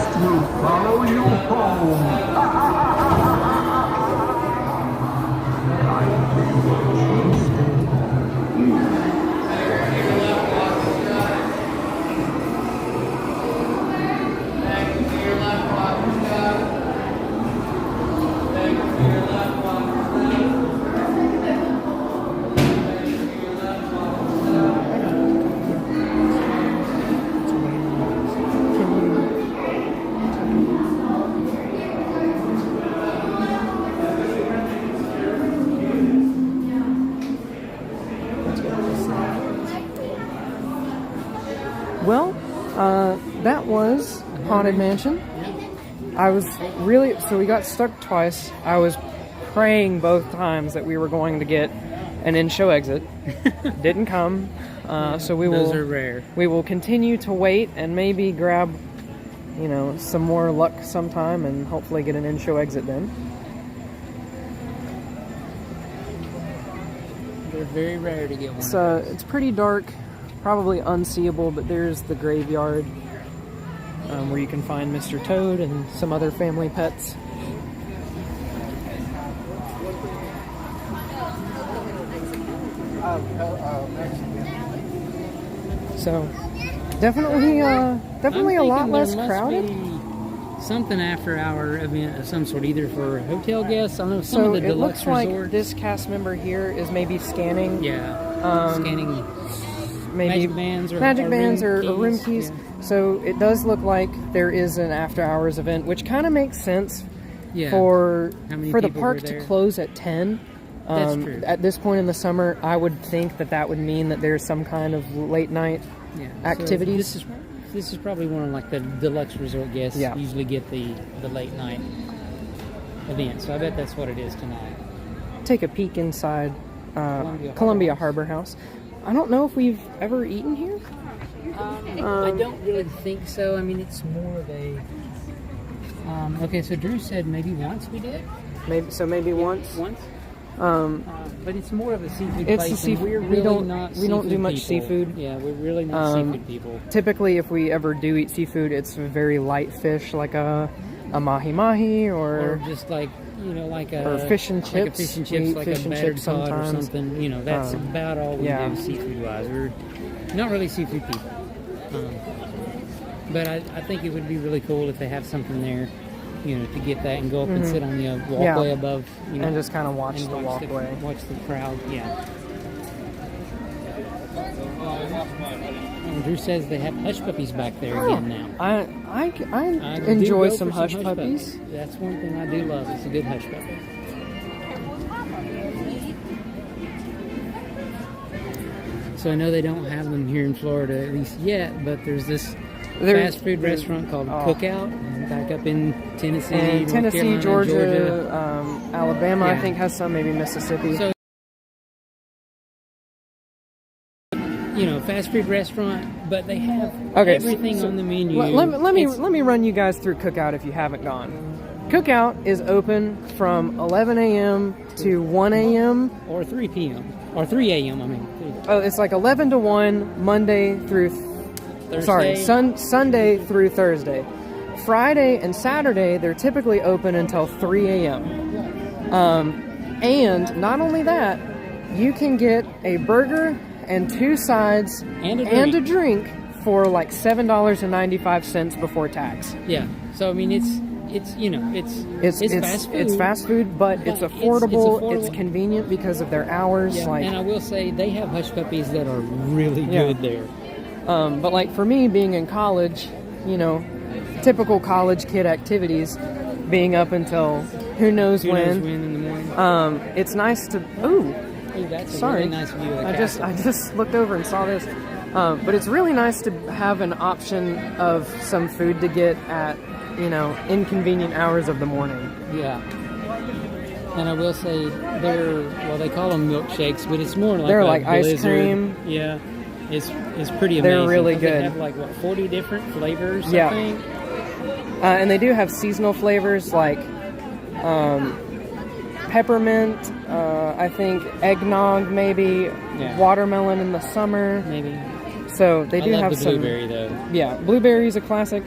ghost will follow you home. Well, that was Haunted Mansion. I was really, so we got stuck twice. I was praying both times that we were going to get an in-show exit. Didn't come. So we will. Those are rare. We will continue to wait and maybe grab, you know, some more luck sometime and hopefully get an in-show exit then. They're very rare to get one. So it's pretty dark, probably unseeable, but there's the graveyard where you can find Mr. Toad and some other family pets. So definitely a lot less crowded. Something after hour event of some sort, either for hotel guests. I know some So of the it deluxe looks like resorts. this cast member here is maybe scanning. Scanning maybe magic bands or room keys. Yeah. So it does look like there is an after hours event, which kind of makes sense Yeah. for How many the people park were to there? close at 10. That's true. At this point in the summer, I would think that would mean that there's some kind of late night activities. So this is probably one of like the deluxe resort guests usually get the late night event. So I bet that's what it is tonight. Take a peek inside Columbia Harbor House. I don't know if we've ever eaten here. I don't really think so. I mean, it's more of a. Okay, so Drew said maybe once we did. Maybe once. Once. But it's more of a seafood It's place. a seafood. We're we really don't not. we don't do seafood much people. seafood. Yeah, we're really not seafood people. Typically, if we ever do eat seafood, it's very light fish, like a mahi mahi Or just like like a or fish and chips. like a fish and chips, We eat like fish a and battered chips cod or sometimes. something. That's about all we do seafood wise. We're not really seafood people. But I think it would be really cool if they have something there, to get that and go up and sit on the walkway above, and just kind of watch the walkway. Watch the crowd, And Drew says they have hush puppies back there again now. I do enjoy go some for hush puppies. That's one thing I do love. It's a good hush puppy. So I know they don't have them here in Florida, at least yet, but there's this fast food restaurant called Cookout back up in Tennessee, And North Tennessee, Carolina, Georgia, Alabama, I Yeah. think has some, maybe Mississippi. So, fast food restaurant, but they have everything on the menu. Let me run you guys through Cookout if you haven't gone. Cookout is open from 11 a.m. to 1 a.m. Or 3 p.m. Or 3 a.m. I mean. Oh, it's like 11 to 1 Monday through Sunday through Thursday. Friday and Saturday, they're typically open until 3 a.m. And not only that, you can get a burger and 2 sides and a drink for like $7.95 before tax. Yeah. So I mean, it's fast food. It's fast food, but it's affordable. It's convenient because of their hours. Yeah, and I will say they have hush puppies that are really good there. But like for me, being in college, typical college kid activities, being up until who knows when in the morning. It's nice to. That's sorry. a really nice view of the castle. I just looked over and saw this. But it's really nice to have an option of some food to get at inconvenient hours of the morning. Yeah. And I will say they call them milkshakes, but it's more like they're a like ice blizzard. cream. Yeah. It's pretty amazing. They're really good. They have like 40 different flavors, Yeah. I think. And they do have seasonal flavors like peppermint, I think eggnog maybe, watermelon in the summer. Maybe. So they do I love have the some blueberry though. Yeah, blueberry's a classic.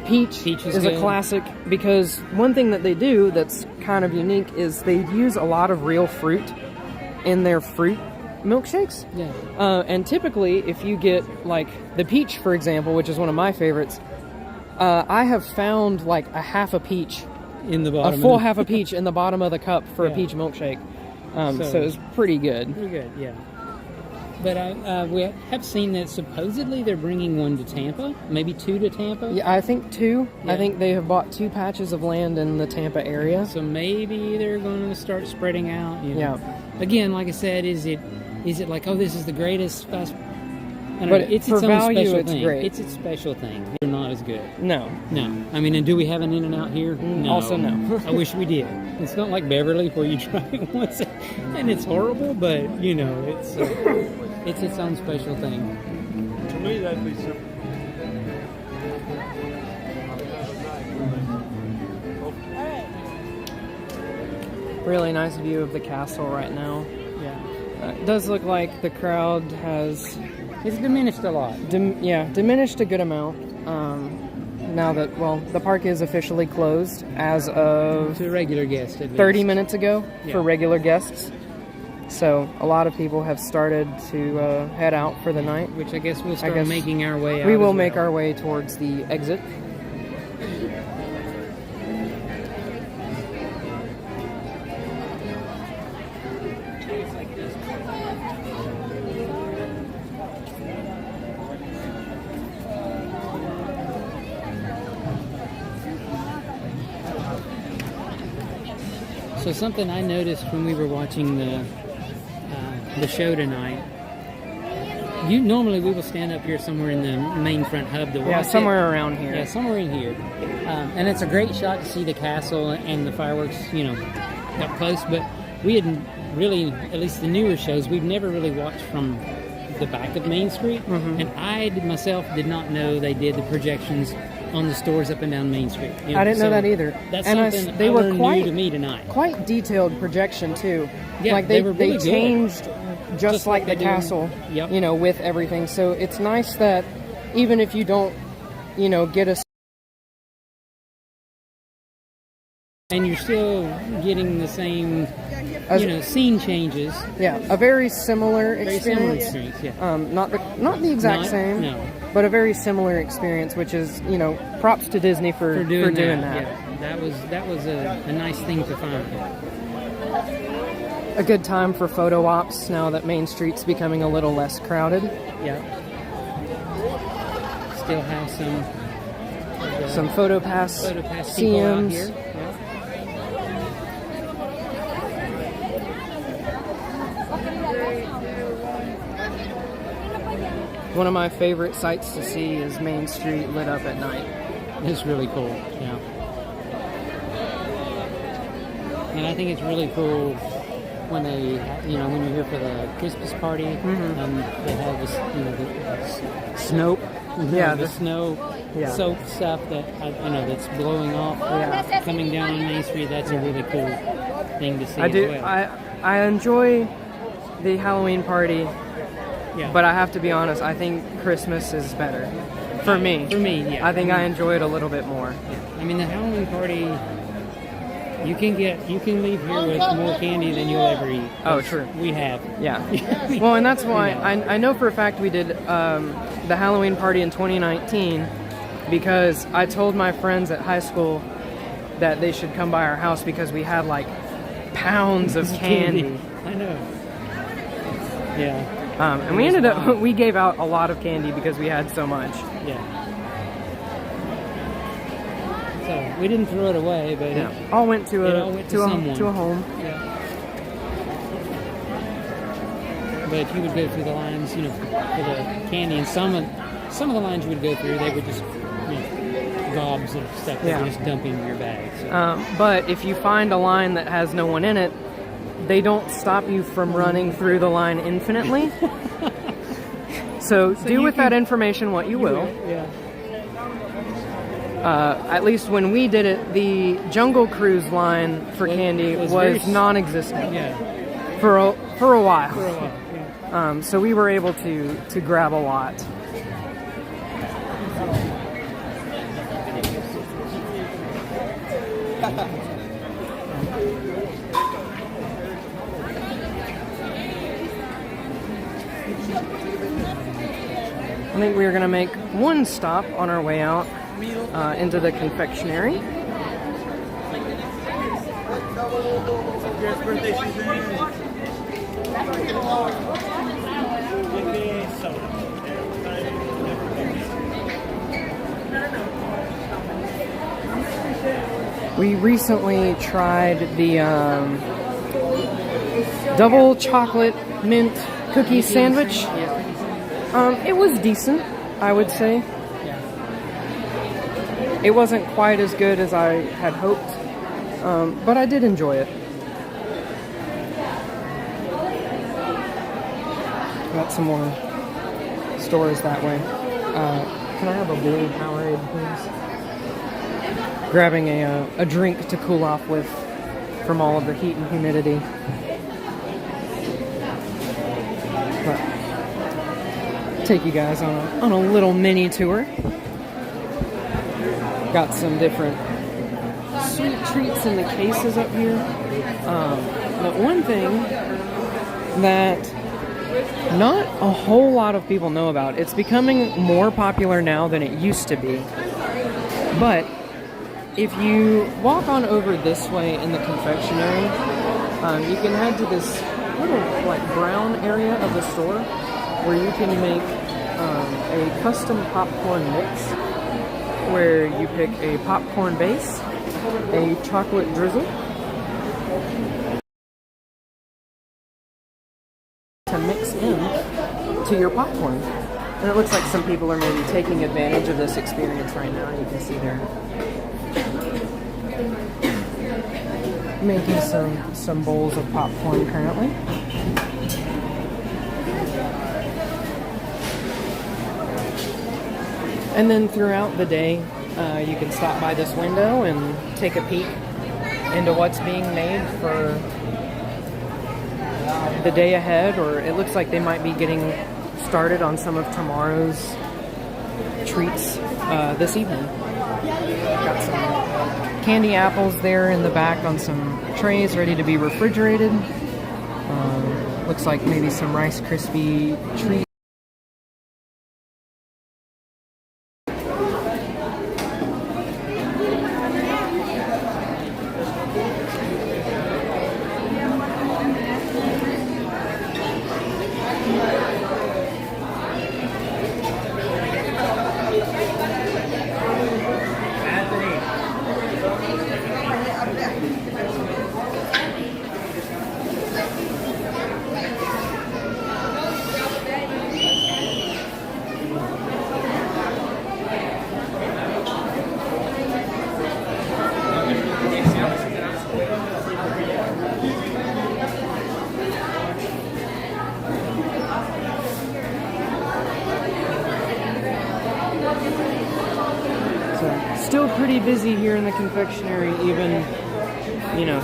Peach Peach is is a good. classic because one thing that they do that's kind of unique is they use a lot of real fruit in their fruit milkshakes. Yeah. And typically, if you get like the peach, for example, which is one of my favorites, I have found like a half a peach, In the bottom. a full of the- half a peach in the bottom of the cup for a Yeah. peach milkshake. So- So it's pretty good. Pretty good, yeah. But we have seen that supposedly they're bringing one to Tampa, maybe 2 to Tampa. Yeah, I think 2. Yeah. I think they have bought 2 patches of land in the Tampa area. So maybe they're going to start spreading out. You know. Yeah. Again, like I said, is it like, oh, this is the greatest fast? I don't But know. It's for its own value, special it's thing. great. It's its special thing. They're not as good. No. No. I mean, and do we have an In-N-Out here? No. Also no. I wish we did. It's not like Beverly where you try it once and it's horrible, but you know, it's its own special thing. To me, that'd be simple. Really nice view of the castle right now. Yeah. It does look like the crowd has It's diminished a lot. diminished a good amount. Now that, well, the park is officially closed as of To regular guests, at 30 least. minutes ago Yeah. for regular guests. So a lot of people have started to head out for the night. Which I guess we'll start guess making our way out. We will as make well. our way towards the exit. So something I noticed when we were watching the show tonight. Normally we will stand up here somewhere in the main front hub to watch Yeah, it. somewhere around here. Yeah, somewhere in here. And it's a great shot to see the castle and the fireworks, you know, up close. But we hadn't really, at least the newer shows, we've never really watched from the back of Main Street. Mm-hmm. And I myself did not know they did the projections on the stores up and down Main Street. You I didn't know so that either. That's And something they I were learned quite new to me tonight. Quite detailed projection too. Yeah, like they were really good. changed just like they the do. castle. Yep. You know, with everything. So it's nice that even if you don't, you know, get a And you're still getting the same, As- you know, scene changes. a very similar Very experience. similar experience, yeah. Not the exact Not- same. no. But a very similar experience, which is, you know, props to Disney for doing doing that. that. Yeah, that was a nice thing to find. A good time for photo ops now that Main Street's becoming a little less crowded. Yeah. Still have Some photo pass people out CMs. here. Yeah. One of my favorite sights to see is Main Street lit up at night. It's really cool. Yeah. And I think it's really cool when they, you know, when you're here for the Christmas party, and they have this, you know, the snow, Yeah, the the- snow yeah. soap stuff that that's blowing off, coming down on Main Street. That's a really cool thing to see. I do. As well. I enjoy the Halloween party, Yeah. but I have to be honest. I think Christmas is better for me. For me, yeah. I think I enjoy it a little bit more. I mean, the Halloween party, you can leave here with more candy than you'll ever eat. Oh, true. We have. Yeah. Well, and that's why I know for a fact we did the Halloween party in 2019 because I told my friends at high school that they should come by our house because we had like pounds of candy. I know. Yeah. And we ended up, we gave out a lot of candy because we had so much. Yeah. So we didn't throw it away, but Yeah. All went to it a all went to a someone. home. Yeah. But you would go through the lines, you know, for the candy, and some of the lines you would go through, they would just, you know, gobs of stuff that Yeah. would just dump into your bag. So. But if you find a line that has no one in it, they don't stop you from running through the line infinitely. So do you with can- that information what you will. Yeah. At least when we did it, the Jungle Cruise line for candy was was very non-existent Yeah. for a while. For a while. Yeah. So we were able to grab a lot. I think we're gonna make one stop on our way out into the confectionery. We recently tried the double chocolate mint cookie sandwich. It was decent, I would say. It wasn't quite as good as I had hoped, but I did enjoy it. Got some more stores that way. Can I have a blue Powerade, please? Grabbing a drink to cool off with from all of the heat and humidity. But take you guys on a little mini tour. Got some different sweet treats in the cases up here. But one thing that not a whole lot of people know about, it's becoming more popular now than it used to be. But if you walk on over this way in the confectionery, you can head to this little like brown area of the store where you can make a custom popcorn mix where you pick a popcorn base, a chocolate drizzle, to mix in to your popcorn. And it looks like some people are maybe taking advantage of this experience right now. You can see they're making some bowls of popcorn currently. And then throughout the day, you can stop by this window and take a peek into what's being made for the day ahead, or it looks like they might be getting started on some of tomorrow's treats this evening. Got some candy apples there in the back on some trays ready to be refrigerated. Looks like maybe some Rice Krispie treats. Still pretty busy here in the confectionery, even,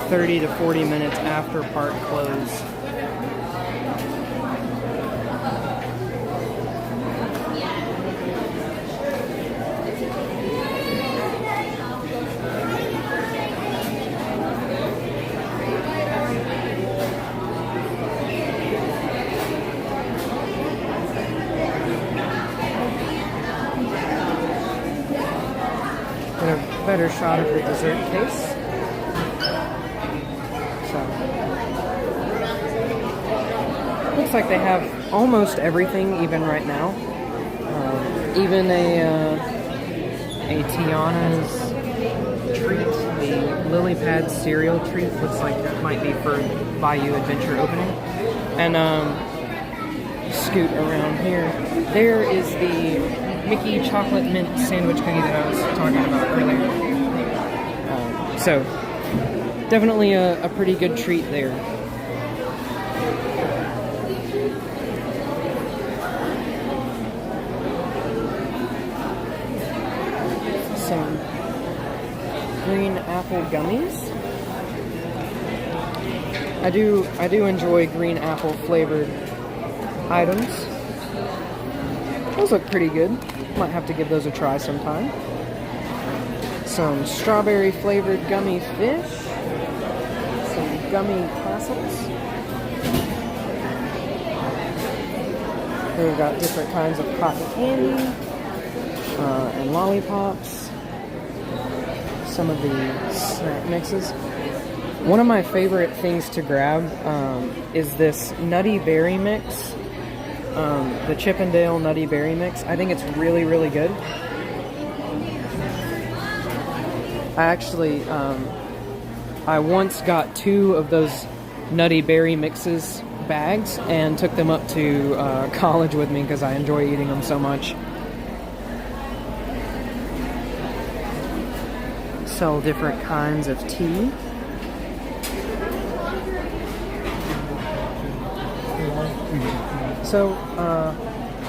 30 to 40 minutes after park close. Better shot of the dessert case. So, looks like they have almost everything even right now. Even a Tiana's treat, the lily pad cereal treat, looks like that might be for Bayou Adventure opening. And scoot around here. There is the Mickey chocolate mint sandwich cookie that I was talking about earlier. So, definitely a pretty good treat there. Some green apple gummies. I do enjoy green apple flavored items. Those look pretty good. Might have to give those a try sometime. some strawberry flavored gummy fish, some gummy classics. We've got different kinds of cotton candy and lollipops. Some of the snack mixes. One of my favorite things to grab is this Nutty Berry Mix. The Chippendale Nutty Berry Mix. I think it's really, really good. I actually, I once got 2 of those Nutty Berry Mixes bags and took them up to college with me because I enjoy eating them so much. Sell different kinds of tea. So,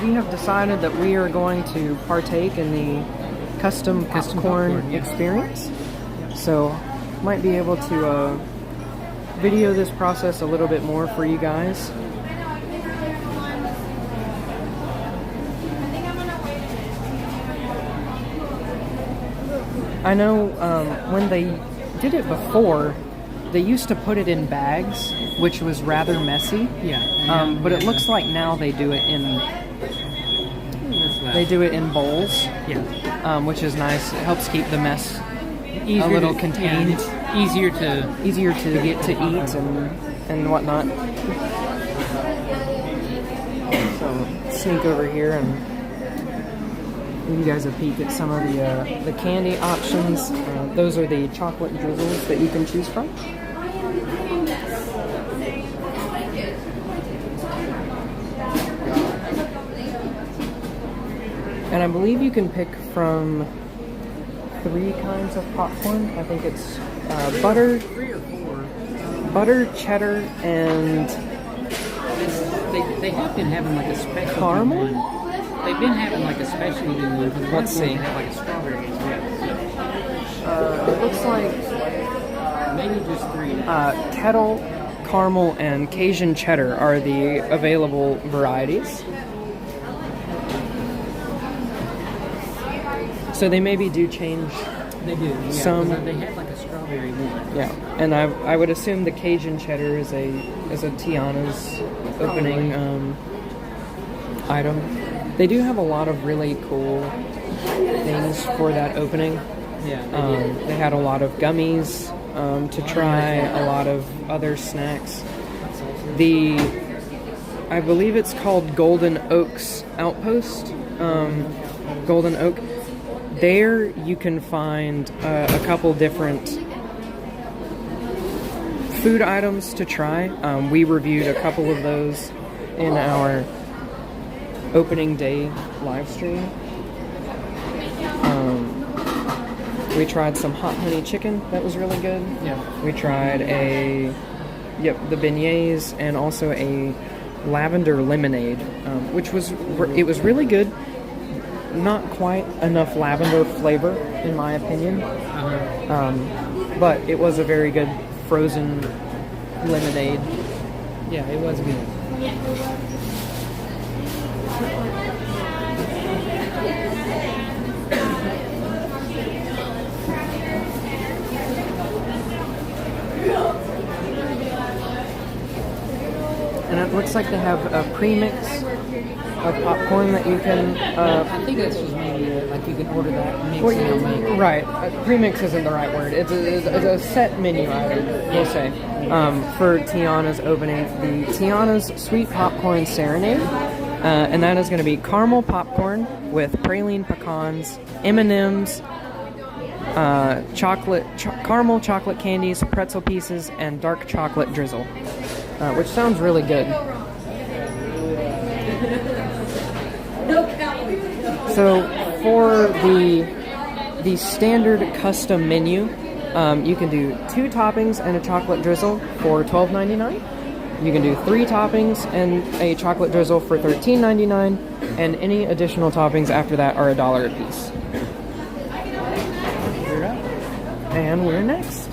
we have decided that we are going to partake in the custom popcorn experience. So, might be able to video this process a little bit more for you guys. I know when they did it before, they used to put it in bags, which was rather messy. Yeah. But it looks like now they do it in bowls. Yeah. Which is nice. It helps keep the mess a little contained. Yeah, it's easier to get to eat and whatnot. So sneak over here and give you guys a peek at some of the candy options. Those are the chocolate drizzles that you can choose from. And I believe you can pick from 3 kinds of popcorn. I think it's butter, 3 or 4. butter, cheddar, and They have been having like a special caramel. one. They've been having like a specialty one. For the Let's see. They have like a strawberry as well. It looks like Maybe just 3. kettle, caramel, and Cajun cheddar are the available varieties. So they maybe do change. They do. Yeah, Some. They had like a strawberry one. Yeah, and I would assume the Cajun cheddar is a Tiana's opening item. They do have a lot of really cool things for that opening. Yeah. They had a lot of gummies to try, a lot of other snacks. I believe it's called Golden Oak's Outpost. Golden Oak. There you can find a couple different food items to try. We reviewed a couple of those in our opening day live stream. We tried some hot honey chicken. That was really good. Yeah. We tried the beignets and also a lavender lemonade, which was really good. Not quite enough lavender flavor, in my opinion. But it was a very good frozen lemonade. Yeah, it was good. And it looks like they have a premix of popcorn that you can. I think that's just maybe like you can order that mix and they'll make it. Right. Premix isn't the right word. It's a set menu, I will say. For Tiana's opening, the Tiana's Sweet Popcorn Serenade. And that is going to be caramel popcorn with praline pecans, M&M's, caramel chocolate candies, pretzel pieces, and dark chocolate drizzle. Which sounds really good. So for the standard custom menu, you can do 2 toppings and a chocolate drizzle for $12.99. You can do 3 toppings and a chocolate drizzle for $13.99, and any additional toppings after that are $1 a piece. And we're next.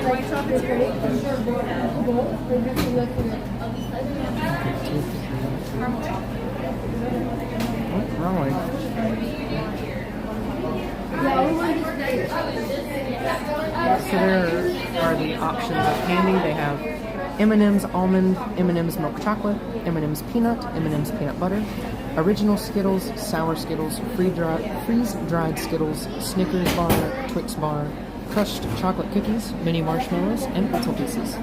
White chocolate. Wrong way. So there are the options of candy. They have M&M's almond, M&M's milk chocolate, M&M's peanut, M&M's peanut butter, original Skittles, sour Skittles, freeze-dried Skittles, Snickers bar, Twix bar, crushed chocolate cookies, mini marshmallows, and pretzel pieces.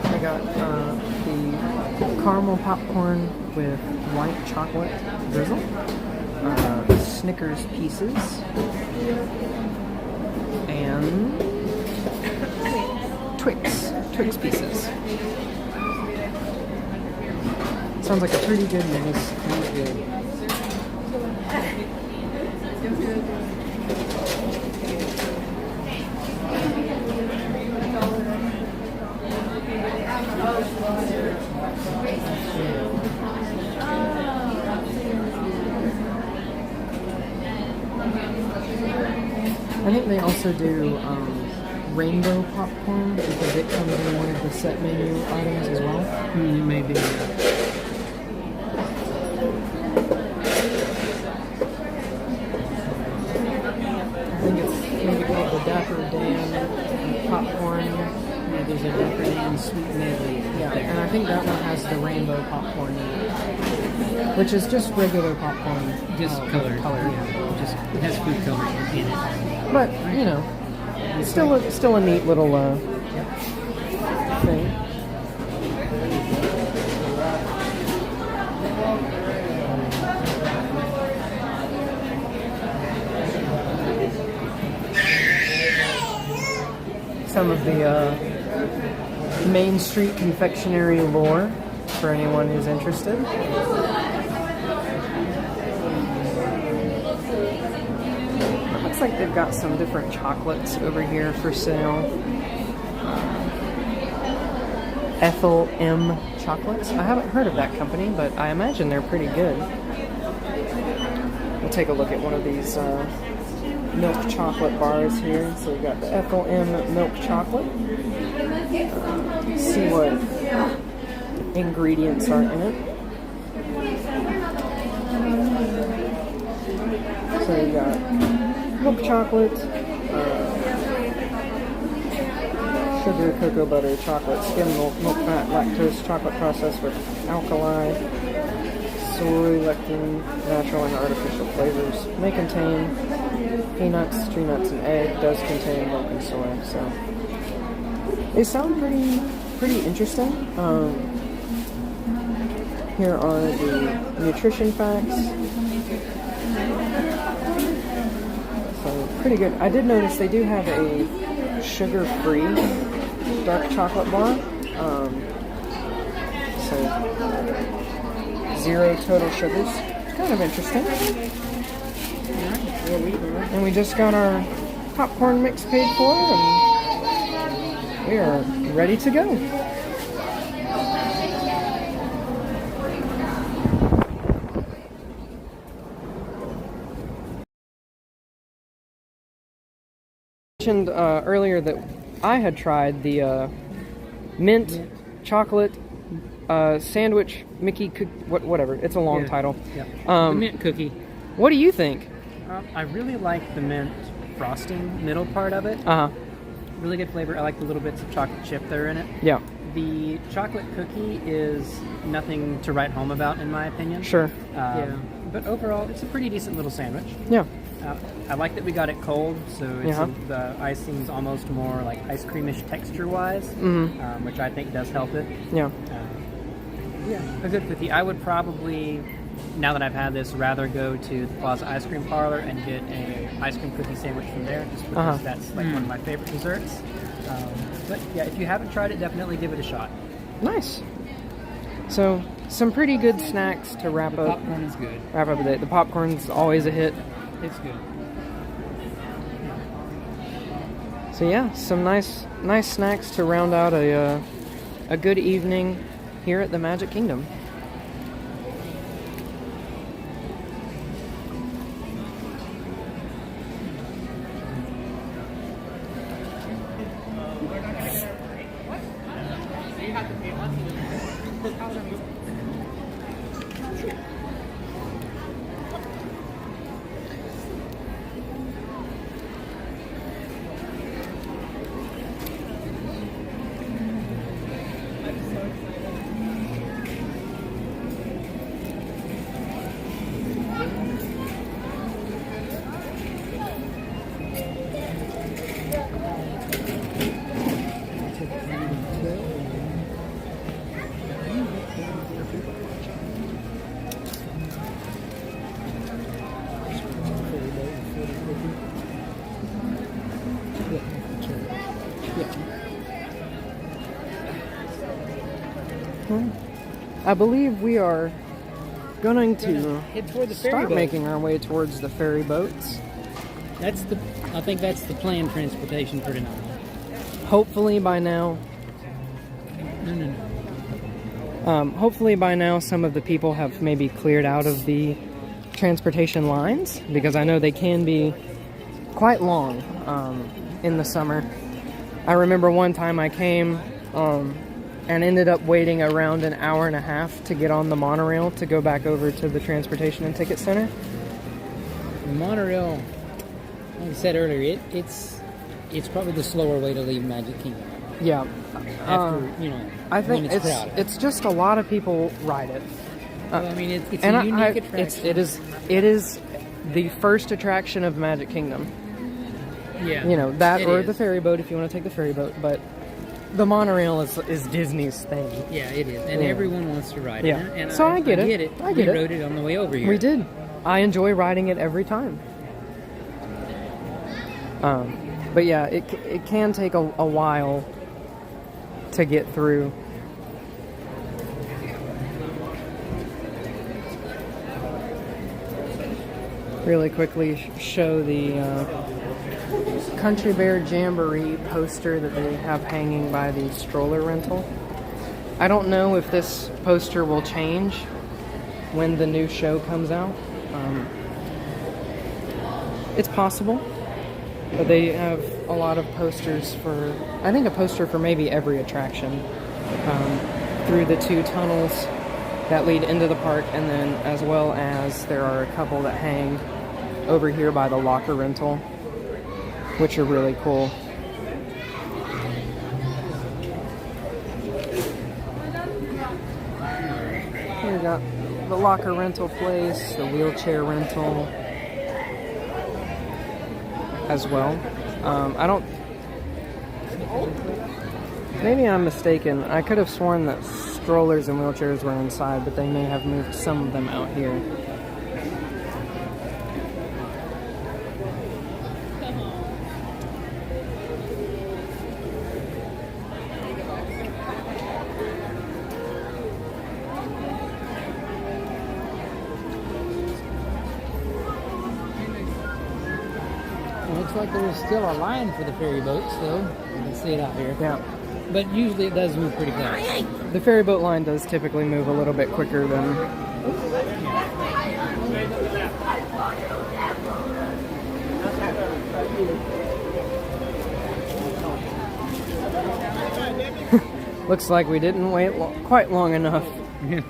I got the caramel popcorn with white chocolate drizzle, Snickers pieces, and Twix pieces. Sounds like a pretty good mix. Pretty good. I think they also do rainbow popcorn because it comes in one of the set menu items as well. Maybe. I think it's maybe called the Dapper Dan popcorn. Yeah, there's a Dapper Dan sweet medley. Yeah, and I think that one has the rainbow popcorn in it, which is just regular popcorn. Just colored. Yeah, just it has food coloring in it. But, you know, still a neat little thing. Some of the Main Street confectionery lore for anyone who's interested. It looks like they've got some different chocolates over here for sale. Ethel M chocolates. I haven't heard of that company, but I imagine they're pretty good. We'll take a look at one of these milk chocolate bars here. So we've got the Ethel M milk chocolate. See what ingredients are in it. So we got milk chocolate, sugar, cocoa butter, chocolate, skim milk, milk fat, lactose, chocolate processed with alkali, soy, lectin, natural and artificial flavors. May contain peanuts, tree nuts, and egg. Does contain milk and soy. So they sound pretty interesting. Here are the nutrition facts. So pretty good. I did notice they do have a sugar-free dark chocolate bar. So 0 total sugars. It's kind of interesting. And we just got our popcorn mix paid for, and we are ready to go. I mentioned earlier that I had tried the mint chocolate sandwich Mickey whatever. It's a long title. Yeah. The mint cookie. What do you think? I really like the mint frosting middle part of it. Really good flavor. I like the little bits of chocolate chip that are in it. Yeah. The chocolate cookie is nothing to write home about, in my opinion. Sure. Yeah. But overall, it's a pretty decent little sandwich. Yeah. I like that we got it cold, so it's the icing's almost more like ice creamish texture-wise, which I think does help it. Yeah. A good cookie. I would probably, now that I've had this, rather go to the Plaza Ice Cream Parlor and get a ice cream cookie sandwich from there, just because that's like one of my favorite desserts. But yeah, if you haven't tried it, definitely give it a shot. Nice. So some pretty good snacks to wrap up. Popcorn is good. Wrap up the day. The popcorn's always a hit. It's good. So yeah, some nice snacks to round out a good evening here at the Magic Kingdom. I believe we are going to head toward the ferry start boat. making our way towards the ferry boats. I think that's the planned transportation for tonight. Hopefully by now, hopefully by now some of the people have maybe cleared out of the transportation lines, because I know they can be quite long in the summer. I remember one time I came and ended up waiting around an hour and a half to get on the monorail to go back over to the Transportation and Ticket Center. The monorail, like I said earlier, it's probably the slower way to leave Magic Kingdom. Yeah. After, I think when it's crowded. it's just a lot of people ride it. Well, I mean, it's and a unique attraction. It is the first attraction of Magic Kingdom. Yeah. That it or is. the ferry boat if you want to take the ferry boat, but the monorail is Disney's thing. Yeah, it is, and Yeah. everyone wants to ride it. Yeah. And So I get it. I get we it. rode it on the way over here. We did. I enjoy riding it every time. But yeah, it can take a while to get through. Really quickly show the Country Bear Jamboree poster that they have hanging by the stroller rental. I don't know if this poster will change when the new show comes out. It's possible, but they have a lot of posters for, I think a poster for maybe every attraction through the 2 tunnels that lead into the park, and then as well as there are a couple that hang over here by the locker rental, which are really cool. Here we got the locker rental place, the wheelchair rental as well. I don't... Maybe I'm mistaken. I could have sworn that strollers and wheelchairs were inside, but they may have moved some of them out here. Looks like there is still a line for the ferry boats, though. You can see it out here. Yeah. But usually it does move pretty fast. The ferry boat line does typically move a little bit quicker than... Looks like we didn't wait quite long enough. Yeah.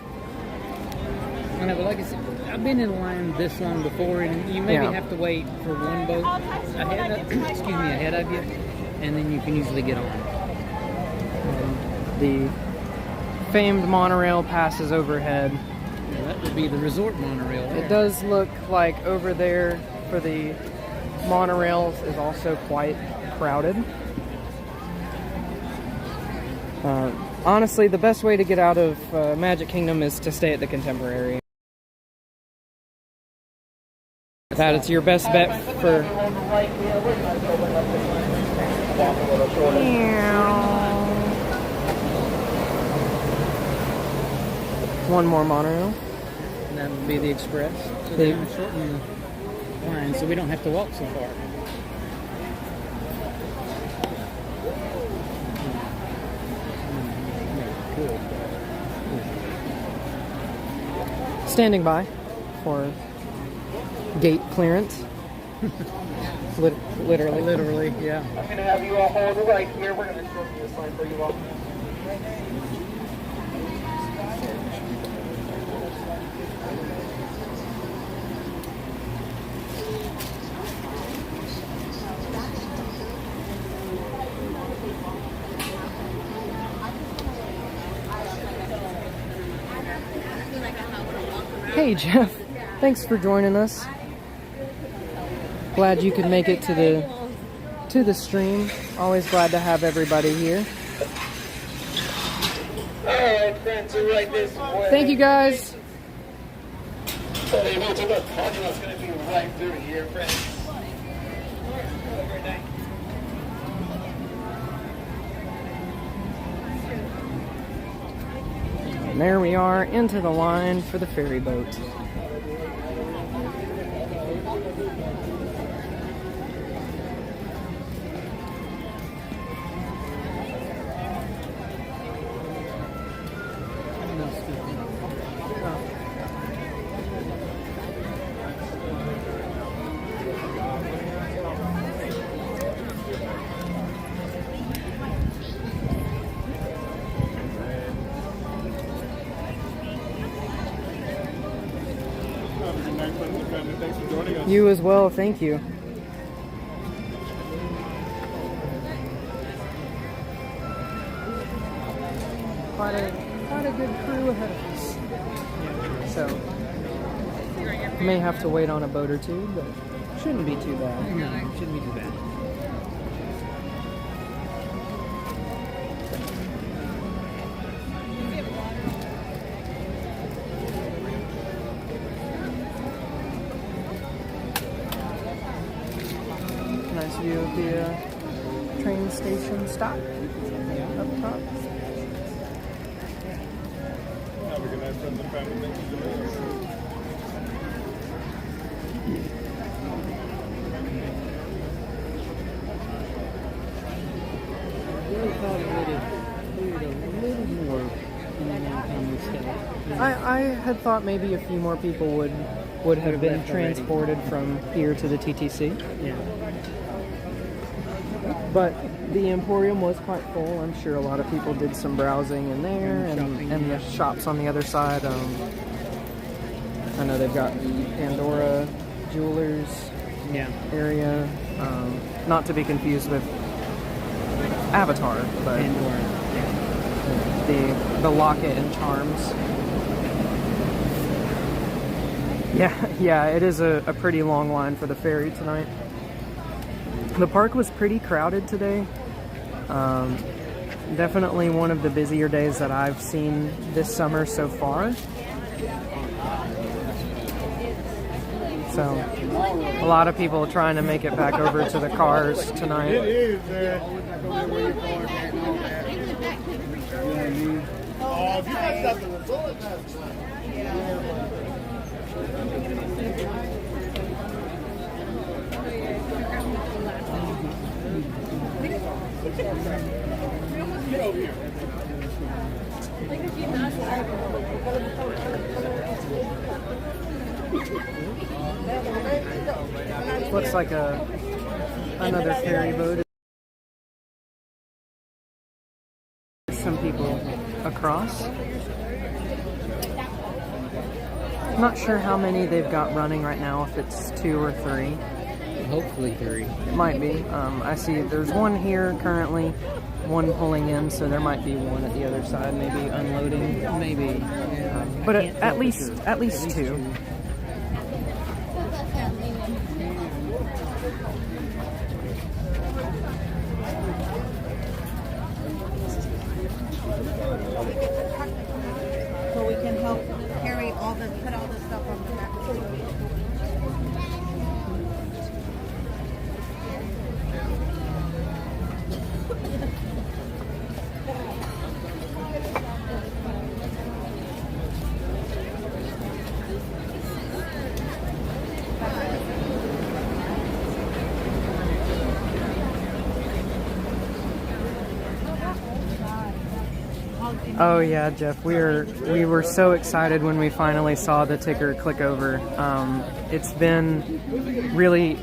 I know, but like I said, I've been in line this long before, and you maybe have to wait for one boat ahead of you, and then you can usually get on. The famed monorail passes overhead. Yeah, that would be the resort monorail. It does look like over there for the monorails is also quite crowded. Honestly, the best way to get out of Magic Kingdom is to stay at the Contemporary. That is your best bet for... One more monorail. And that would be the Express. So they're going to shorten the line so we don't have to walk so far. Standing by for gate clearance. Literally, yeah. I'm going to have you all hold right here. We're going to shorten this line for you all. Hey Jeff, thanks for joining us. Glad you could make it to the stream. Always glad to have everybody here. Alright, friends, are right this way. Thank you guys. Hey, look, the parking lot's going to be right through here, friends. And there we are into the line for the ferry boat. You as well, thank you. Quite a good crew ahead of us. So, may have to wait on a boat or two, but shouldn't be too bad. No, shouldn't be too bad. Nice view of the train station stop up top. I had thought maybe a few more people would have been transported from here to the TTC. Yeah. But the Emporium was quite full. I'm sure a lot of people did some browsing in there and the shops on the other side. I know they've got Pandora Jewelers area. Not to be confused with Avatar, but Pandora. The locket and charms. Yeah, it is a pretty long line for the ferry tonight. The park was pretty crowded today. Definitely one of the busier days that I've seen this summer so far. So, a lot of people trying to make it back over to the cars tonight. Looks like another ferry boat. Some people across. Not sure how many they've got running right now, if it's 2 or 3. Hopefully 3. It might be. I see there's one here currently, one pulling in, so there might be one at the other side, maybe unloading. Maybe. But at least 2. So we can help carry put all the stuff on the back. Oh yeah, Jeff, we were so excited when we finally saw the ticker click over. It's been really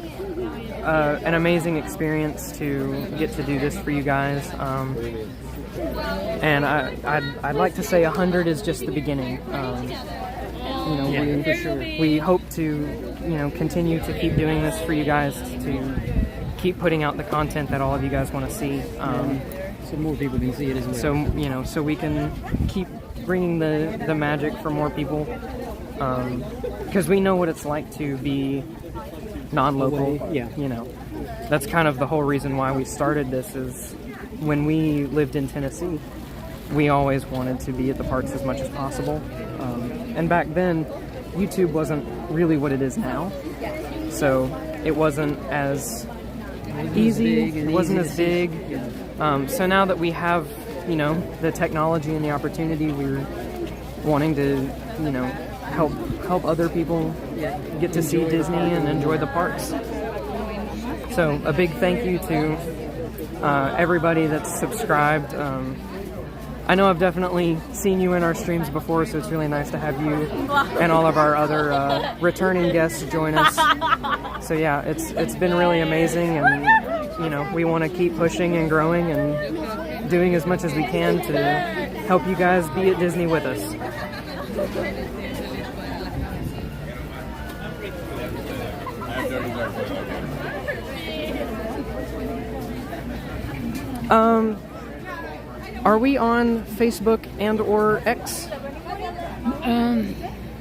an amazing experience to get to do this for you guys. And I'd like to say 100 is just the beginning. We hope to continue to keep doing this for you guys, to keep putting out the content that all of you guys want to see. So more people can see it as well. So we can keep bringing the magic for more people, because we know what it's like to be non-local. Yeah. That's kind of the whole reason why we started this. Is when we lived in Tennessee, we always wanted to be at the parks as much as possible. And back then, YouTube wasn't really what it is now, so it wasn't as easy. It wasn't as big. So now that we have, the technology and the opportunity, wanting to, you know, help other people get to see Disney and enjoy the parks. So a big thank you to everybody that's subscribed. I know I've definitely seen you in our streams before, so it's really nice to have you and all of our other returning guests join us. So yeah, it's been really amazing, and you know, we want to keep pushing and growing and doing as much as we can to help you guys be at Disney with us. Are we on Facebook and or X?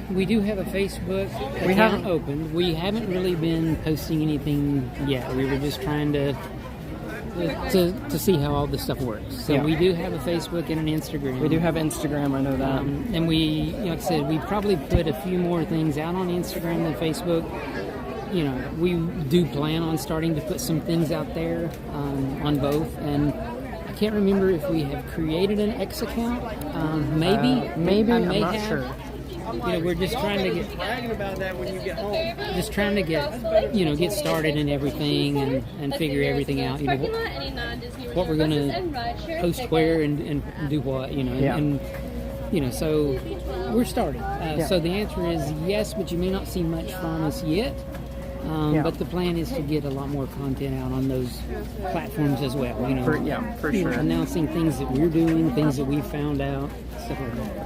We do have a Facebook account opened. We haven't really been posting anything yet. We were just trying to see how all this stuff works. So yeah. We do have a Facebook and an Instagram. We do have Instagram, I know that. And we, you know, like I said, we probably put a few more things out on Instagram than Facebook. You know, we do plan on starting to put some things out there on both. And I can't remember if we have created an X account. Maybe. I'm not sure. You know, we're just trying to get bragging about that when you get home. Just trying to get started in everything and figure everything out. You know, what we're going to post where and do what. You know, and you know, so we're starting. So the answer is yes, but you may not see much from us yet. But the plan is to get a lot more content out on those platforms as well. You know, for sure. Announcing things that we're doing, things that we found out, stuff like that.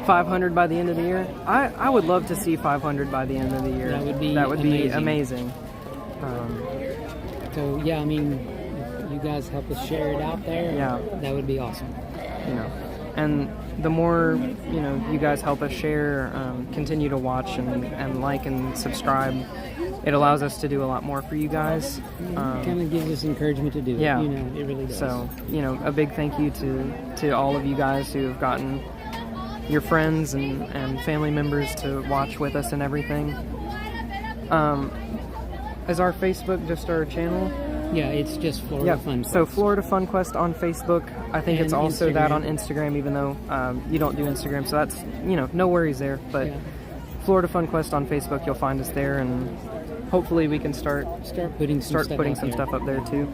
500 by the end of the year. I would love to see 500 by the end of the year. That would be amazing. So yeah, I mean, if you guys help us share it out there, that would be awesome. You know, and the more, you know, you guys help us share, continue to watch and like and subscribe, it allows us to do a lot more for you guys. Kind of gives us encouragement to do it. You know, it really does. So, you know, a big thank you to all of you guys who have gotten your friends and family members to watch with us and everything. Is our Facebook just our channel? Yeah, it's just Florida Fun Quest. So Florida Fun Quest on Facebook. I think and it's also Instagram. that on Instagram, even though you don't do Instagram, so that's, you know, no worries there. But Florida Fun Quest on Facebook, you'll find us there, and hopefully we can start putting some stuff up there too.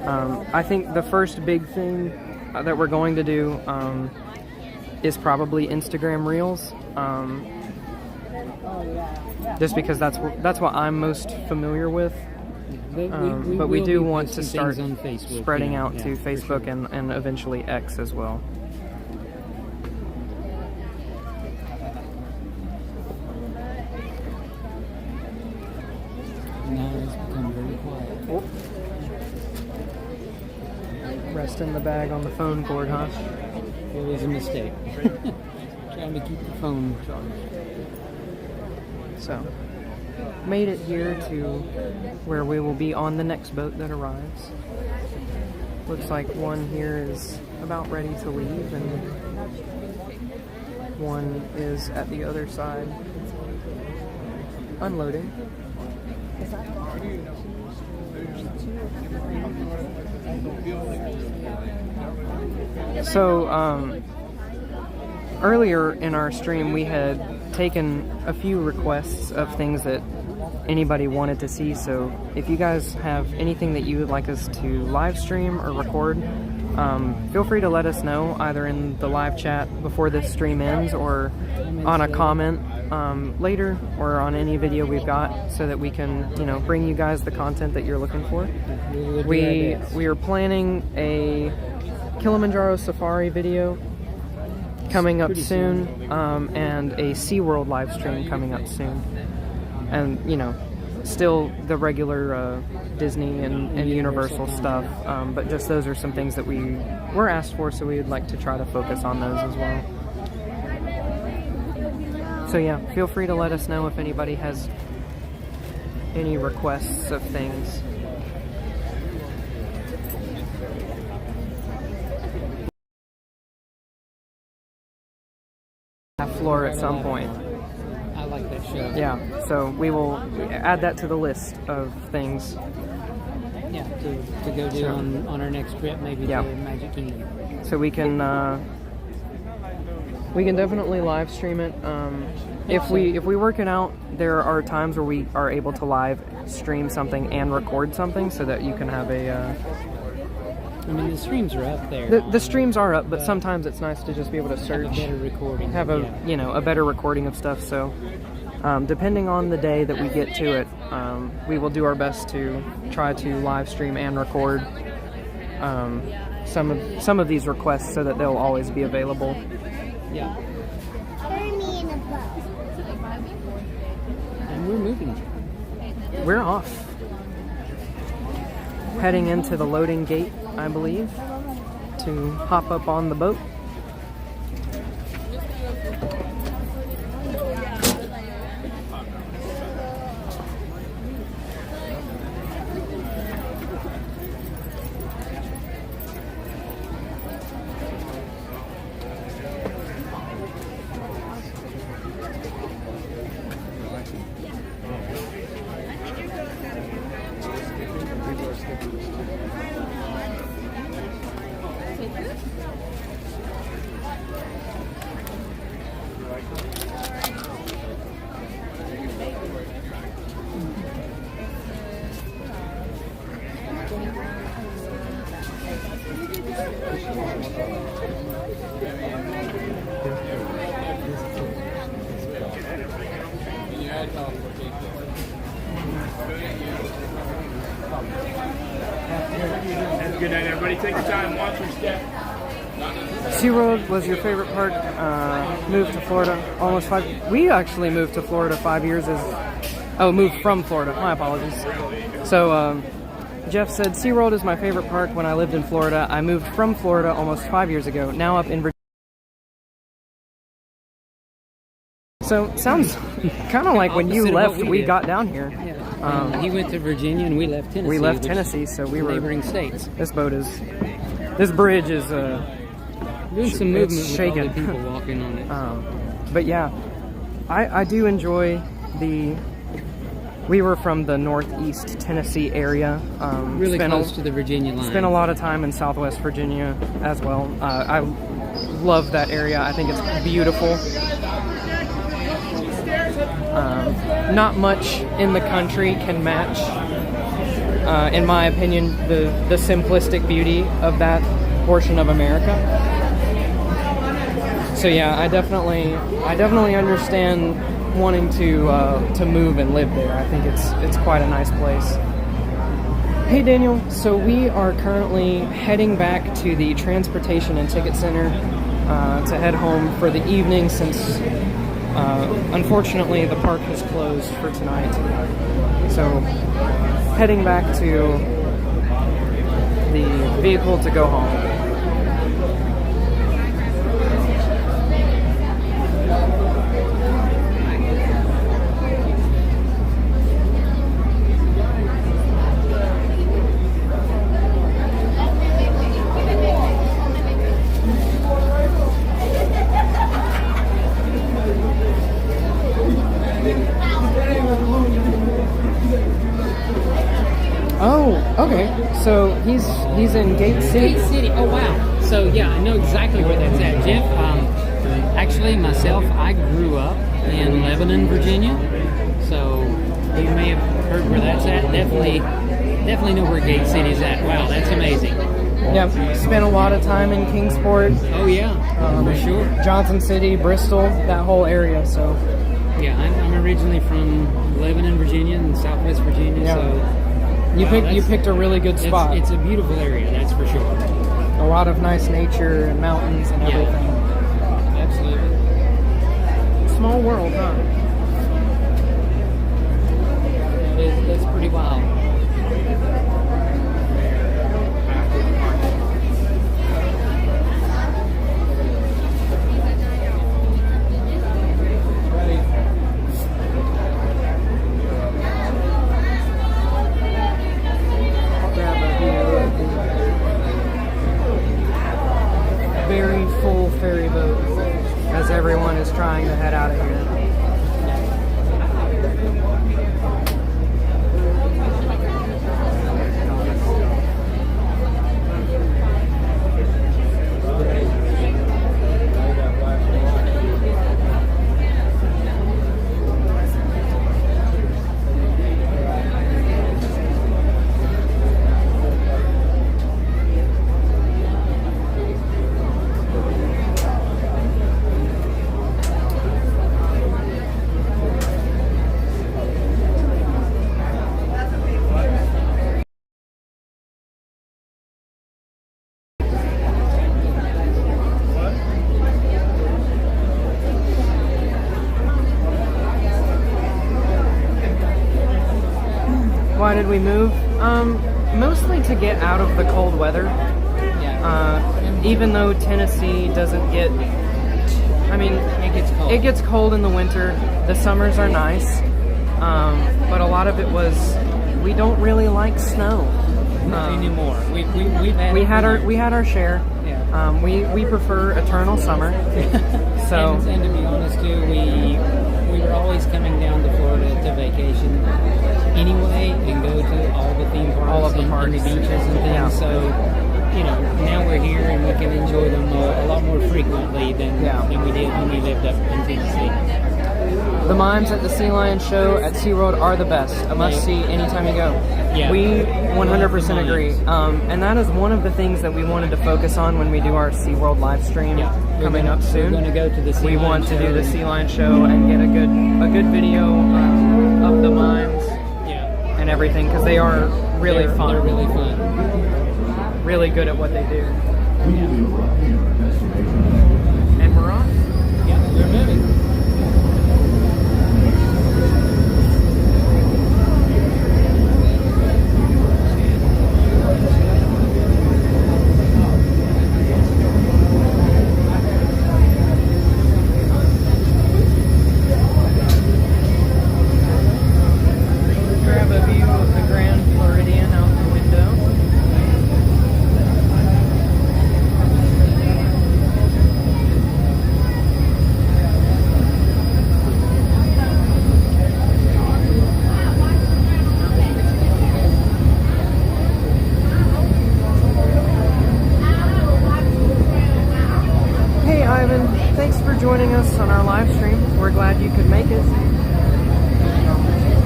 I think the first big thing that we're going to do is probably Instagram Reels. Just because that's what I'm most familiar with. But we do want to start on Facebook, spreading out to Facebook and eventually X as well. Now it's become very quiet. Oh. Resting the bag on the phone cord, huh? It was a mistake. Trying to keep the phone charged. So, made it here to where we will be on the next boat that arrives. Looks like one here is about ready to leave, and one is at the other side unloading. So, earlier in our stream we had taken a few requests of things that anybody wanted to see, so if you guys have anything that you would like us to live stream or record, feel free to let us know either in the live chat before this stream ends or on a comment later, or on any video we've got, so that we can, you know, bring you guys the content that you're looking for. We are planning a Kilimanjaro Safari video coming up soon, and a SeaWorld live stream coming up soon. And, you know, still the regular Disney and Universal stuff, but just those are some things that we were asked for, so we would like to try to focus on those as well. So yeah, feel free to let us know if anybody has any requests of things. Floor at some point. I like that show. Yeah, so we will add that to the list of things. Yeah, to go do on our next trip, maybe to Magic Kingdom. So we can definitely live stream it. If we work it out, there are times where we are able to live stream something and record something, so that you can have a. I mean, the streams are up there. The streams are up, but sometimes it's nice to just be able to search. Have a better recording. Have a better recording of stuff. So, depending on the day that we get to it, we will do our best to try to live stream and record some of these requests, so that they'll always be available. Yeah. And we're moving. We're off. Heading into the loading gate, I believe, to hop up on the boat. Good night, everybody. Take your time. Watch your step. SeaWorld was your favorite park. Moved to Florida almost 5. We actually moved to Florida 5 years moved from Florida. My apologies. So Jeff said SeaWorld is my favorite park when I lived in Florida. I moved from Florida almost 5 years ago. Now up in Virginia. So sounds kind of like when you left, we got down here. Yeah. He went to Virginia and we left Tennessee. We left Tennessee, so we were neighboring states. This bridge is doing some movement with all the people walking on it. But yeah, I do enjoy we were from the northeast Tennessee area. Really close to the Virginia line. Spent a lot of time in Southwest Virginia as well. I love that area. I think it's beautiful. Not much in the country can match, in my opinion, the simplistic beauty of that portion of America. So yeah, I definitely understand wanting to move and live there. I think it's quite a nice place. Hey Daniel, so we are currently heading back to the Transportation and Ticket Center to head home for the evening, since unfortunately the park has closed for tonight. So heading back to the vehicle to go home. Oh, okay. So he's in Gate City. Gate City. Oh wow. So yeah, I know exactly where that's at, Jeff. Actually, myself, I grew up in Lebanon, Virginia. So you may have heard where that's at. Definitely know where Gate City's at. Wow, that's amazing. Yeah, spent a lot of time in Kingsport. Oh yeah, for sure. Johnson City, Bristol, that whole area. So yeah, I'm originally from Lebanon, Virginia, and Southwest Virginia. Yeah. So. You picked a really good spot. It's a beautiful area, that's for sure. A lot of nice nature and mountains and everything. Absolutely. Small world, huh? It's pretty wild. Very full ferry boat as everyone is trying to head out of here. Why did we move? Mostly to get out of the cold weather. Even though Tennessee doesn't get, I mean, It gets cold. it gets cold in the winter. The summers are nice, but a lot of it was we don't really like snow. Not anymore. We've had We had our share. Yeah. We prefer eternal summer. So and to be honest too, we were always coming down to Florida to vacation anyway and go to all the theme parks, All of the and parks. the beaches and things. Yeah. So, you know, now we're here and we can enjoy them a lot more frequently than we did when we lived up in Tennessee. the mimes at the Sea Lion show at SeaWorld are the best. A must see anytime you go. Yeah. We 100% agree. And that is one of the things that we wanted to focus on when we do our SeaWorld live stream coming up soon. We're going to go to the Sea We Lion want to show do the Sea Lion show and get a good video of the mimes and everything, because they are really fun. They're really fun. Really good at what they do. And we're off. Yeah, we're moving. Grab a view of the Grand Floridian out the window. Hey Ivan, thanks for joining us on our live stream. We're glad you could make it.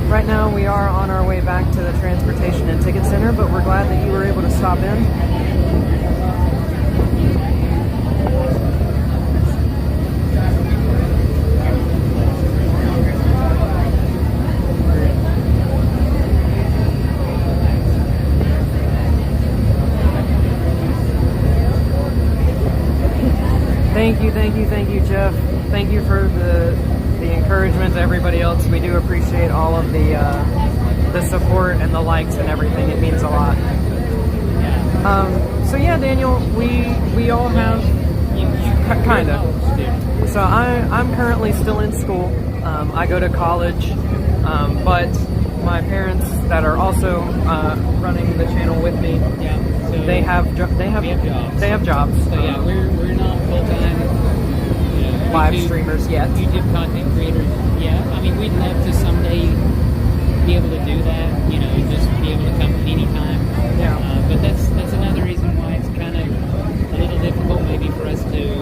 Right now we are on our way back to the Transportation and Ticket Center, but we're glad that you were able to stop in. Thank you, Jeff. Thank you for the encouragement to everybody else. We do appreciate all of the support and the likes and everything. It means a lot. So yeah, Daniel, we all have kind of. So I'm currently still in school. I go to college, but my parents that are also running the channel with me, so they have jobs. They have jobs. So yeah, we're not full time live streamers yet. YouTube content creators. Yeah, I mean we'd love to someday be able to do that. You know, just be able to come anytime. Yeah. But that's another reason why it's kind of a little difficult maybe for us to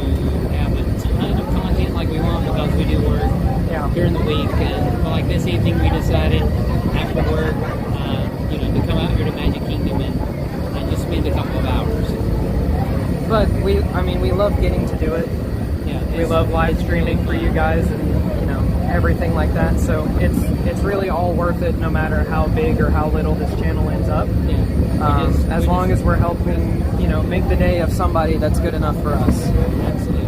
have a ton of content like we want, because we do work during the week. And like this evening we decided after work, to come out here to Magic Kingdom and just spend a couple of hours. But we love getting to do it. Yeah, we love live streaming for you guys and everything like that. So it's really all worth it, no matter how big or how little this channel ends up. As long as we're helping, make the day of somebody, that's good enough for us. Absolutely.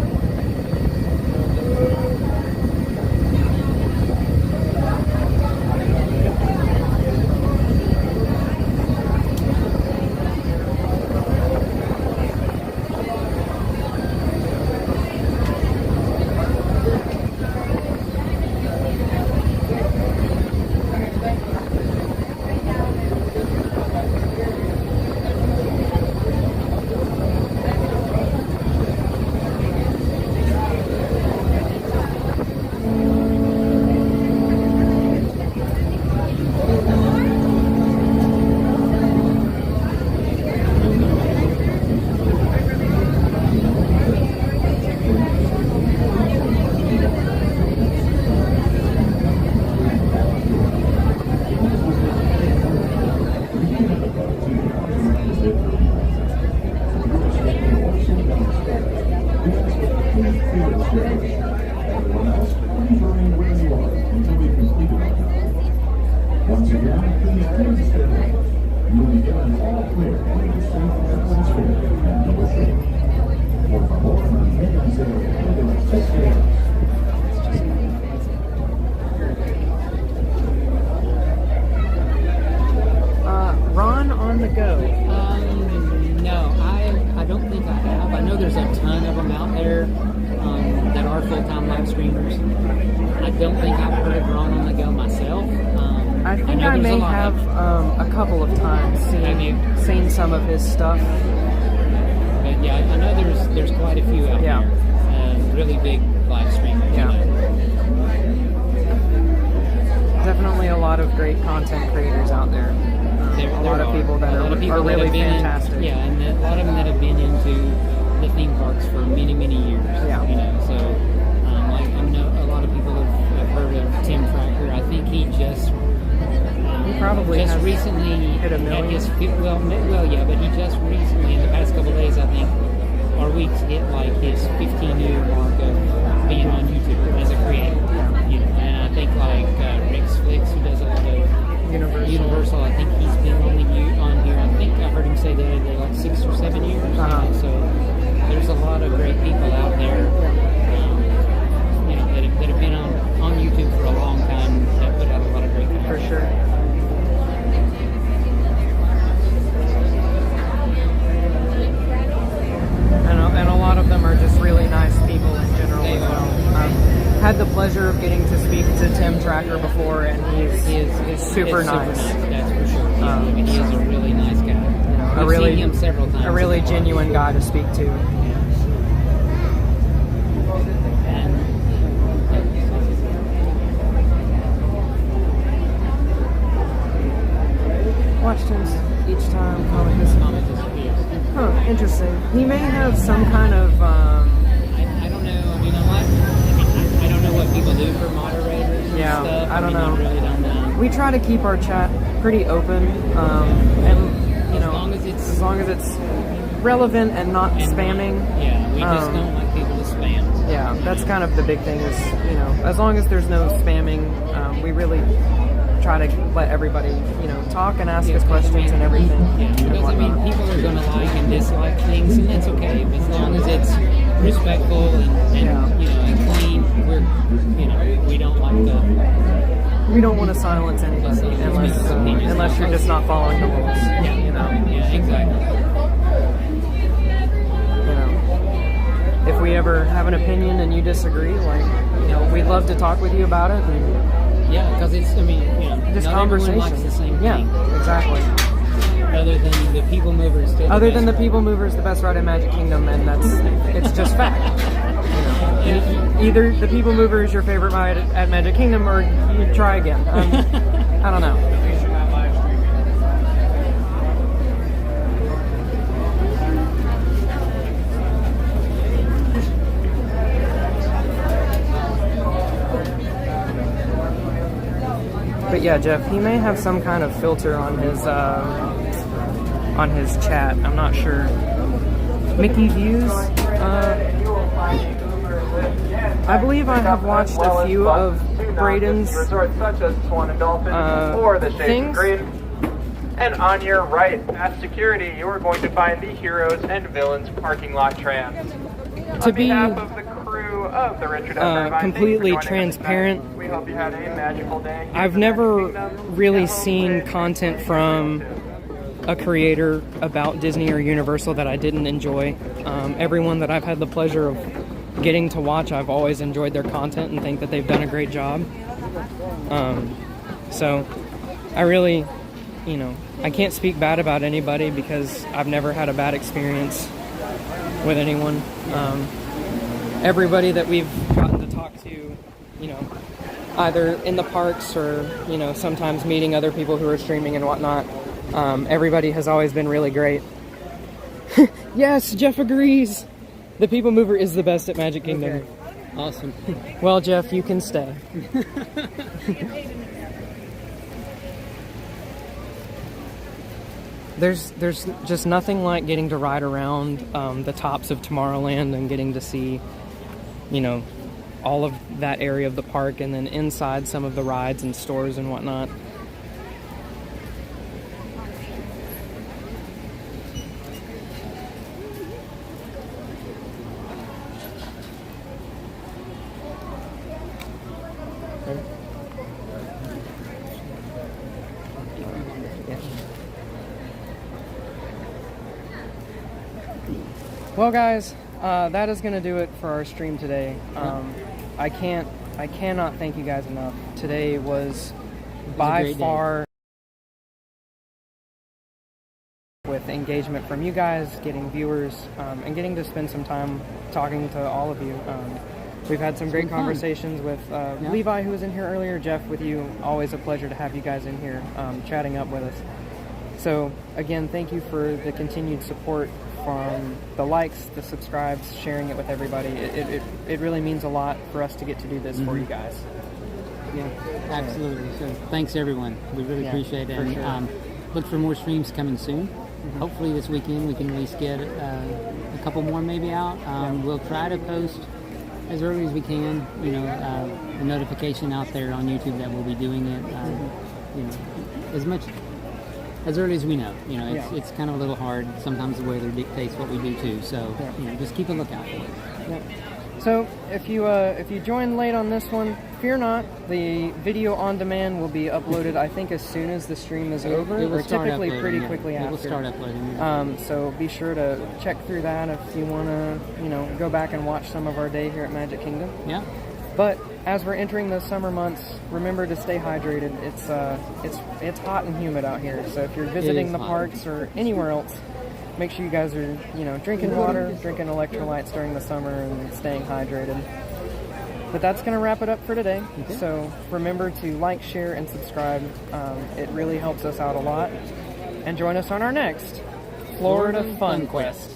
You will be given all clear to make a safe airplane trip and no shame. Por favor, manténganse alrededor de las escaleras. Ron on the go. No, I don't think I have. I know there's a ton of them out there that are full-time live streamers. I don't think I've heard Ron on the go myself. I think I may have a couple of times seen some of his stuff. But yeah, I know there's quite a few out there. Really big live streamers. Yeah. Definitely a lot of great content creators out there. A lot of people that are really fantastic. Yeah, and a lot of them that have been into the theme parks for many, many years. Yeah. You know, so like I know a lot of people have heard of Tim Tracker. I think he just probably just recently hit a million. Well, yeah, but he just recently in the past couple of days, I think, or weeks, hit like his 15-year mark of being on YouTube as a creator. You know, and I think like Rick's Flicks, who does a lot of Universal, I think he's been on here. I think I heard him say the other day, like 6 or 7 years. So there's a lot of great people out there, you know, that have been on YouTube for a long time that put out a lot of great content. For sure. And a lot of them are just really nice people in general as well. I've had the pleasure of getting to speak to Tim Tracker before, and he's super nice. That's for sure. He is a really nice guy. You know, I've seen him several times. A really genuine guy to speak to. Watched him each time. Comment disappears. Huh, interesting. He may have some kind of. I don't know. I mean, I don't know what people do for moderators and stuff. I don't know. I really don't know. We try to keep our chat pretty open, and you know, as long as it's relevant and not spamming. Yeah, we just don't like people to spam. Yeah, that's kind of the big thing. Is as long as there's no spamming, we really try to let everybody, talk and ask us questions and everything. Yeah, because I mean, people are going to like and dislike things, and that's okay. But as long as it's respectful and and clean, we don't like to. We don't want to silence anybody unless you're just not following the rules. Yeah, exactly. If we ever have an opinion and you disagree, we'd love to talk with you about it. Yeah, because it's, just not conversation. Likes the same thing. Yeah, exactly. Other than the People Mover is still Other than the People Mover is the best ride in Magic Kingdom, and it's just fact. Either the People Mover is your favorite ride at Magic Kingdom, or you try again. I don't know. But yeah, Jeff, he may have some kind of filter on his chat. I'm not sure. Mickey Views. I believe I have watched a few of Braden's things. And on your right, past security, you are going to find the Heroes and Villains parking lot trams. To be of the crew of the Richard completely transparent, we hope you had a magical day. I've never really seen content from a creator about Disney or Universal that I didn't enjoy. Everyone that I've had the pleasure of getting to watch, I've always enjoyed their content and think that they've done a great job. So I really, I can't speak bad about anybody because I've never had a bad experience with anyone. Everybody that we've gotten to talk to, either in the parks or, sometimes meeting other people who are streaming and whatnot, everybody has always been really great. Yes, Jeff agrees. The People Mover is the best at Magic Kingdom. Okay. Awesome. Well, Jeff, you can stay. There's just nothing like getting to ride around the tops of Tomorrowland and getting to see, all of that area of the park, and then inside some of the rides and stores and whatnot. Well, guys, that is going to do it for our stream today. I cannot thank you guys enough. Today was by far with engagement from you guys, getting viewers, and getting to spend some time talking to all of you. We've had some great conversations with Levi, who was in here earlier, Jeff with you. Always a pleasure to have you guys in here chatting up with us. So again, thank you for the continued support, from the likes, the subscribes, sharing it with everybody. It really means a lot for us to get to do this for you guys. Yeah, absolutely. So thanks everyone. We really appreciate it. And look for more streams coming soon. Hopefully this weekend we can at least get a couple more maybe out. We'll try to post as early as we can, you know, a notification out there on YouTube that we'll be doing it, you know, as early as we know. You know, it's kind of a little hard. Sometimes the weather dictates what we do too. So, you know, just keep a lookout for it. Yep. So if you joined late on this one, fear not. The video on demand will be uploaded, I think, as soon as the stream is over, or typically pretty quickly after. It will start uploading. So be sure to check through that if you want to, you know, go back and watch some of our day here at Magic Kingdom. Yeah. But as we're entering the summer months, remember to stay hydrated. It's hot and humid out here. So if you're visiting the parks or anywhere else, make sure you guys are, you know, drinking water, drinking electrolytes during the summer, and staying hydrated. But that's going to wrap it up for today. So remember to like, share, and subscribe. It really helps us out a lot. And join us on our next Florida Fun Quest.